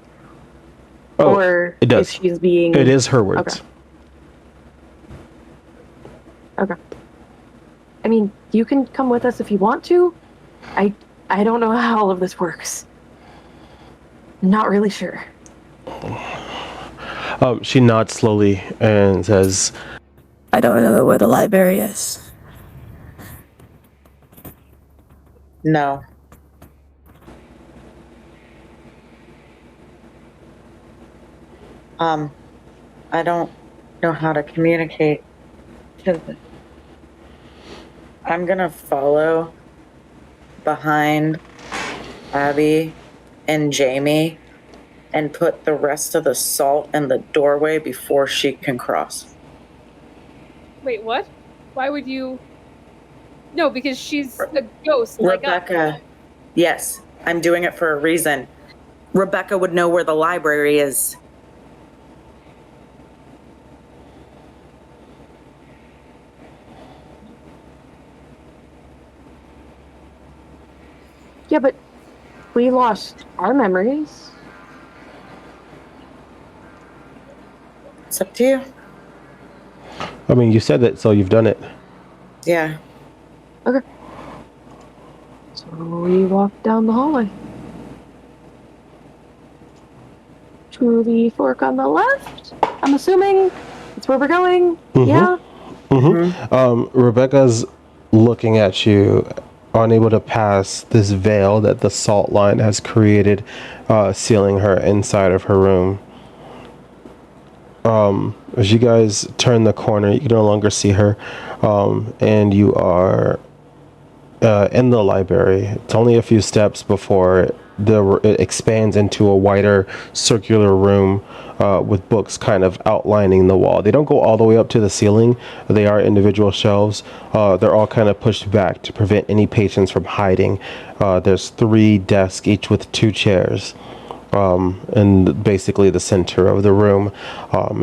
or it does. if she's being... It is her words. Okay. I mean, you can come with us if you want to. I don't know how all of this works. Not really sure. She nods slowly and says, I don't know where the library is. No. I don't know how to communicate to them. I'm gonna follow behind Abby and Jamie and put the rest of the salt in the doorway before she can cross. Wait, what? Why would you... No, because she's a ghost. Rebecca. Yes, I'm doing it for a reason. Rebecca would know where the library is. Yeah, but we lost our memories. It's up to you. I mean, you said it, so you've done it. Yeah. Okay. So we walk down the hallway. To the fork on the left. I'm assuming that's where we're going. Mm-hmm. Yeah. Mm-hmm. Rebecca's looking at you, unable to pass this veil that the salt line has created, sealing her inside of her room. As you guys turn the corner, you can no longer see her, and you are in the library. It's only a few steps before it expands into a wider circular room with books kind of outlining the wall. They don't go all the way up to the ceiling. They are individual shelves. They're all kind of pushed back to prevent any patrons from hiding. There's 3 desks, each with 2 chairs. in basically the center of the room,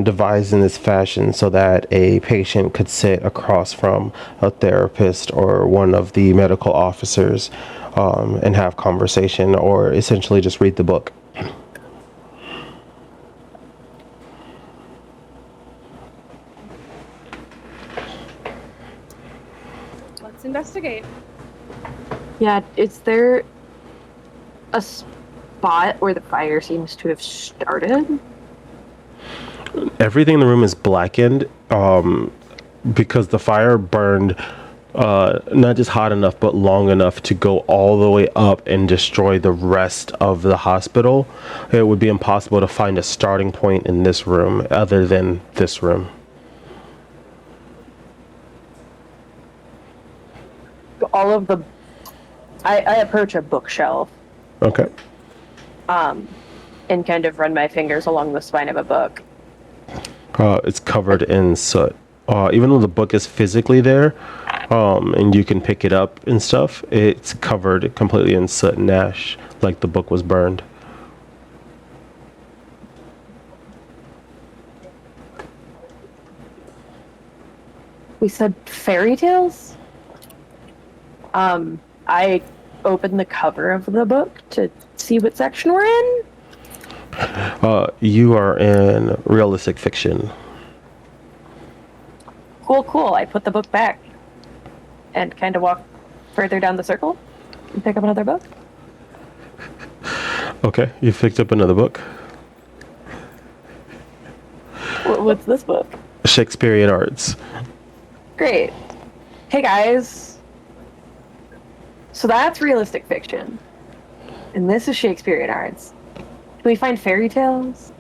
devised in this fashion so that a patient could sit across from a therapist or one of the medical officers and have conversation or essentially just read the book. Let's investigate. Yeah, is there a spot where the fire seems to have started? Everything in the room is blackened because the fire burned not just hot enough but long enough to go all the way up and destroy the rest of the hospital. It would be impossible to find a starting point in this room other than this room. All of the... I approach a bookshelf. Okay. And kind of run my fingers along the spine of a book. It's covered in soot. Even though the book is physically there, and you can pick it up and stuff, it's covered completely in soot and ash, like the book was burned. We said fairy tales? I opened the cover of the book to see what section we're in. You are in realistic fiction. Cool. I put the book back and kind of walk further down the circle and pick up another book. Okay, you picked up another book. What's this book? Shakespearean Arts. Great. Hey guys. So that's realistic fiction. And this is Shakespearean Arts. Can we find fairy tales?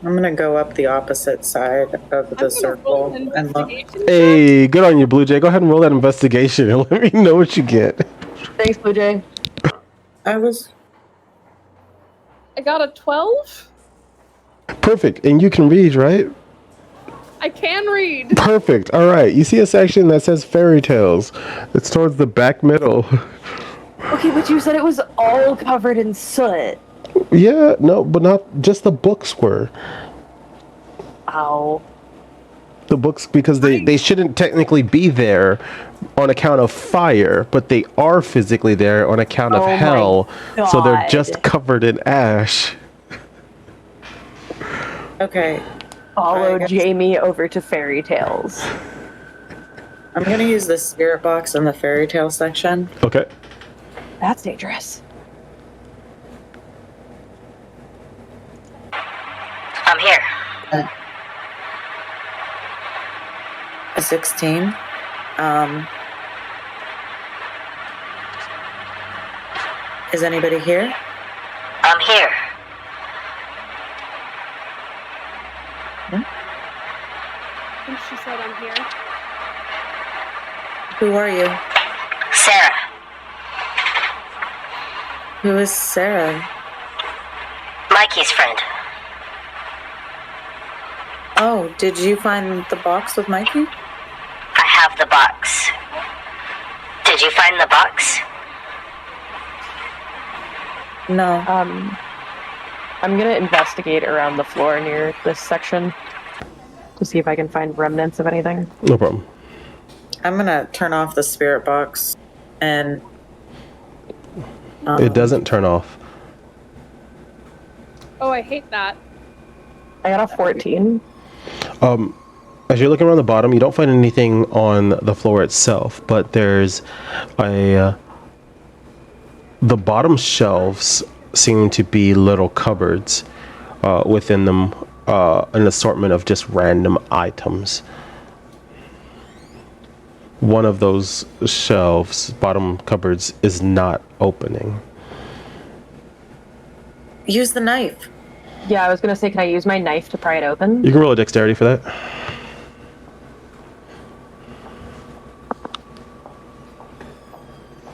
I'm gonna go up the opposite side of the circle and look. Hey, good on you, Blue Jay. Go ahead and roll that investigation and let me know what you get. Thanks, Blue Jay. I got a 12. Perfect. And you can read, right? I can read. Perfect. All right. You see a section that says fairy tales. It's towards the back middle. Okay, but you said it was all covered in soot. Yeah, no, but not just the books were. Ow. The books, because they shouldn't technically be there on account of fire, but they are physically there on account of hell. So they're just covered in ash. Okay. Follow Jamie over to fairy tales. I'm gonna use the spirit box in the fairy tale section. Okay. That's dangerous. I'm here. A 16. Is anybody here? I'm here. I think she said I'm here. Who are you? Sarah. Who is Sarah? Mikey's friend. Oh, did you find the box with Mikey? I have the box. Did you find the box? No. I'm gonna investigate around the floor near this section to see if I can find remnants of anything. No problem. I'm gonna turn off the spirit box and... It doesn't turn off. Oh, I hate that. I got a 14. As you're looking around the bottom, you don't find anything on the floor itself, but there's the bottom shelves seem to be little cupboards within them, an assortment of just random items. One of those shelves, bottom cupboards, is not opening. Use the knife. Yeah, I was gonna say, can I use my knife to pry it open? You can roll a dexterity for that.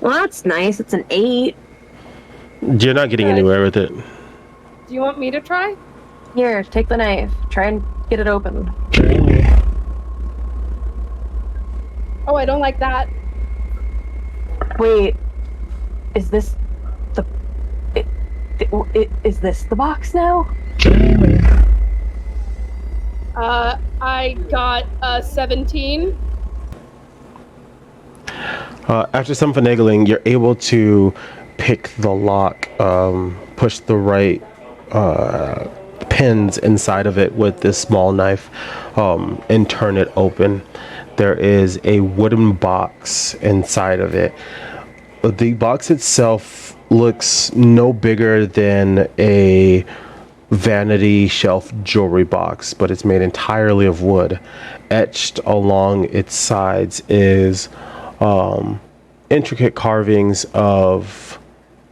Well, that's nice. It's an 8. You're not getting anywhere with it. Do you want me to try? Here, take the knife. Try and get it open. Oh, I don't like that. Wait, is this the... Is this the box now? I got a 17. After some finagling, you're able to pick the lock, push the right pins inside of it with this small knife, and turn it open. There is a wooden box inside of it. The box itself looks no bigger than a vanity shelf jewelry box, but it's made entirely of wood. Etched along its sides is intricate carvings of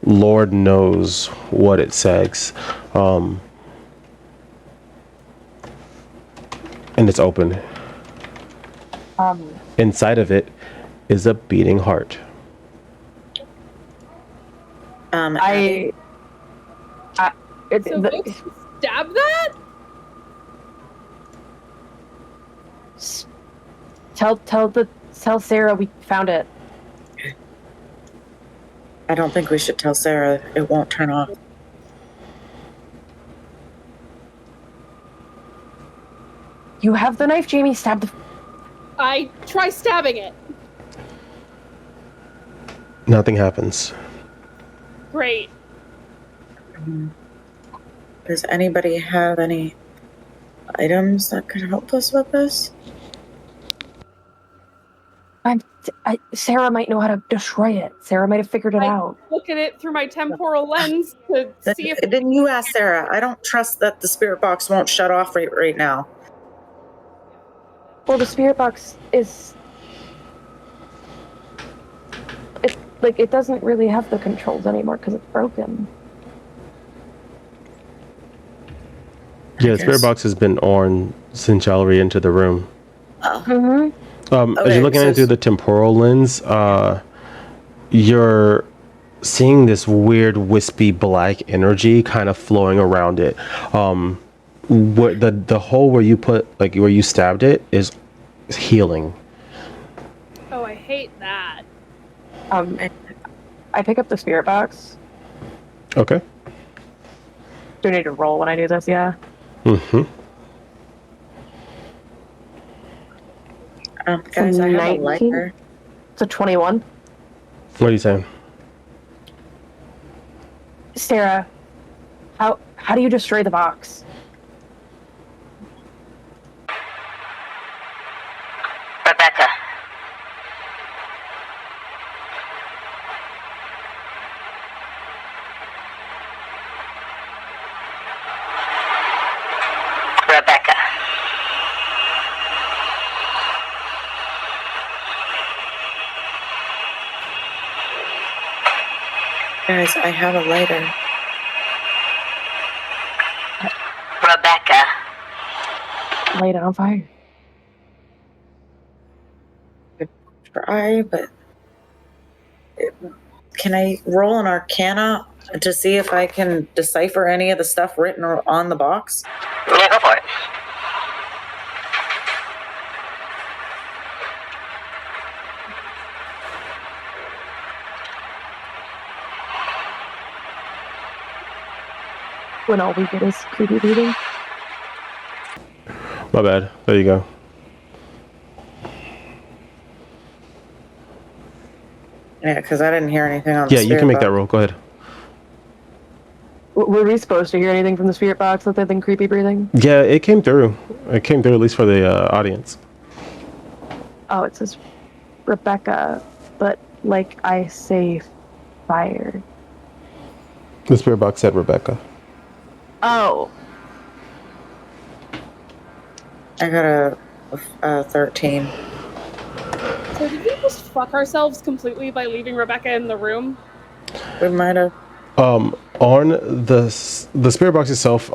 Lord knows what it says. And it's open. Inside of it is a beating heart. So Folks stab that? Tell Sarah we found it. I don't think we should tell Sarah. It won't turn off. You have the knife, Jamie. Stab the... I try stabbing it. Nothing happens. Great. Does anybody have any items that could help us with this? Sarah might know how to destroy it. Sarah might have figured it out. Look at it through my temporal lens to see if... Didn't you ask Sarah? I don't trust that the spirit box won't shut off right now. Well, the spirit box is... It doesn't really have the controls anymore because it's broken. Yeah, the spirit box has been on since y'all re-entered the room. Oh. Mm-hmm. As you're looking into the temporal lens, you're seeing this weird wispy black energy kind of flowing around it. What the hole where you put, like where you stabbed it, is healing. Oh, I hate that. I pick up the spirit box. Okay. Do I need to roll when I do this? Yeah. Mm-hmm. Guys, I have a lighter. It's a 21. What are you saying? Sarah, how do you destroy the box? Rebecca. Rebecca. Guys, I have a lighter. Rebecca. Light it on fire. Try, but can I roll an Arcana to see if I can decipher any of the stuff written on the box? Yeah, go for it. When all we get is creepy breathing. My bad. There you go. Yeah, because I didn't hear anything on the Yeah, you spirit can make box. that roll. Go ahead. Were we supposed to hear anything from the spirit box other than creepy breathing? Yeah, it came through. It came through, at least for the audience. Oh, it says Rebecca, but like I say, fire. The spirit box said Rebecca. Oh. I got a 13. So did we just fuck ourselves completely by leaving Rebecca in the room? We might have. On the spirit box itself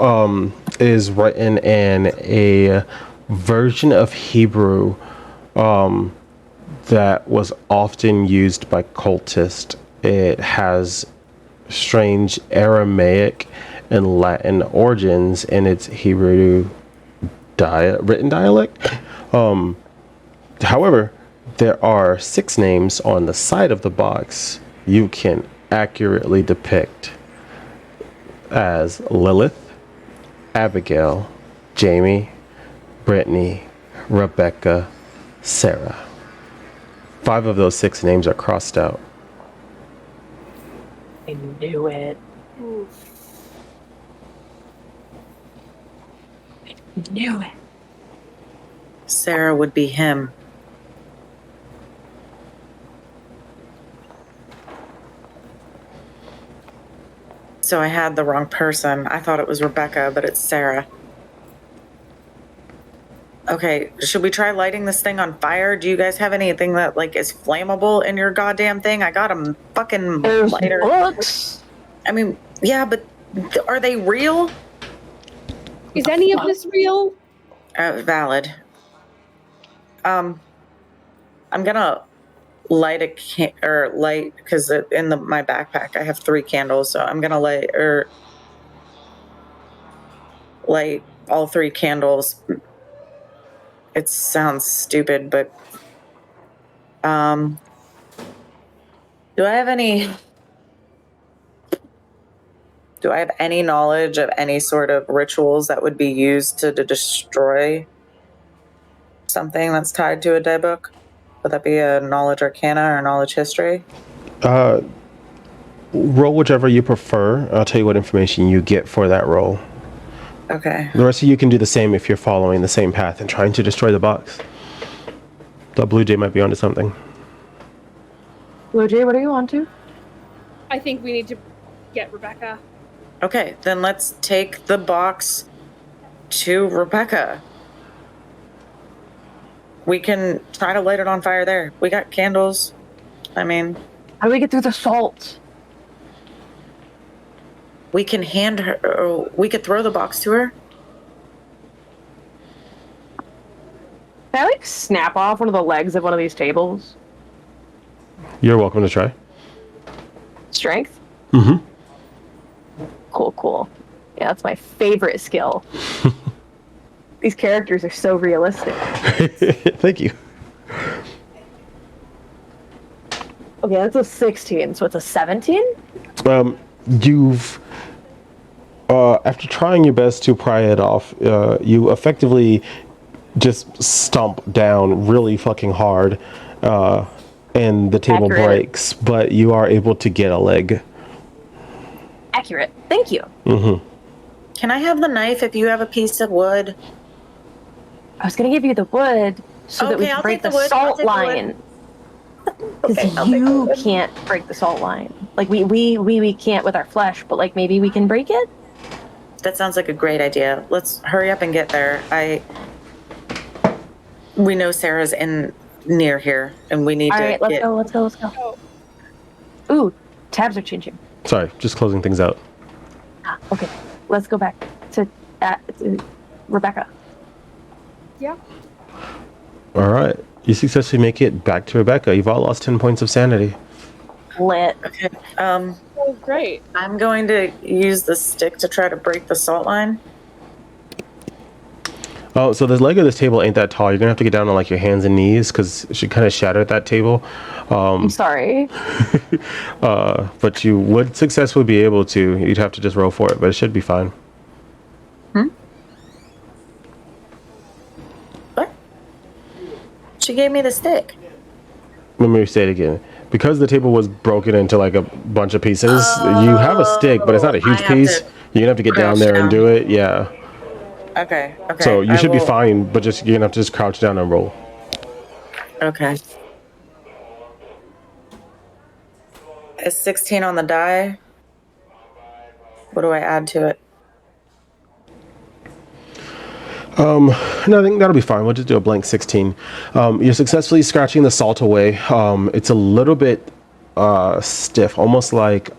is written in a version of Hebrew that was often used by cultists. It has strange Aramaic and Latin origins in its Hebrew written dialect. However, there are 6 names on the side of the box you can accurately depict as Lilith, Abigail, Jamie, Brittany, Rebecca, Sarah. 5 of those 6 names are crossed out. I knew it. I knew it. Sarah would be him. So I had the wrong person. I thought it was Rebecca, but it's Sarah. Okay, should we try lighting this thing on fire? Do you guys have anything that like is flammable in your goddamn thing? I got a fucking There's lighter. books. I mean, yeah, but are they real? Is any of this real? Valid. I'm gonna light light because in my backpack I have 3 candles, so I'm gonna light all 3 candles. It sounds stupid, but do I have any knowledge of any sort of rituals that would be used to destroy something that's tied to a dead book? Would that be a knowledge arcana or knowledge history? Roll whichever you prefer. I'll tell you what information you get for that roll. Okay. The rest of you can do the same if you're following the same path and trying to destroy the box. The Blue Jay might be onto something. Blue Jay, what do you want to? I think we need to get Rebecca. Okay, then let's take the box to Rebecca. We can try to light it on fire there. We got candles. I mean, how do we get through the salt? We can hand her, or we could throw the box to her. Can I like snap off one of the legs of one of these tables? You're welcome to try. Strength? Mm-hmm. Cool. Yeah, that's my favorite skill. These characters are so realistic. Thank you. Okay, that's a 16, so it's a 17? You've after trying your best to pry it off, you effectively just stomp down really fucking hard, and the table Accurate. breaks, but you are able to get a leg. Accurate. Thank you. Mm-hmm. Can I have the knife if you have a piece of wood? I was gonna give you the wood so that we Okay, can I'll break take the the wood. I'll salt take the wood. line. Because Okay, I'll take the you wood. can't break the salt line. Like we can't with our flesh, but like maybe we can break it. That sounds like a great idea. Let's hurry up and get there. We know Sarah's near here, and we need All to right, let's go. Ooh, tabs are changing. Sorry, just closing things out. Okay, let's go back to Rebecca. Yeah. All right. You successfully make it back to Rebecca. You've all lost 10 points of sanity. Lit. Okay. Oh, great. I'm going to use the stick to try to break the salt line. Oh, so the leg of this table ain't that tall. You're gonna have to get down on like your hands and knees because she kind of shattered that table. I'm sorry. But you would successfully be able to. You'd have to just roll for it, but it should be fine. What? She gave me the stick. Let me say it again. Because the table was broken into like a bunch of pieces, you have a stick, but it's not a huge I have piece. to You're gonna have to get down crouch there and down. do it. Yeah. Okay. So you I should be will- fine, but just you're gonna have to just crouch down and roll. Okay. Is 16 on the die? What do I add to it? No, I think that'll be fine. We'll just do a blank 16. You're successfully scratching the salt away. It's a little bit stiff, almost like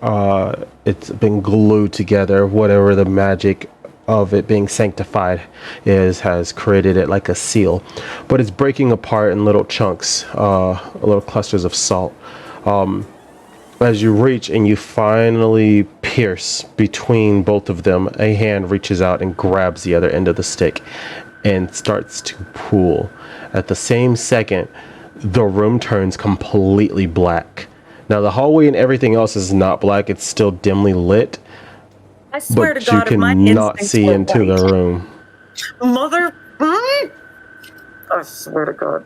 it's been glued together. Whatever the magic of it being sanctified has created it like a seal. But it's breaking apart in little chunks, little clusters of salt. As you reach and you finally pierce between both of them, a hand reaches out and grabs the other end of the stick and starts to pull. At the same second, the room turns completely black. Now the hallway and everything else is not black, it's still dimly lit, I swear but to God, you if my cannot instincts see were into right, the room. Mother. I swear to God.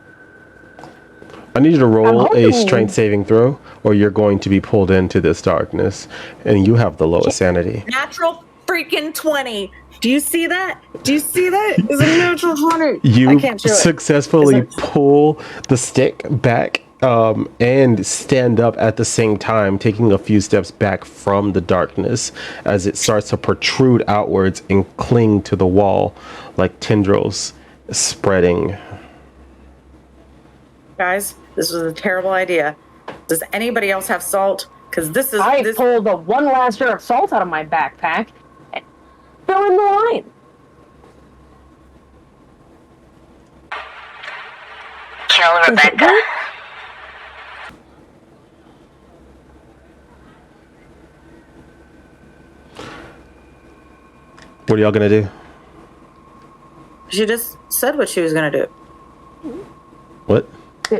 I need you to roll a hoping- strength saving throw, or you're going to be pulled into this darkness, and you have the lowest sanity. Natural freaking 20. Do you see that? Do you see that? It's a natural 20. I You can't do it. successfully Is it- pull the stick back and stand up at the same time, taking a few steps back from the darkness as it starts to protrude outwards and cling to the wall like tendrils spreading. Guys, this was a terrible idea. Does anybody else have salt? Because this is. I this. pulled a one last jar of salt out of my backpack and fell in the line. Kill Rebecca. What are y'all gonna do? She just said what she was going to do. What?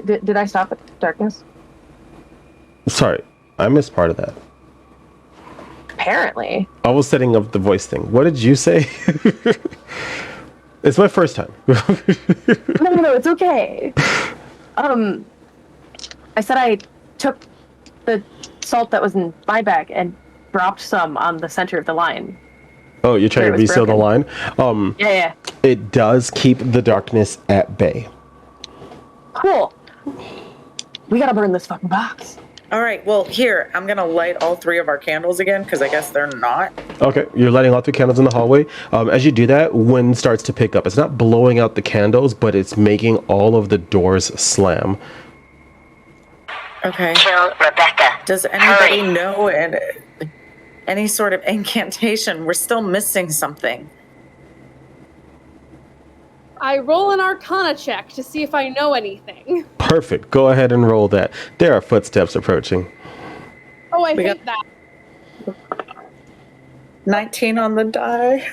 Did I stop at darkness? Sorry, I missed part of that. Apparently. I was setting up the voice thing. What did you say? It's my first time. No, it's okay. I said I took the salt that was in my bag and dropped some on the center of the line. Oh, you're trying to Where it was reseal the line? Yeah. It does keep the darkness at bay. Cool. We gotta burn this fucking box. All right, well, here, I'm going to light all 3 of our candles again because I guess they're not. Okay, you're lighting all 3 candles in the hallway. As you do that, wind starts to pick up. It's not blowing out the candles, but it's making all of the doors slam. Okay. Kill Rebecca. Does anybody Hurry. know any sort of incantation? We're still missing something. I roll an Arcana check to see if I know anything. Perfect. Go ahead and roll that. There are footsteps approaching. Oh, I We hate got- that. 19 on the die.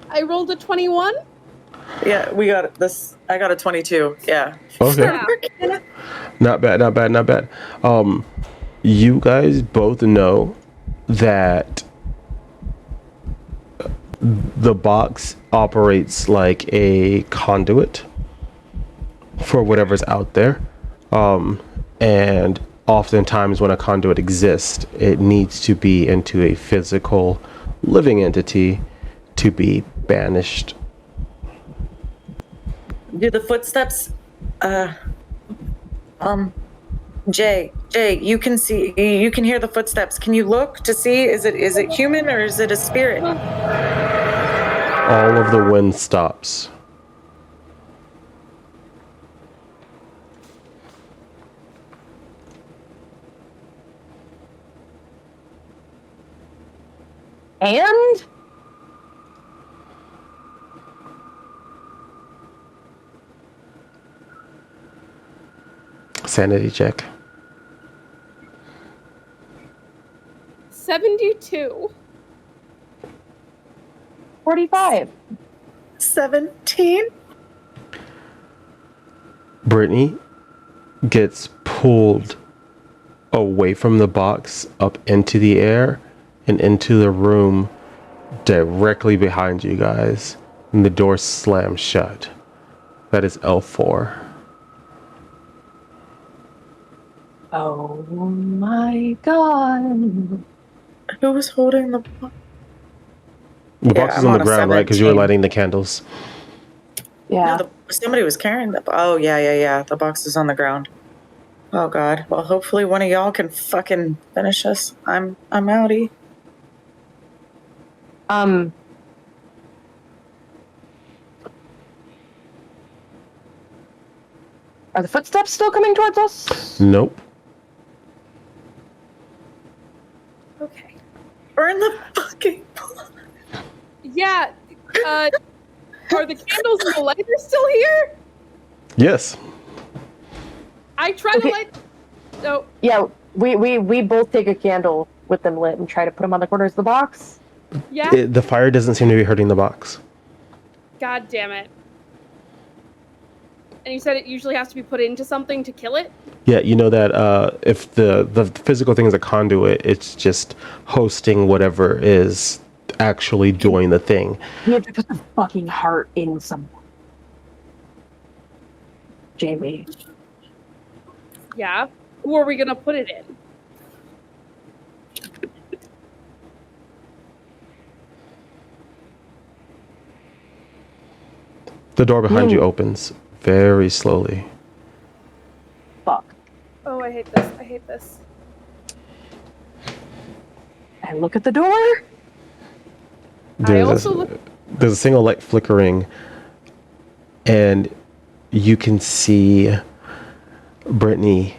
I rolled a 21. Yeah, we got this. I got a 22. Yeah. Okay. Yeah. Not bad, not bad, not bad. You guys both know that the box operates like a conduit for whatever's out there. And oftentimes when a conduit exists, it needs to be into a physical living entity to be banished. Do the footsteps, Jay, you can see, you can hear the footsteps. Can you look to see, is it human or is it a spirit? All of the wind stops. And Sanity check. 72. 45. 17? Brittany gets pulled away from the box up into the air and into the room directly behind you guys, and the door slams shut. That is L4. Oh my god. Who was holding the box? The box Yeah, is I'm on the on a ground, right? Because you were 17. lighting the candles. Yeah. No, somebody was carrying the. Oh yeah. The box is on the ground. Oh god. Well, hopefully one of y'all can fucking finish us. I'm outie. Are the footsteps still coming towards us? Nope. Okay. Burn the fucking. Yeah. Are the candles and the lighter still here? Yes. I try Okay. to light. No. Yeah, we both take a candle with them lit and try to put them on the corners of the box. Yeah. The fire doesn't seem to be hurting the box. God damn it. And you said it usually has to be put into something to kill it? Yeah, you know that if the physical thing is a conduit, it's just hosting whatever is actually doing the thing. We have to put the fucking heart in someone. Jamie. Yeah. Who are we gonna put it in? The door behind you opens very slowly. Fuck. Oh, I hate this. I hate this. I look at the door. There's a single light flickering, and you can see Brittany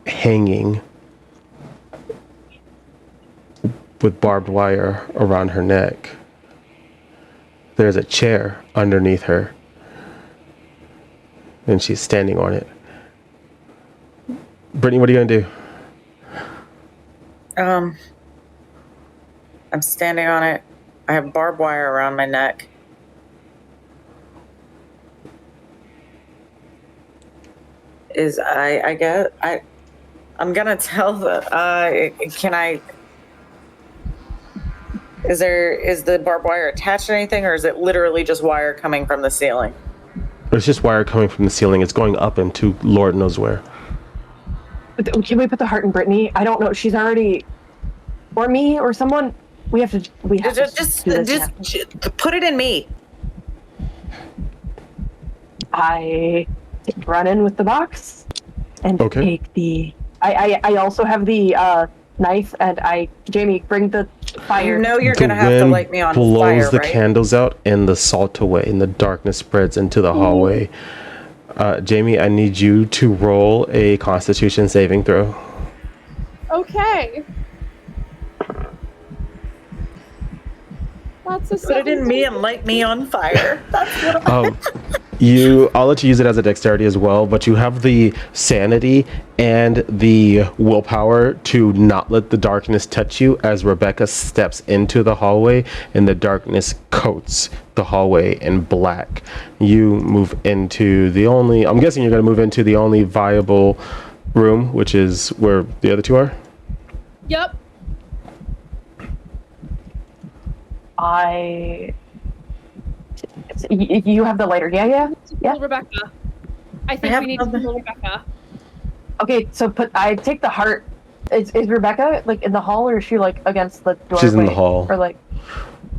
hanging with barbed wire around her neck. There's a chair underneath her, and she's standing on it. Brittany, what are you gonna do? I'm standing on it. I have barbed wire around my neck. I'm gonna tell is the barbed wire attached to anything, or is it literally just wire coming from the ceiling? It's just wire coming from the ceiling. It's going up into Lord knows where. Can we put the heart in Brittany? I don't know. She's already, or me, or someone. We have to Just put it in me. I run in with the box and take the. I also have the knife, and Jamie, bring the fire. You know you're gonna have to light me on fire, blows the right? candles out and the salt away, and the darkness spreads into the hallway. Jamie, I need you to roll a Constitution saving throw. Okay. That's a Put it in me and light me on fire. That's what I'll let you use it as a dexterity as well, but you have the sanity and the willpower to not let the darkness touch you as Rebecca steps into the hallway and the darkness coats the hallway in black. You move into I'm guessing you're going to move into the only viable room, which is where the other two are? Yep. You have the lighter, yeah. Rebecca. I think we need to kill Rebecca. Okay, so I take the heart. Is Rebecca like in the hall, or is she like against the doorway? She's in the hall. Or like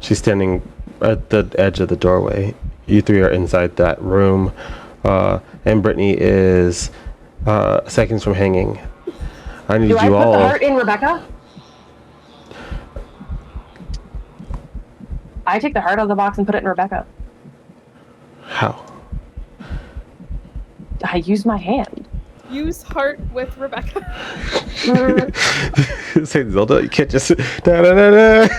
she's standing at the edge of the doorway. You three are inside that room, and Brittany is seconds from hanging. I need Do you I put all. the heart in Rebecca? I take the heart out of the box and put it in Rebecca. How? I use my hand. Use heart with Rebecca. Say Zelda, you can't just da da da da.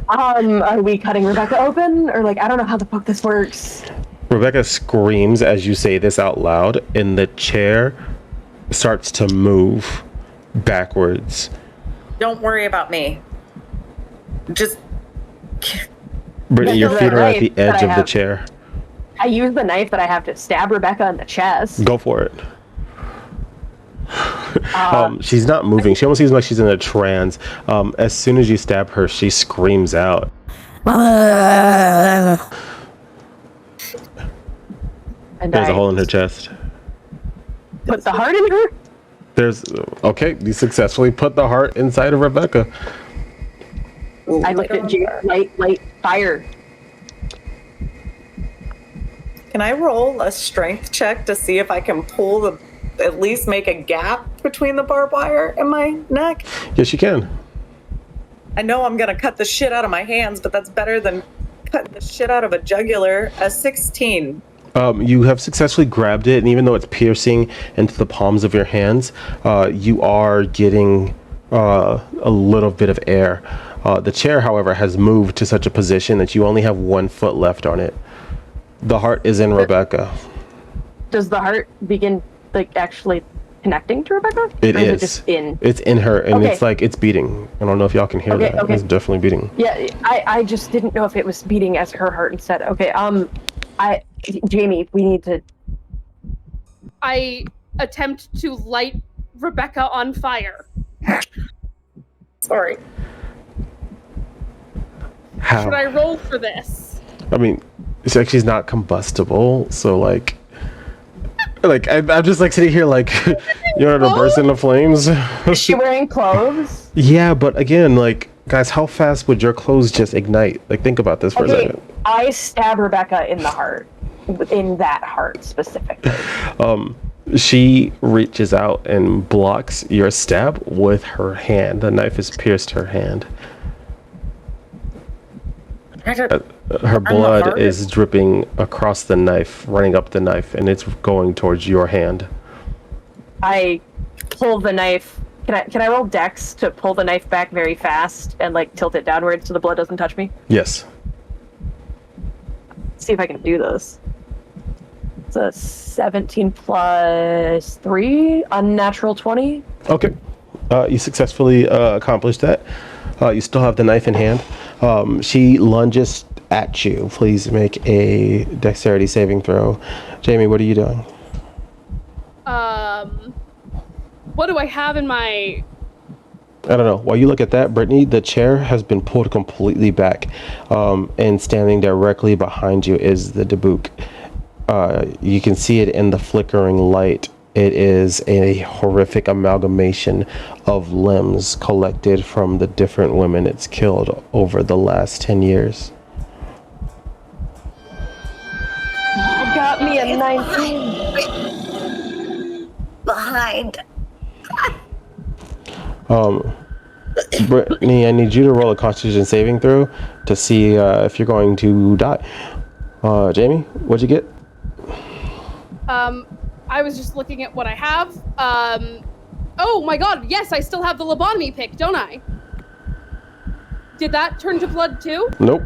Are we cutting Rebecca open, or like I don't know how the fuck this works. Rebecca screams as you say this out loud, and the chair starts to move backwards. Don't worry about me. Just Brittany, your feet are at the edge of the chair. I use the knife that I have to stab Rebecca in the chest. Go for it. She's not moving. She almost seems like she's in a trance. As soon as you stab her, she screams out. And There's a hole in her chest. Put the heart in her? You successfully put the heart inside of Rebecca. I looked at Jamie, light, fire. Can I roll a strength check to see if I can at least make a gap between the barbed wire and my neck? Yes, you can. I know I'm gonna cut the shit out of my hands, but that's better than cutting the shit out of a jugular. A 16. You have successfully grabbed it, and even though it's piercing into the palms of your hands, you are getting a little bit of air. The chair, however, has moved to such a position that you only have 1 foot left on it. The heart is in Rebecca. Does the heart begin like actually connecting to Rebecca? It or is. it just in? It's in her, and Okay. it's like it's beating. I don't know if y'all can hear that. Okay. It's definitely beating. Yeah, I just didn't know if it was beating as her heart instead. Okay, Jamie, we need to. I attempt to light Rebecca on fire. Sorry. How? Should I roll for this? I mean, it's like she's not combustible, so like I'm just like sitting here like, you want her to burst into flames? Is she wearing clothes? Yeah, but again, like, guys, how fast would your clothes just ignite? Like, think about this for a second. I stab Rebecca in the heart, in that heart specifically. She reaches out and blocks your stab with her hand. The knife has pierced her hand. Her blood is dripping across the knife, running up the knife, and it's going towards your hand. I pull the knife. Can I roll Dex to pull the knife back very fast and like tilt it downwards so the blood doesn't touch me? Yes. See if I can do this. It's a 17 plus 3, unnatural 20. Okay. You successfully accomplished that. You still have the knife in hand. She lunges at you. Please make a dexterity saving throw. Jamie, what are you doing? What do I have in my... I don't know. While you look at that, Brittany, the chair has been pulled completely back, and standing directly behind you is the Dabook. You can see it in the flickering light. It is a horrific amalgamation of limbs collected from the different women it's killed over the last 10 years. I got me a 19. Behind. Brittany, I need you to roll a Constitution saving throw to see if you're going to die. Jamie, what'd you get? I was just looking at what I have. Oh my god, yes, I still have the lobotomy pick, don't I? Did that turn to blood too? Nope.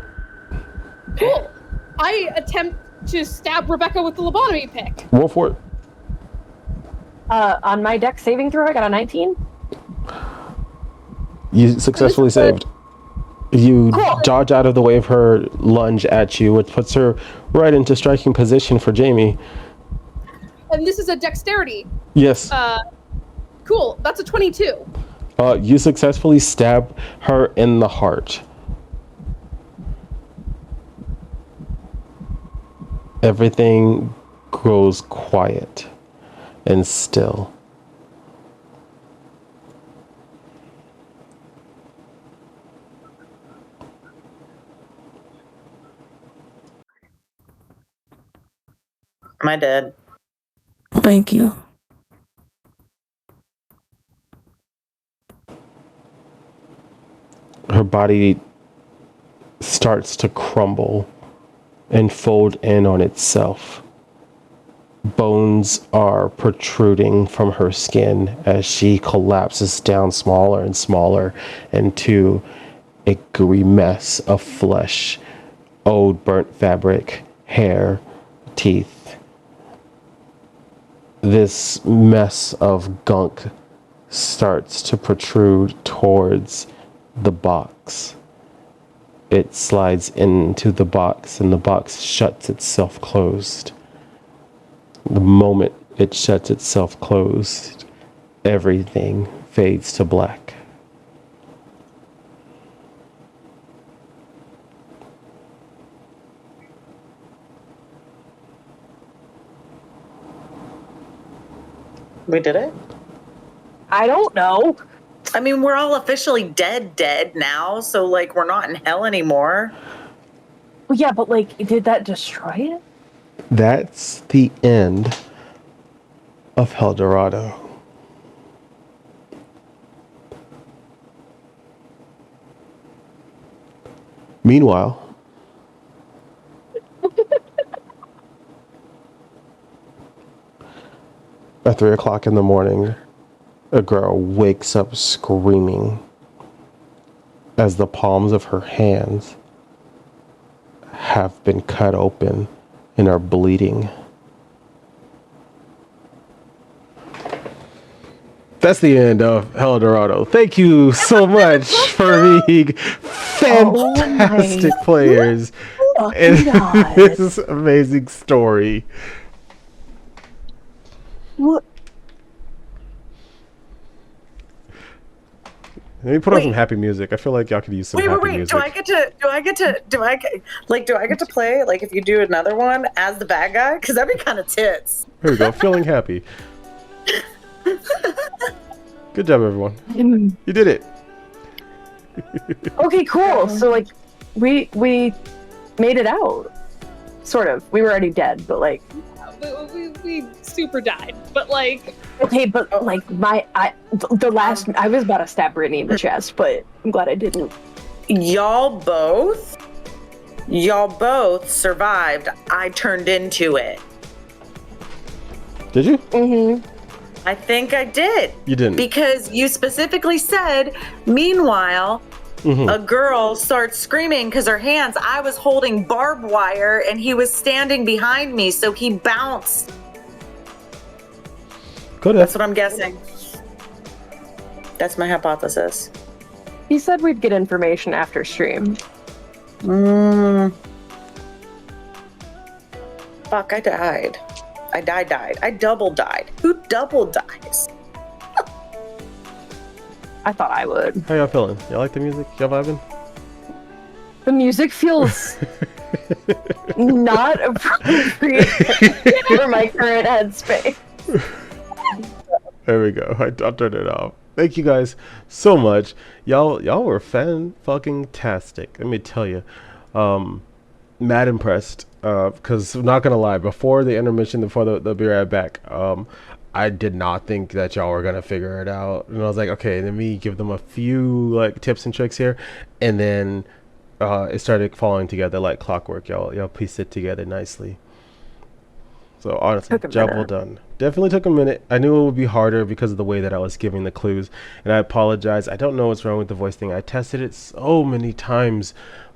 Cool. I attempt to stab Rebecca with the lobotomy pick. Roll for it. On my Dex saving throw, I got a 19. You successfully saved. You dodge out of the way of her lunge at you, which puts her right into striking position for Jamie. And this is a dexterity. Yes. Cool. That's a 22. You successfully stab her in the heart. Everything grows quiet and still. Am I dead? Thank you. Her body starts to crumble and fold in on itself. Bones are protruding from her skin as she collapses down smaller and smaller into a gooey mess of flesh, old burnt fabric, hair, teeth. This mess of gunk starts to protrude towards the box. It slides into the box and the box shuts itself closed. The moment it shuts itself closed, everything fades to black. We did it? I don't know. I mean, we're all officially dead now, so like we're not in hell anymore. Well, yeah, but like, did that destroy it? That's the end of El Dorado. Meanwhile, at 3 o'clock in the morning, a girl wakes up screaming as the palms of her hands have been cut open and are bleeding. That's the end of El Dorado. Thank you so much for being fantastic players. fucking god. This amazing story. What? Let me put on some happy music. I feel like y'all could use some happy music. Do I get to play, like, if you do another one as the bad guy? Because that'd be kind of tits. Here we go. Feeling happy. Good job, everyone. You did it. Okay, cool. So like, we made it out. Sort of. We were already dead, but like. We super died, but like. Okay, but like I was about to stab Brittany in the chest, but I'm glad I didn't. Y'all both survived. I turned into it. Did you? Mm-hmm. I think I did. You didn't. Because you specifically said, meanwhile, Mm-hmm. a girl starts screaming because her hands, I was holding barbed wire and he was standing behind me, so he bounced. Go ahead. That's what I'm guessing. That's my hypothesis. He said we'd get information after stream. Fuck, I died. I died. I double died. Who double dies? I thought I would. How y'all feeling? Y'all like the music? Y'all vibing? The music feels not appropriate for my current headspace. There we go. I'll turn it off. Thank you guys so much. Y'all were fan-fucking-tastic. Let me tell you. Mad impressed. Because I'm not gonna lie, before the intermission, before the be right back, I did not think that y'all were gonna figure it out, and I was like, okay, let me give them a few like tips and tricks here, and then it started falling together like clockwork. Y'all pieced it together nicely. So honestly, job well done. Definitely took a minute. I knew it would be harder because of the way that I was giving the clues, and I apologize. I don't know what's wrong with the voice thing. I tested it so many times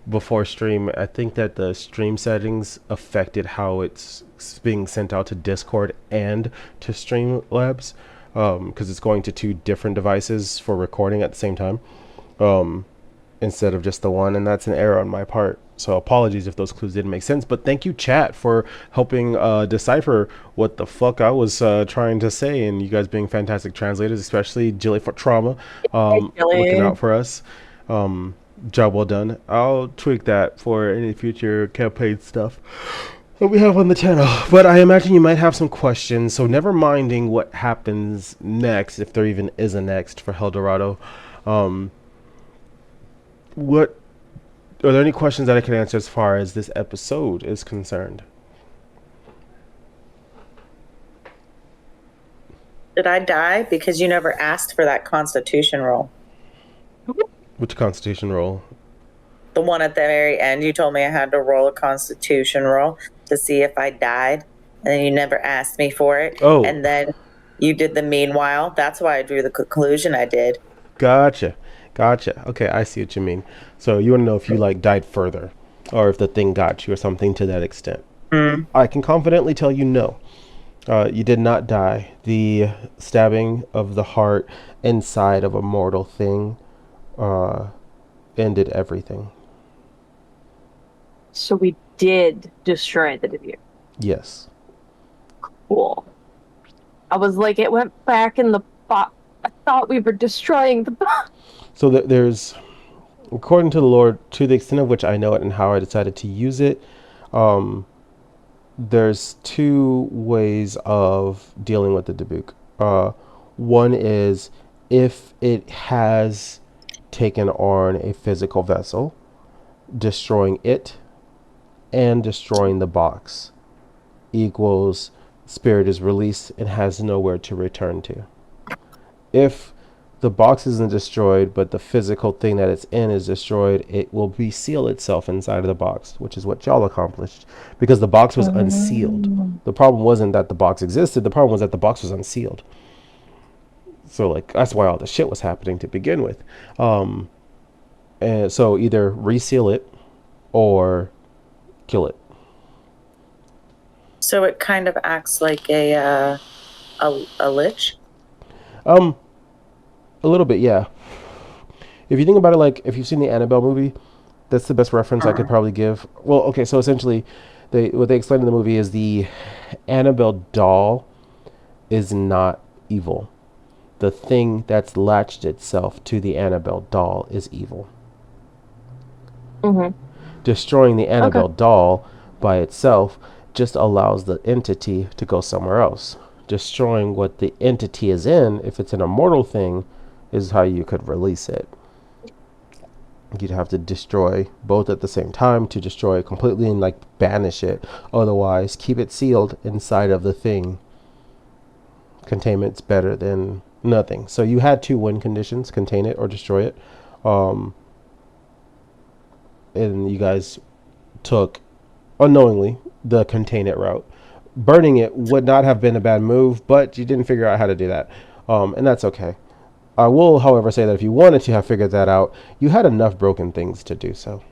before stream. I think that the stream settings affected how it's being sent out to Discord and to Streamlabs, because it's going to two different devices for recording at the same time, instead of just the one, and that's an error on my part. So apologies if those clues didn't make sense, but thank you chat for helping decipher what the fuck I was trying to say, and you guys being fantastic translators, especially Jilly for Trauma, looking out for us. Job well done. I'll tweak that for any future campaign stuff that we have on the channel. But I imagine you might have some questions, so never minding what happens next, if there even is a next for Dorado. What are there any questions that I can answer as far as this episode is concerned? Did I die because you never asked for that Constitution roll? Which Constitution roll? The one at the very end. You told me I had to roll a Constitution roll to see if I died, and then you never asked me for it. Oh. And then you did the meanwhile. That's why I drew the conclusion I did. Gotcha. Okay, I see what you mean. So you want to know if you like died further, or if the thing got you, or something to that extent. I can confidently tell you no. You did not die. The stabbing of the heart inside of a mortal thing ended everything. So we did destroy the debut. Yes. Cool. I was like, it went back in the box. I thought we were destroying the box. So there's, according to the Lord, to the extent of which I know it and how I decided to use it, there's two ways of dealing with the Dabuk. One is if it has taken on a physical vessel, destroying it and destroying the box equals spirit is released and has nowhere to return to. If the box isn't destroyed, but the physical thing that it's in is destroyed, it will reseal itself inside of the box, which is what y'all accomplished, because the box was unsealed. The problem wasn't that the box existed, the problem was that the box was unsealed. So like that's why all the shit was happening to begin with. And so either reseal it or kill it. So it kind of acts like a lich? A little bit, yeah. If you think about it, like if you've seen the Annabelle movie, That's the best reference I could probably give. Well, okay, so essentially, what they explain in the movie is the Annabelle doll is not evil. The thing that's latched itself to the Annabelle doll is evil. Mm-hmm. Destroying the Annabelle doll by itself just allows the entity to go somewhere else. Destroying what the entity is in, if it's an immortal thing, is how you could release it. You'd have to destroy both at the same time to destroy it completely and like banish it. Otherwise, keep it sealed inside of the thing. Containment's better than nothing. So you had 2 win conditions: contain it or destroy it. And you guys took unknowingly the contain it route. Burning it would not have been a bad move, but you didn't figure out how to do that. And that's okay. I will, however, say that if you wanted to have figured that out, you had enough broken things to do so.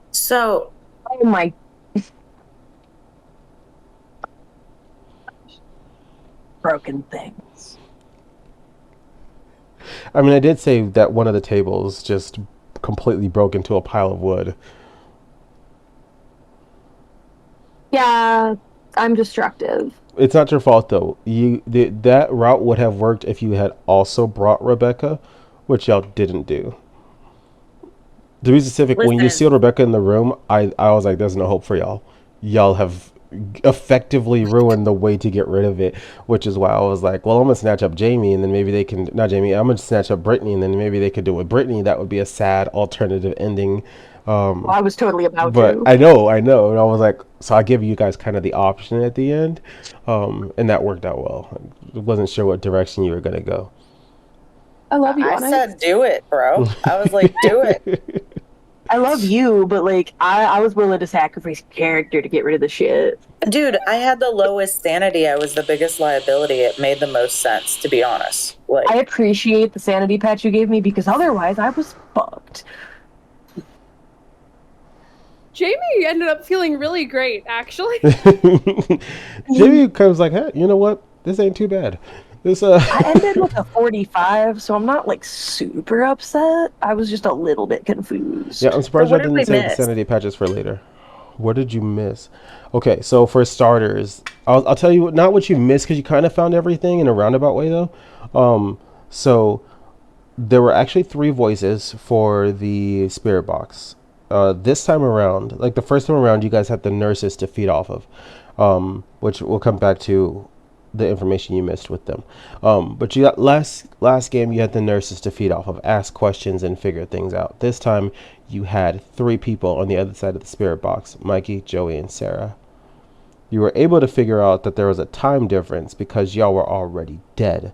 So, Oh my. Broken things. I mean, I did say that one of the tables just completely broke into a pile of wood. Yeah, I'm destructive. It's not your fault though. That route would have worked if you had also brought Rebecca, which y'all didn't do. To be specific, when you Listen. sealed Rebecca in the room, I was like, "There's no hope for y'all. Y'all have effectively ruined the way to get rid of it." Which is why I was like, "Well, I'm gonna snatch up Jamie, and then maybe they can not Jamie. I'm gonna snatch up Brittany, and then maybe they could do it with Brittany. That would be a sad alternative ending." Well, I was totally about But to. I know, and I was like, so I give you guys kind of the option at the end, and that worked out well. I wasn't sure what direction you were gonna go. I love you, I Onyx. said do it, bro. I was like, do it. I love you, but like I was willing to sacrifice character to get rid of the shit. Dude, I had the lowest sanity. I was the biggest liability. It made the most sense, to be honest. Like, I appreciate the sanity patch you gave me because otherwise I was fucked. Jamie ended up feeling really great, actually. Jimmy comes like, "Hey, you know what? This ain't too bad." This I ended with a 45, so I'm not like super upset. I was just a little bit confused. Yeah, I'm surprised So I what did didn't we save the miss? sanity patches for later. What did you miss? Okay, so for starters, I'll tell you not what you missed because you kind of found everything in a roundabout way though. So there were actually 3 voices for the spirit box. This time around, like the first time around, you guys had the nurses to feed off of, which we'll come back to the information you missed with them. But you got last game you had the nurses to feed off of, ask questions and figure things out. This time you had 3 people on the other side of the spirit box: Mikey, Joey, and Sarah. You were able to figure out that there was a time difference because y'all were already dead.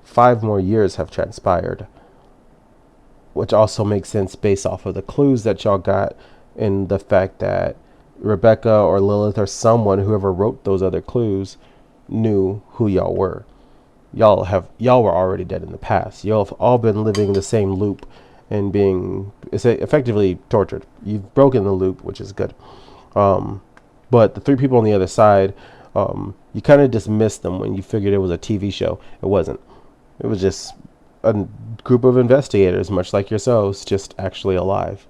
5 more years have transpired, which also makes sense based off of the clues that y'all got and the fact that Rebecca or Lilith or someone, whoever wrote those other clues, knew who y'all were. Y'all were already dead in the past. Y'all have all been living the same loop and being effectively tortured. You've broken the loop, which is good. But the 3 people on the other side, you kind of dismissed them when you figured it was a TV show. It wasn't. It was just a group of investigators, much like yourselves, just actually alive.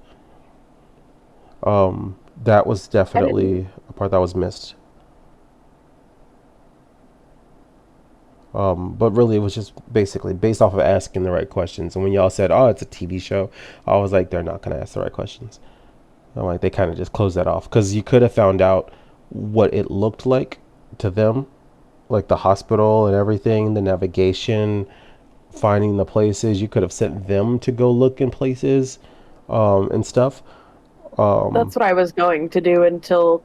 That was definitely a part that was missed. But really, it was just basically based off of asking the right questions. And when y'all said, "Oh, it's a TV show," I was like, "They're not going to ask the right questions." I'm like, they kind of just closed that off because you could have found out what it looked like to them, like the hospital and everything, the navigation, finding the places. You could have sent them to go look in places and stuff. That's what I was going to do until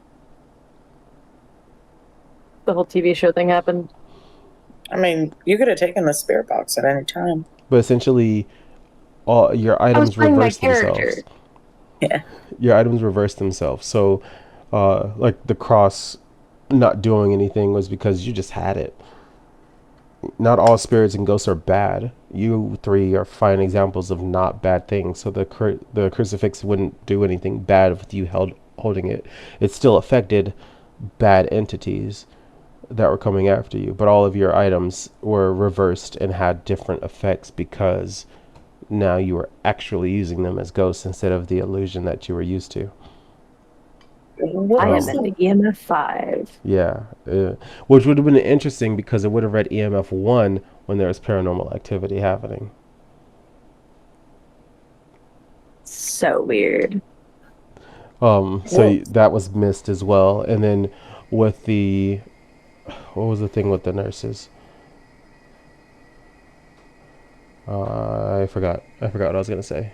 the whole TV show thing happened. I mean, you could have taken the spirit box at any time. But essentially, all your items playing my reverse themselves. character. Yeah. Your items reverse themselves. So, like the cross not doing anything was because you just had it. Not all spirits and ghosts are bad. You 3 are fine examples of not bad things. So the crucifix wouldn't do anything bad with you holding it. It still affected bad entities, that were coming after you, but all of your items were reversed and had different effects because now you were actually using them as ghosts instead of the illusion that you were used to. What I am was in the the EMF 5. Yeah, which would have been interesting because it would have read EMF 1 when there was paranormal activity happening. So weird. That was missed as well. And then with the, what was the thing with the nurses? I forgot what I was gonna say.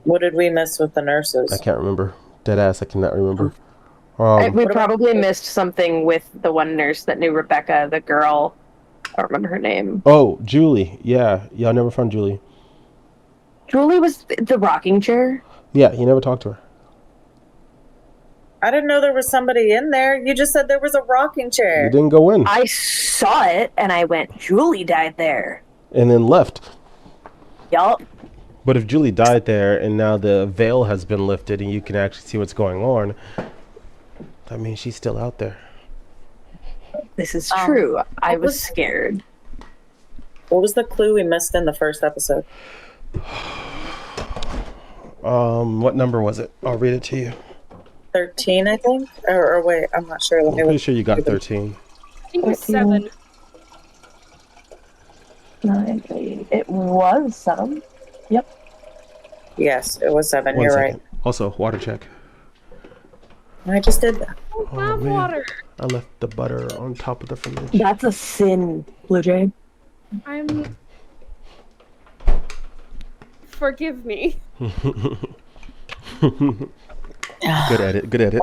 What did we miss with the nurses? I can't remember. Dead ass, I cannot remember. We what about- probably missed something with the one nurse that knew Rebecca, the girl. I don't remember her name. Oh, Julie. Yeah, y'all never found Julie. Julie was the rocking chair. Yeah, you never talked to her. I didn't know there was somebody in there. You just said there was a rocking You chair. didn't go in, I saw it and I went, Julie died there. and then left. Yup. But if Julie died there and now the veil has been lifted and you can actually see what's going on, that means she's still out there. This is true. I what was was- scared. What was the clue we missed in the first episode? What number was it? I'll read it to you. 13, I think? Or wait, I'm not sure. Let I'm me pretty look. sure you got 13. I think it was 7. 9, 8. It was 7. Yep. Yes, it was 7. One You're second. Also, water check. right. I just did that. Have man. water. I left the butter on top of the fridge. That's a sin, Blue Jay. I'm. Forgive me. Good edit. Good edit.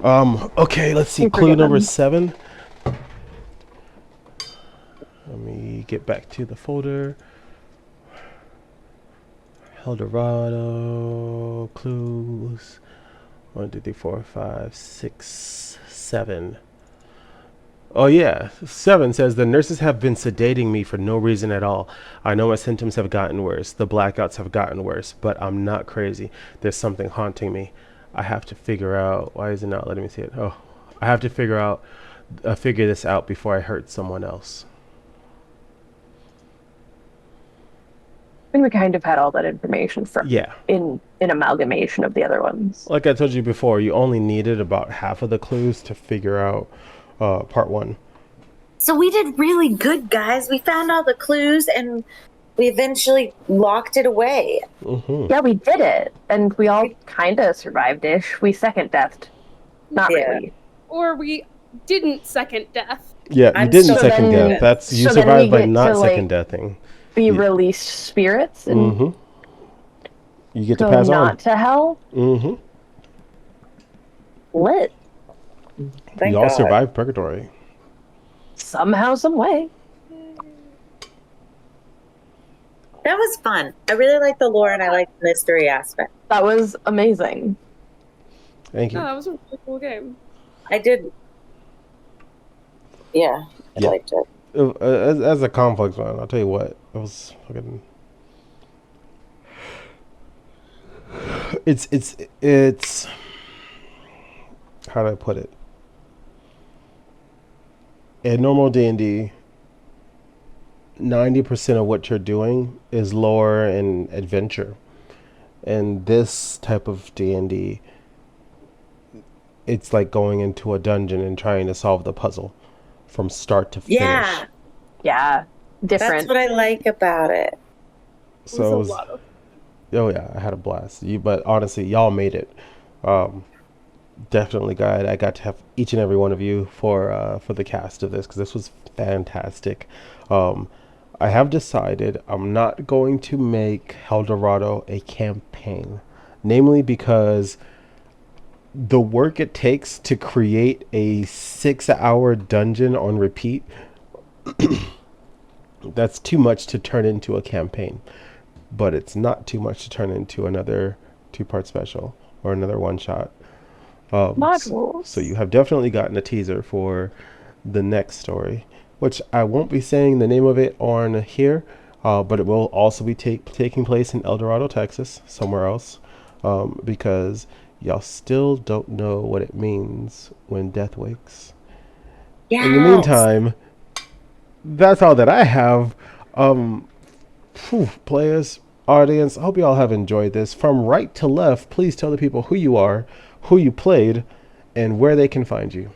Okay, let's see. You Clue forget number them. 7. Let me get back to the folder. Dorado clues. 1, 2, 3, 4, 5, 6, 7. Oh yeah, 7 says the nurses have been sedating me for no reason at all. I know my symptoms have gotten worse. The blackouts have gotten worse, but I'm not crazy. There's something haunting me. I have to figure out. Why is it not letting me see it? Oh, I have to figure this out before I hurt someone else. I think we kind of had all that information from Yeah. in amalgamation of the other ones. Like I told you before, you only needed about half of the clues to figure out part 1. So we did really good, guys. We found all the clues and we eventually locked it away. Mm-hmm. Yeah, we did it, and we all kind of survived-ish. We second deathed. Not Yeah. really. Or we didn't second death. Yeah, you I'm didn't so second then- death. That's you so then survived we by get not to, second like, deathing. Be Yeah. released spirits and Mm-hmm. You get to go pass not on. to hell. Mm-hmm. Lit. Thank You all God. survived purgatory. Somehow, some way. That was fun. I really like the lore and I like the mystery aspect. That was amazing. Thank you. Oh, that was a really cool game. I did. Yeah, I Yeah. liked it. As a complex one, I'll tell you what, it was fucking. It's. How do I put it? In normal D&D, 90% of what you're doing is lore and adventure, and this type of D&D, it's like going into a dungeon and trying to solve the puzzle from start to finish. Yeah, Yeah. Different. that's what I like about it. So It it was was, a lot of oh yeah, I had a blast. But honestly, y'all made it. Definitely glad I got to have each and every one of you for the cast of this because this was fantastic. I have decided I'm not going to make Dorado a campaign, namely because the work it takes to create a 6-hour dungeon on repeat, that's too much to turn into a campaign. But it's not too much to turn into another 2-part special or another one-shot. Modules. So you have definitely gotten a teaser for the next story, which I won't be saying the name of it on here, but it will also be taking place in El Dorado, Texas, somewhere else. because y'all still don't know what it means when death wakes. Yes. In the meantime, that's all that I have. Players, audience, I hope you all have enjoyed this. From right to left, please tell the people who you are, who you played, and where they can find you.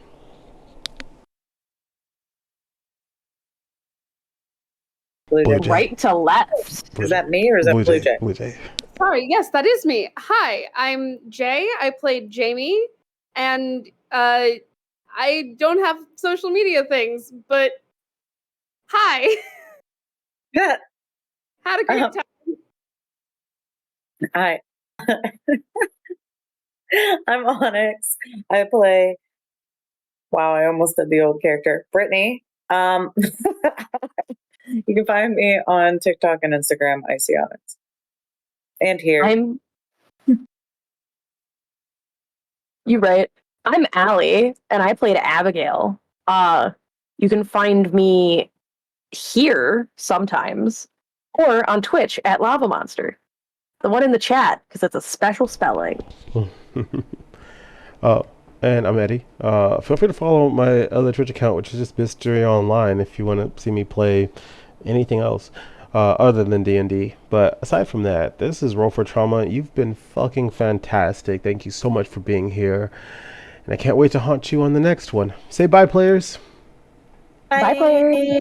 Blue Jay. Right to left. Is that me or is that Blue Jay? Blue Jay. Sorry, yes, that is me. Hi, I'm Jay. I played Jamie, and I don't have social media things, but hi. Yeah. Had a great time. Hi. I'm Onyx. I play. Wow, I almost did the old character, Brittany. You can find me on TikTok and Instagram, Icy Onyx. And here. You're right. I'm Allie, and I played Abigail. You can find me here sometimes, or on Twitch at Lava Monster. The one in the chat, because it's a special spelling. And I'm Eddie. Feel free to follow my other Twitch account, which is just Mystery Online, if you want to see me play anything else other than D&D. But aside from that, this is Roll for Trauma. You've been fucking fantastic. Thank you so much for being here. And I can't wait to haunt you on the next one. Say bye, players. Bye, players.